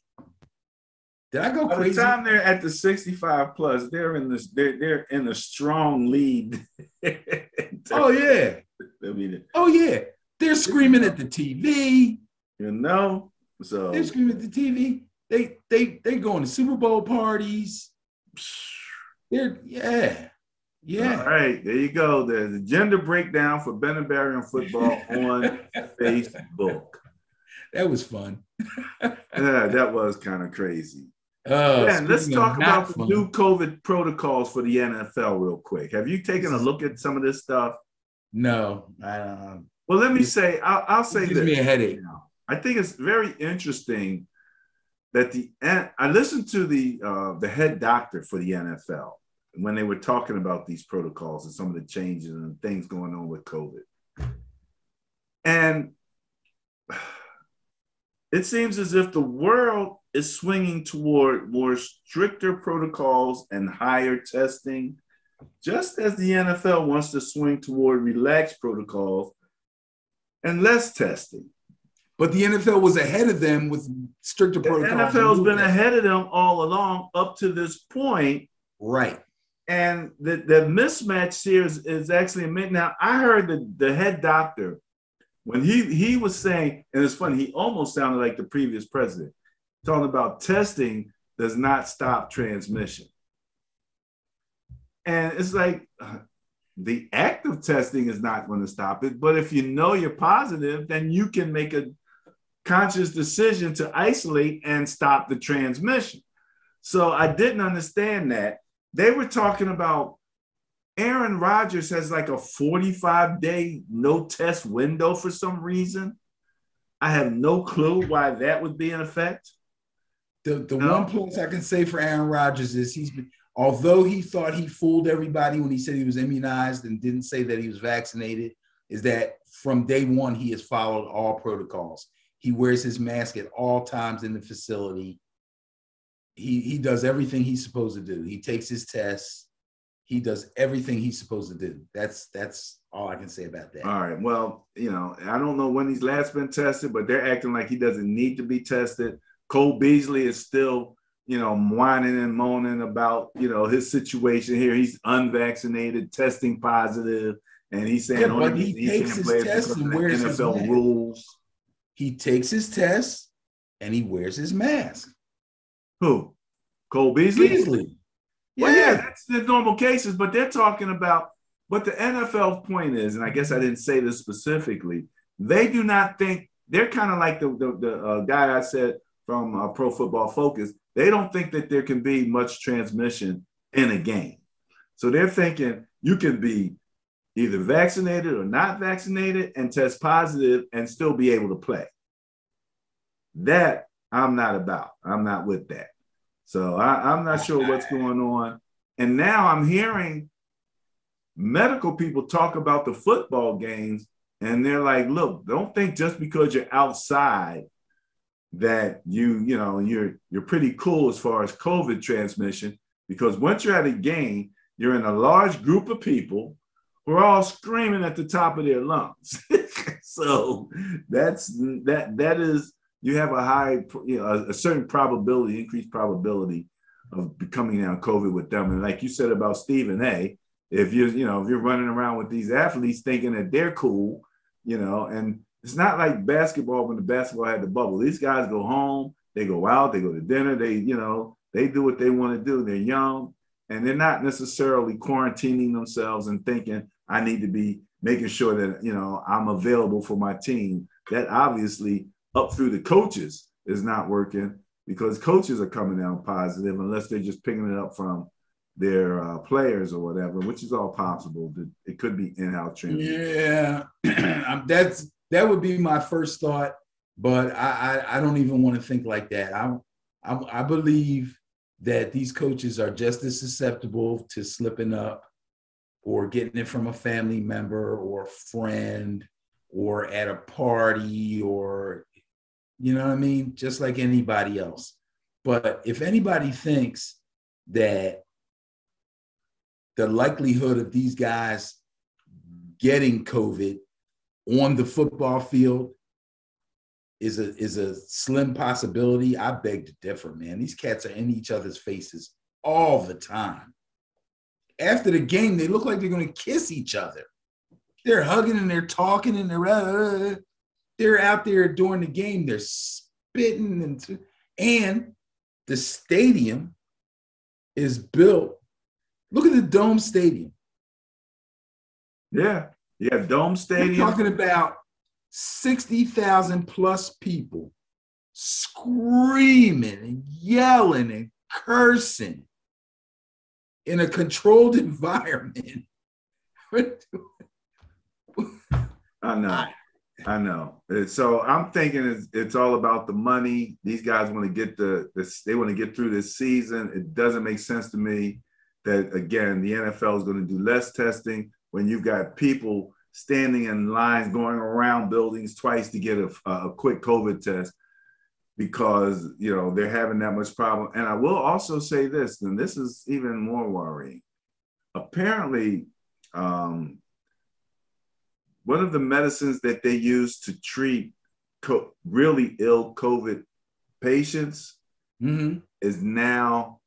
Did I go crazy?
By the time they're at the 65 plus, they're in this. They're in a strong lead.
Oh yeah. Oh yeah. They're screaming at the TV.
You know, so
they're screaming at the TV. They going to Super Bowl parties. They're yeah.
All right, there you go. There's a gender breakdown for Ben and Barry on football on Facebook.
That was fun.
Yeah, that was kind of crazy. Let's talk about the new COVID protocols for the NFL real quick. Have you taken a look at some of this stuff?
No.
Well, let me say, I'll say this.
Gives me a headache.
I think it's very interesting that I listened to the head doctor for the NFL when they were talking about these protocols and some of the changes and things going on with COVID. And it seems as if the world is swinging toward more stricter protocols and higher testing, just as the NFL wants to swing toward relaxed protocols and less testing.
But the NFL was ahead of them with stricter protocols.
The NFL's been ahead of them all along up to this point.
Right.
And the mismatch here is actually amazing. Now, I heard the head doctor, when he was saying, and it's funny, he almost sounded like the previous president, talking about testing does not stop transmission. And it's like the act of testing is not going to stop it. But if you know you're positive, then you can make a conscious decision to isolate and stop the transmission. So I didn't understand that. They were talking about Aaron Rodgers has like a 45-day no test window for some reason. I have no clue why that would be in effect.
The one plus I can say for Aaron Rodgers is although he thought he fooled everybody when he said he was immunized and didn't say that he was vaccinated, is that from day one, he has followed all protocols. He wears his mask at all times in the facility. He does everything he's supposed to do. He takes his tests. He does everything he's supposed to do. That's all I can say about that.
All right. Well, I don't know when he's last been tested, but they're acting like he doesn't need to be tested. Cole Beasley is still, whining and moaning about, his situation here. He's unvaccinated, testing positive, and he's saying
he takes his test and wears his
NFL rules.
He takes his test and he wears his mask.
Who? Cole Beasley?
Well,
yeah, that's the normal cases, but they're talking about what the NFL's point is, and I guess I didn't say this specifically. They do not think they're kind of like the guy I said from Pro Football Focus. They don't think that there can be much transmission in a game. So they're thinking you can be either vaccinated or not vaccinated and test positive and still be able to play. That I'm not about. I'm not with that. So I'm not sure what's going on. And now I'm hearing medical people talk about the football games, and they're like, look, don't think just because you're outside that you're pretty cool as far as COVID transmission, because once you're at a game, you're in a large group of people who are all screaming at the top of their lungs. So that is, you have a high, a certain probability, increased probability of becoming down COVID with them. And like you said about Stephen A., if you're running around with these athletes thinking that they're cool, and it's not like basketball when the basketball had the bubble. These guys go home, they go out, they go to dinner, they do what they want to do. They're young, and they're not necessarily quarantining themselves and thinking, I need to be making sure that, I'm available for my team. That obviously up through the coaches is not working, because coaches are coming down positive unless they're just picking it up from their players or whatever, which is all possible. It could be in-house training.
Yeah, that would be my first thought, but I don't even want to think like that. I believe that these coaches are just as susceptible to slipping up or getting it from a family member or a friend or at a party, or, you know what I mean? Just like anybody else. But if anybody thinks that the likelihood of these guys getting COVID on the football field is a slim possibility, I beg to differ, man. These cats are in each other's faces all the time. After the game, they look like they're going to kiss each other. They're hugging and they're talking and they're out there during the game. They're spitting and the stadium is built. Look at the Dome Stadium.
Yeah. Yeah, Dome Stadium.
We're talking about 60,000 plus people screaming and yelling and cursing in a controlled environment.
I know. So I'm thinking it's all about the money. These guys want to get they want to get through this season. It doesn't make sense to me that, again, the NFL is going to do less testing when you've got people standing in lines going around buildings twice to get a quick COVID test because, they're having that much problem. And I will also say this, and this is even more worrying. Apparently, one of the medicines that they use to treat really ill COVID patients is now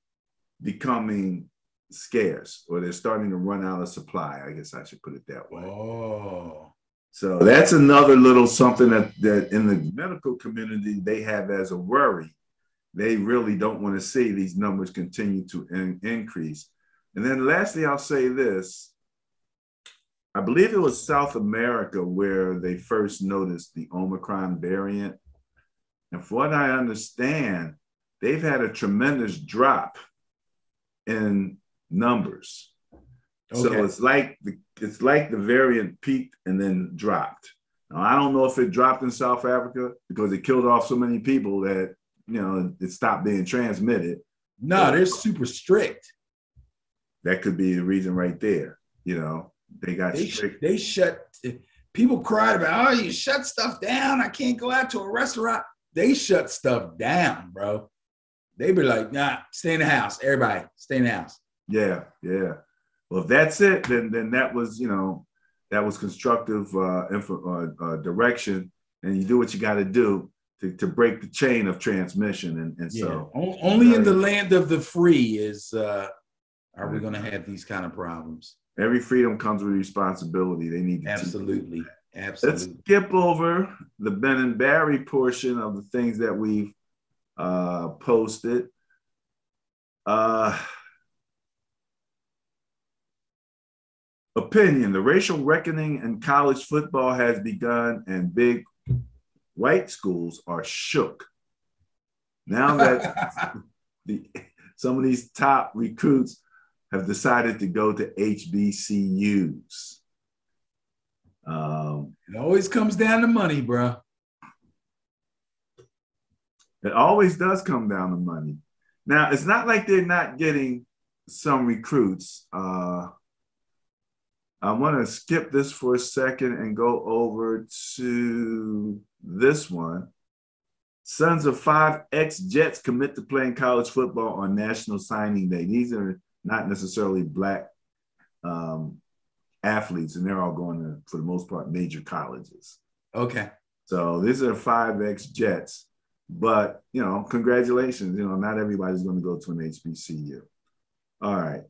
becoming scarce, or they're starting to run out of supply. I guess I should put it that way.
Oh.
So that's another little something that in the medical community they have as a worry. They really don't want to see these numbers continue to increase. And then lastly, I'll say this. I believe it was South America where they first noticed the Omicron variant. And from what I understand, they've had a tremendous drop in numbers. Okay. So it's like the variant peaked and then dropped. Now, I don't know if it dropped in South Africa because it killed off so many people that, it stopped being transmitted.
No, they're super strict.
That could be the reason right there. They got strict.
They shut. People cried about, you shut stuff down. I can't go out to a restaurant. They shut stuff down, bro. They be like, nah, stay in the house. Everybody, stay in the house.
Yeah. Well, if that's it, then that was, that was constructive direction, and you do what you got to do to break the chain of transmission. And so
only in the land of the free are we going to have these kind of problems.
Every freedom comes with responsibility. They need to
absolutely.
Let's skip over the Ben and Barry portion of the things that we've posted. Opinion: the racial reckoning in college football has begun, and big white schools are shook. Now that some of these top recruits have decided to go to HBCUs.
It always comes down to money, bro.
It always does come down to money. Now, it's not like they're not getting some recruits. I want to skip this for a second and go over to this one. Sons of 5 ex-Jets commit to playing college football on National Signing Day. These are not necessarily Black athletes, and they're all going to, for the most part, major colleges.
Okay.
So these are 5 ex-Jets, but, congratulations. Not everybody's going to go to an HBCU. All right.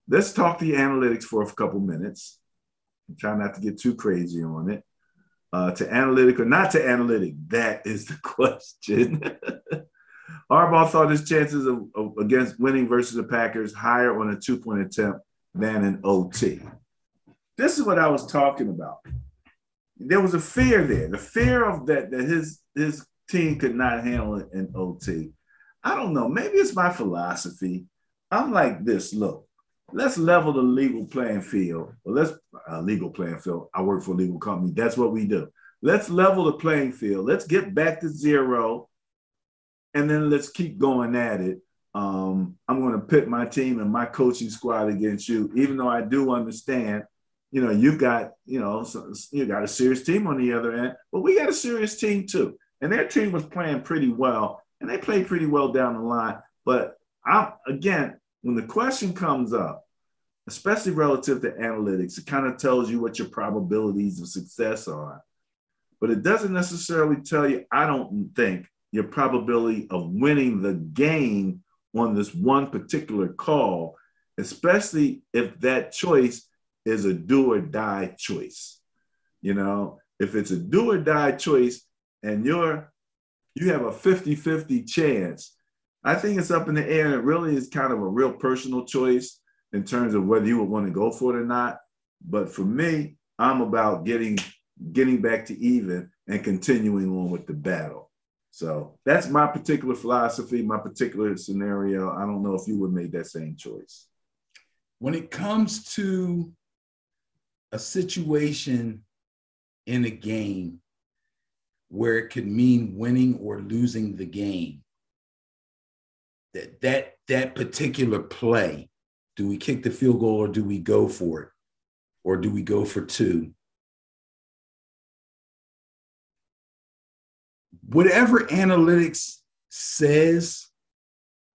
Let's talk the analytics for a couple minutes. I'm trying not to get too crazy on it. To analytic or not to analytic, that is the question. Harbaugh thought his chances of against winning versus the Packers higher on a 2-point attempt than an OT. This is what I was talking about. There was a fear there, the fear of that his team could not handle it in OT. I don't know. Maybe it's my philosophy. I'm like this. Look, let's level the legal playing field. Well, let's legal playing field. I work for a legal company. That's what we do. Let's level the playing field. Let's get back to zero, and then let's keep going at it. I'm going to pit my team and my coaching squad against you, even though I do understand, you've got, you got a serious team on the other end, but we got a serious team too. And their team was playing pretty well, and they played pretty well down the line. But again, when the question comes up, especially relative to analytics, it kind of tells you what your probabilities of success are. But it doesn't necessarily tell you, I don't think, your probability of winning the game on this one particular call, especially if that choice is a do or die choice. If it's a do or die choice and you have a 50-50 chance, I think it's up in the air, and it really is kind of a real personal choice in terms of whether you would want to go for it or not. But for me, I'm about getting back to even and continuing on with the battle. So that's my particular philosophy, my particular scenario. I don't know if you would make that same choice.
When it comes to a situation in a game where it could mean winning or losing the game, that particular play, do we kick the field goal or do we go for it? Or do we go for two? Whatever analytics says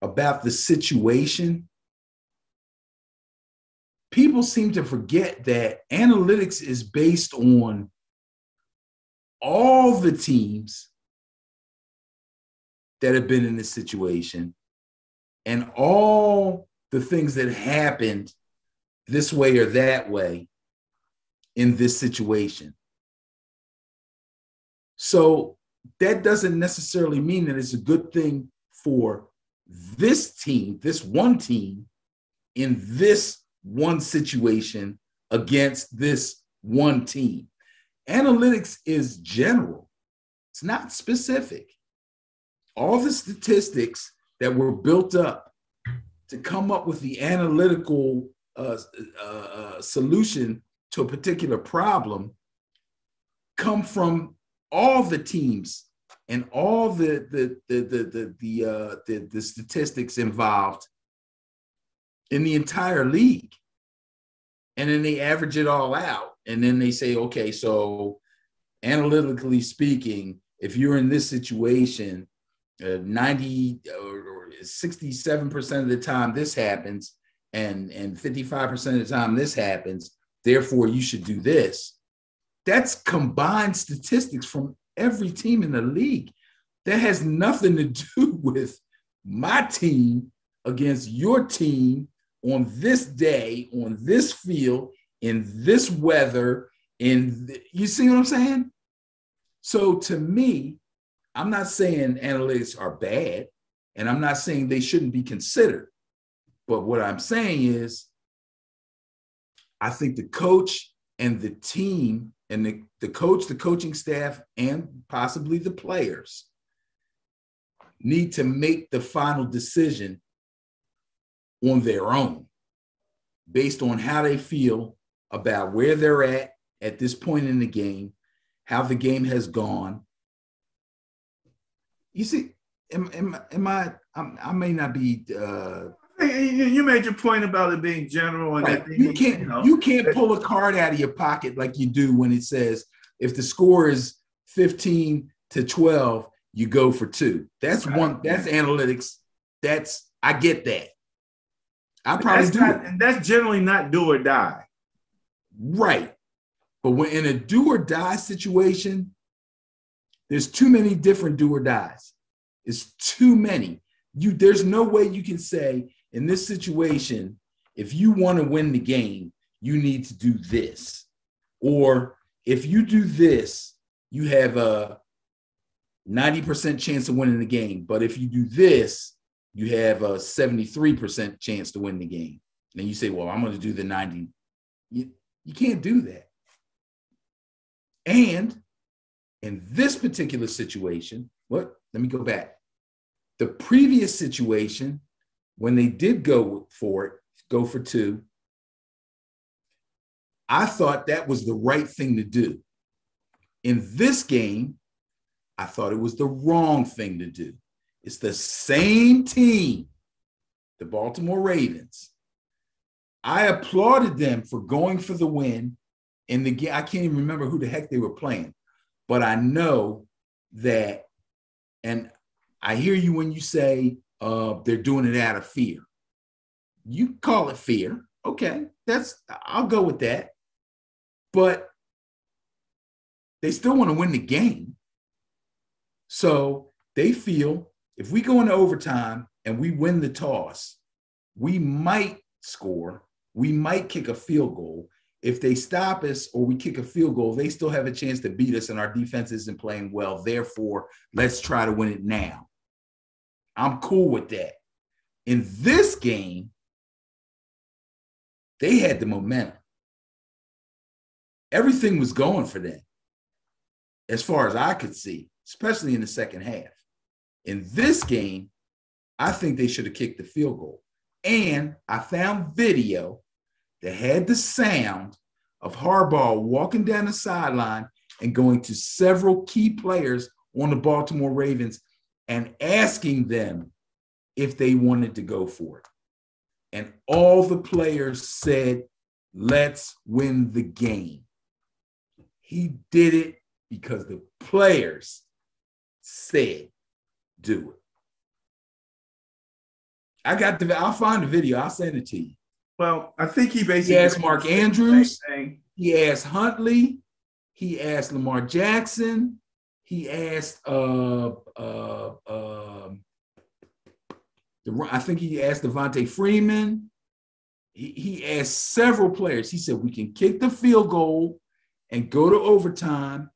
about the situation, people seem to forget that analytics is based on all the teams that have been in this situation and all the things that happened this way or that way in this situation. So that doesn't necessarily mean that it's a good thing for this team, this one team, in this one situation against this one team. Analytics is general. It's not specific. All the statistics that were built up to come up with the analytical solution to a particular problem come from all the teams and all the statistics involved in the entire league. And then they average it all out. And then they say, okay, so analytically speaking, if you're in this situation, 90 or 67% of the time this happens, and 55% of the time this happens, therefore you should do this. That's combined statistics from every team in the league. That has nothing to do with my team against your team on this day, on this field, in this weather, you see what I'm saying? So to me, I'm not saying analytics are bad, and I'm not saying they shouldn't be considered. But what I'm saying is, I think the coach and the team and the coach, the coaching staff, and possibly the players need to make the final decision on their own based on how they feel about where they're at this point in the game, how the game has gone. You see, I may not be.
You made your point about it being general, and
right. You can't pull a card out of your pocket like you do when it says if the score is 15-12, you go for two. That's one. That's analytics. I get that. I probably do.
And that's generally not do or die.
Right. But when in a do or die situation, there's too many different do or dies. It's too many. There's no way you can say in this situation, if you want to win the game, you need to do this. Or if you do this, you have a 90% chance of winning the game. But if you do this, you have a 73% chance to win the game. And you say, well, I'm going to do the 90. You can't do that. And in this particular situation, let me go back. The previous situation, when they did go for two, I thought that was the right thing to do. In this game, I thought it was the wrong thing to do. It's the same team, the Baltimore Ravens. I applauded them for going for the win in the game. I can't even remember who the heck they were playing, but I know that, and I hear you when you say they're doing it out of fear. You call it fear. Okay, I'll go with that. But they still want to win the game. So they feel if we go into overtime and we win the toss, we might score. We might kick a field goal. If they stop us or we kick a field goal, they still have a chance to beat us and our defense isn't playing well. Therefore, let's try to win it now. I'm cool with that. In this game, they had the momentum. Everything was going for them as far as I could see, especially in the second half. In this game, I think they should have kicked the field goal. And I found video that had the sound of Harbaugh walking down the sideline and going to several key players on the Baltimore Ravens and asking them if they wanted to go for it. And all the players said, let's win the game. He did it because the players said, do it. I'll find the video. I'll send it to you.
Well, I think he basically
asked Mark Andrews. He asked Huntley. He asked Lamar Jackson. He asked I think he asked Devontae Freeman. He asked several players. He said, we can kick the field goal and go to overtime,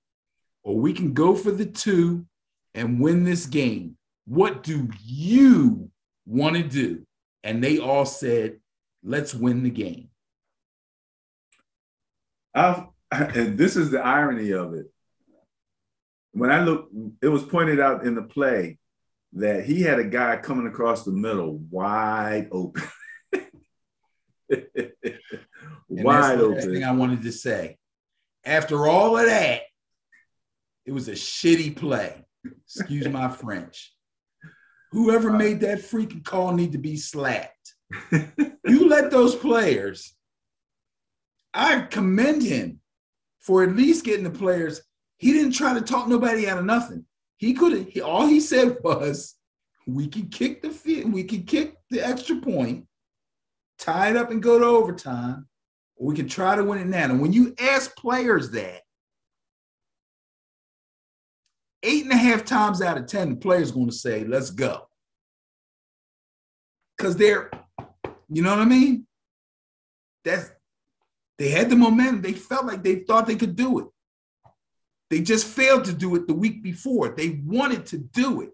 or we can go for the 2 and win this game. What do you want to do? And they all said, let's win the game.
And this is the irony of it. When I look, it was pointed out in the play that he had a guy coming across the middle wide open. Wide open.
That's the thing I wanted to say. After all of that, it was a shitty play. Excuse my French. Whoever made that freaking call need to be slapped. You let those players, I commend him for at least getting the players. He didn't try to talk nobody out of nothing. All he said was, we can kick the extra point, tie it up and go to overtime, or we can try to win it now. And when you ask players that, 8.5 times out of 10, the player's going to say, let's go. Because they're, you know what I mean? They had the momentum. They felt like they thought they could do it. They just failed to do it the week before. They wanted to do it.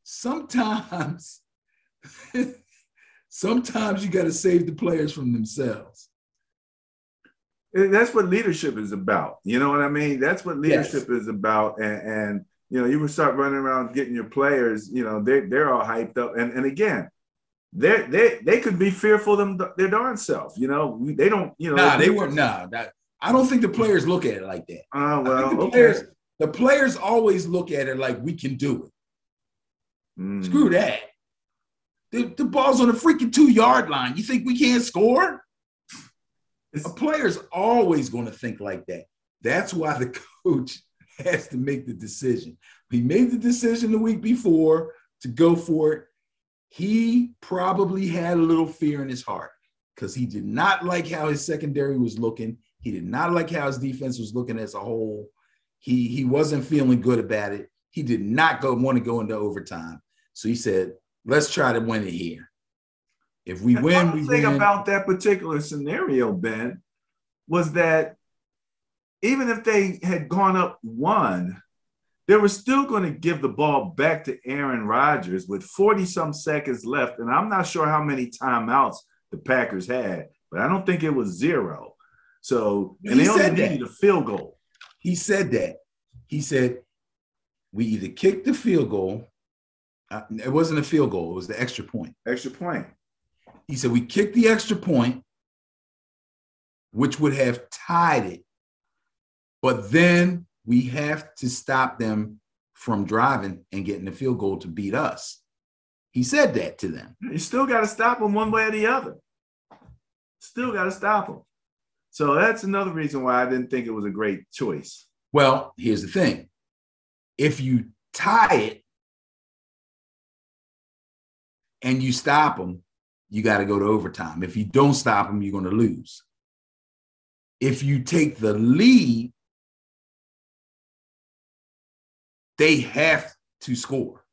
Sometimes you got to save the players from themselves.
And that's what leadership is about. You know what I mean? That's what leadership is about. And you know, you would start running around getting your players, you know, they're all hyped up. And again, they could be fearful of their darn self. You know, they don't, you know.
They weren't. I don't think the players look at it like that.
Well,
the players always look at it like we can do it. Screw that. The ball's on the freaking 2-yard line. You think we can't score? A player's always going to think like that. That's why the coach has to make the decision. He made the decision the week before to go for it. He probably had a little fear in his heart because he did not like how his secondary was looking. He did not like how his defense was looking as a whole. He wasn't feeling good about it. He did not want to go into overtime. So he said, let's try to win it here. If we win, we win.
The thing about that particular scenario, Ben, was that even if they had gone up 1, they were still going to give the ball back to Aaron Rodgers with 40-some seconds left. And I'm not sure how many timeouts the Packers had, but I don't think it was 0. So, and they only needed a field goal.
He said that. He said, we either kick the field goal. It wasn't a field goal. It was the extra point.
Extra point.
He said, we kick the extra point which would have tied it. But then we have to stop them from driving and getting the field goal to beat us. He said that to them.
You still got to stop them one way or the other. Still got to stop them. So that's another reason why I didn't think it was a great choice.
Well, here's the thing. If you tie it and you stop them, you got to go to overtime. If you don't stop them, you're going to lose. If you take the lead, they have to score.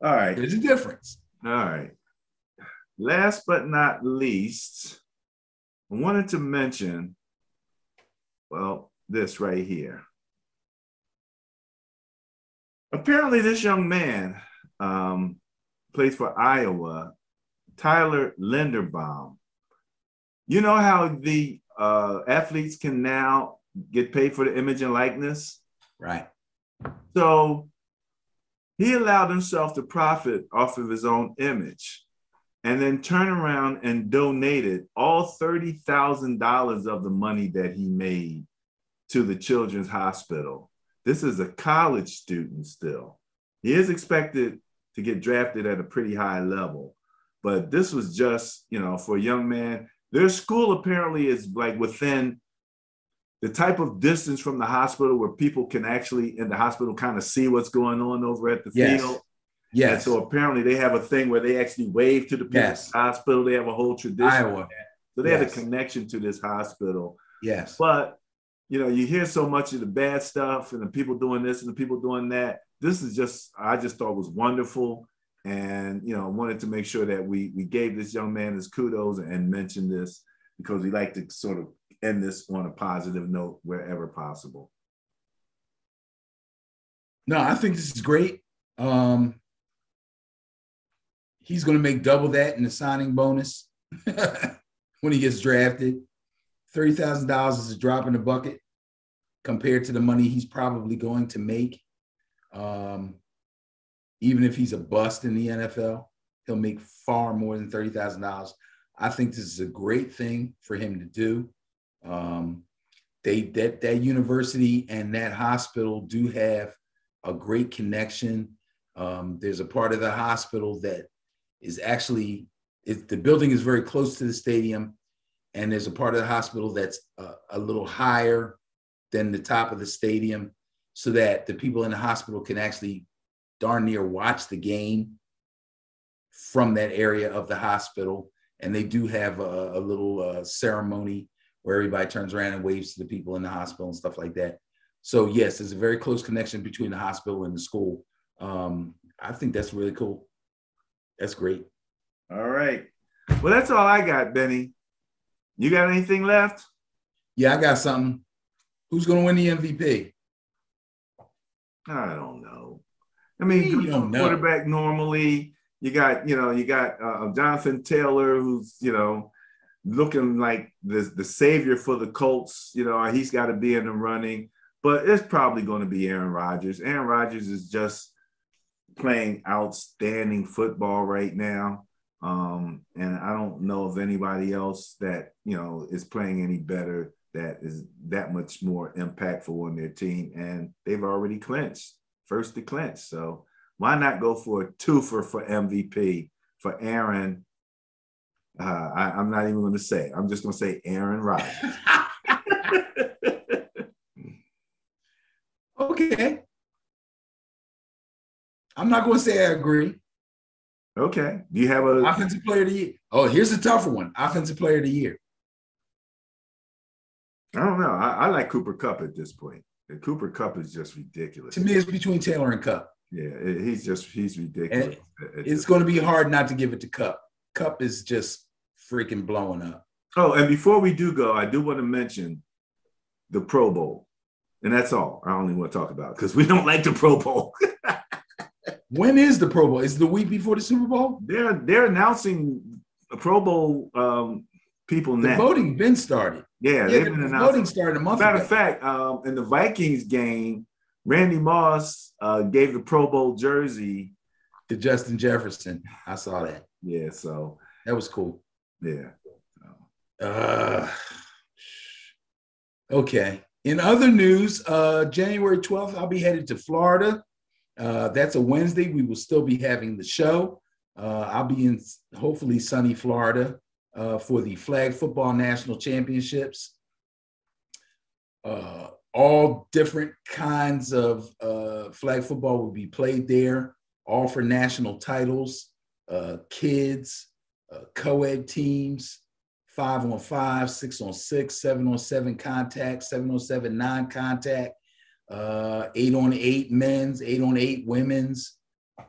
All right.
There's a difference.
All right. Last but not least, I wanted to mention, well, this right here. Apparently, this young man plays for Iowa, Tyler Linderbaum. You know how the athletes can now get paid for the image and likeness?
Right.
So he allowed himself to profit off of his own image and then turn around and donated all $30,000 of the money that he made to the Children's Hospital. This is a college student still. He is expected to get drafted at a pretty high level, but this was just, you know, for a young man. Their school apparently is like within the type of distance from the hospital where people can actually in the hospital kind of see what's going on over at the field.
Yes.
And so apparently they have a thing where they actually wave to the people at the hospital. They have a whole tradition.
Iowa.
So they had a connection to this hospital.
Yes.
But, you know, you hear so much of the bad stuff and the people doing this and the people doing that. This is just, I just thought was wonderful. And, you know, wanted to make sure that we gave this young man his kudos and mentioned this because we like to sort of end this on a positive note wherever possible.
No, I think this is great. He's going to make double that in the signing bonus when he gets drafted. $30,000 is a drop in the bucket compared to the money he's probably going to make. Even if he's a bust in the NFL, he'll make far more than $30,000. I think this is a great thing for him to do. That university and that hospital do have a great connection. There's a part of the hospital that is actually, the building is very close to the stadium, and there's a part of the hospital that's a little higher than the top of the stadium so that the people in the hospital can actually darn near watch the game from that area of the hospital. And they do have a little ceremony where everybody turns around and waves to the people in the hospital and stuff like that. So yes, there's a very close connection between the hospital and the school. I think that's really cool. That's great.
All right. Well, that's all I got, Benny. You got anything left?
Yeah, I got something. Who's going to win the MVP?
I don't know. I mean,
you don't know.
Quarterback normally. You got Jonathan Taylor, who's, looking like the savior for the Colts. He's got to be in the running, but it's probably going to be Aaron Rodgers. Aaron Rodgers is just playing outstanding football right now. And I don't know of anybody else that, is playing any better, that is that much more impactful on their team. And they've already clinched, first to clinch. So why not go for a twofer for MVP for Aaron? I'm not even going to say. I'm just going to say Aaron Rodgers.
Okay. I'm not going to say I agree.
Okay. Do you have a
offensive player of the year? Oh, here's a tougher one. Offensive player of the year.
I don't know. I like Cooper Kupp at this point. Cooper Kupp is just ridiculous.
To me, it's between Taylor and Kupp.
Yeah, he's ridiculous.
It's going to be hard not to give it to Kupp. Kupp is just freaking blowing up.
Oh, and before we do go, I do want to mention the Pro Bowl. And that's all I only want to talk about because we don't like the Pro Bowl.
When is the Pro Bowl? Is it the week before the Super Bowl?
They're announcing a Pro Bowl people now.
The voting been started.
Yeah,
the voting started a month ago.
Matter of fact, in the Vikings game, Randy Moss gave the Pro Bowl jersey
to Justin Jefferson. I saw that.
Yeah, so
that was cool.
Yeah.
Uh, okay. In other news, January 12th, I'll be headed to Florida. That's a Wednesday. We will still be having the show. I'll be in hopefully sunny Florida for the Flag Football National Championships. All different kinds of flag football will be played there, all for national titles, kids, co-ed teams, 5-on-5, 6-on-6, 7-on-7 contact, 7-on-7 non-contact, 8-on-8 men's, 8-on-8 women's.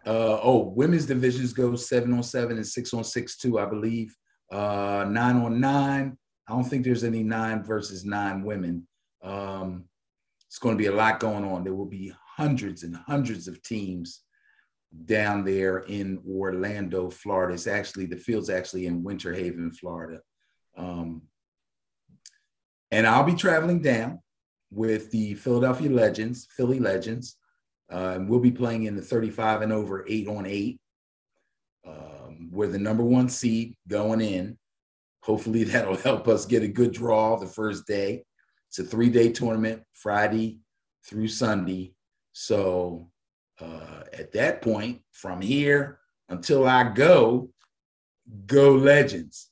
Women's divisions go 7-on-7 and 6-on-6 too, I believe. 9-on-9. I don't think there's any 9 versus 9 women. It's going to be a lot going on. There will be hundreds and hundreds of teams down there in Orlando, Florida. It's actually, the field's actually in Winter Haven, Florida. And I'll be traveling down with the Philadelphia Legends, Philly Legends. And we'll be playing in the 35 and over 8-on-8. We're the number 1 seed going in. Hopefully that'll help us get a good draw the first day. It's a 3-day tournament, Friday through Sunday. So at that point, from here until I go Legends.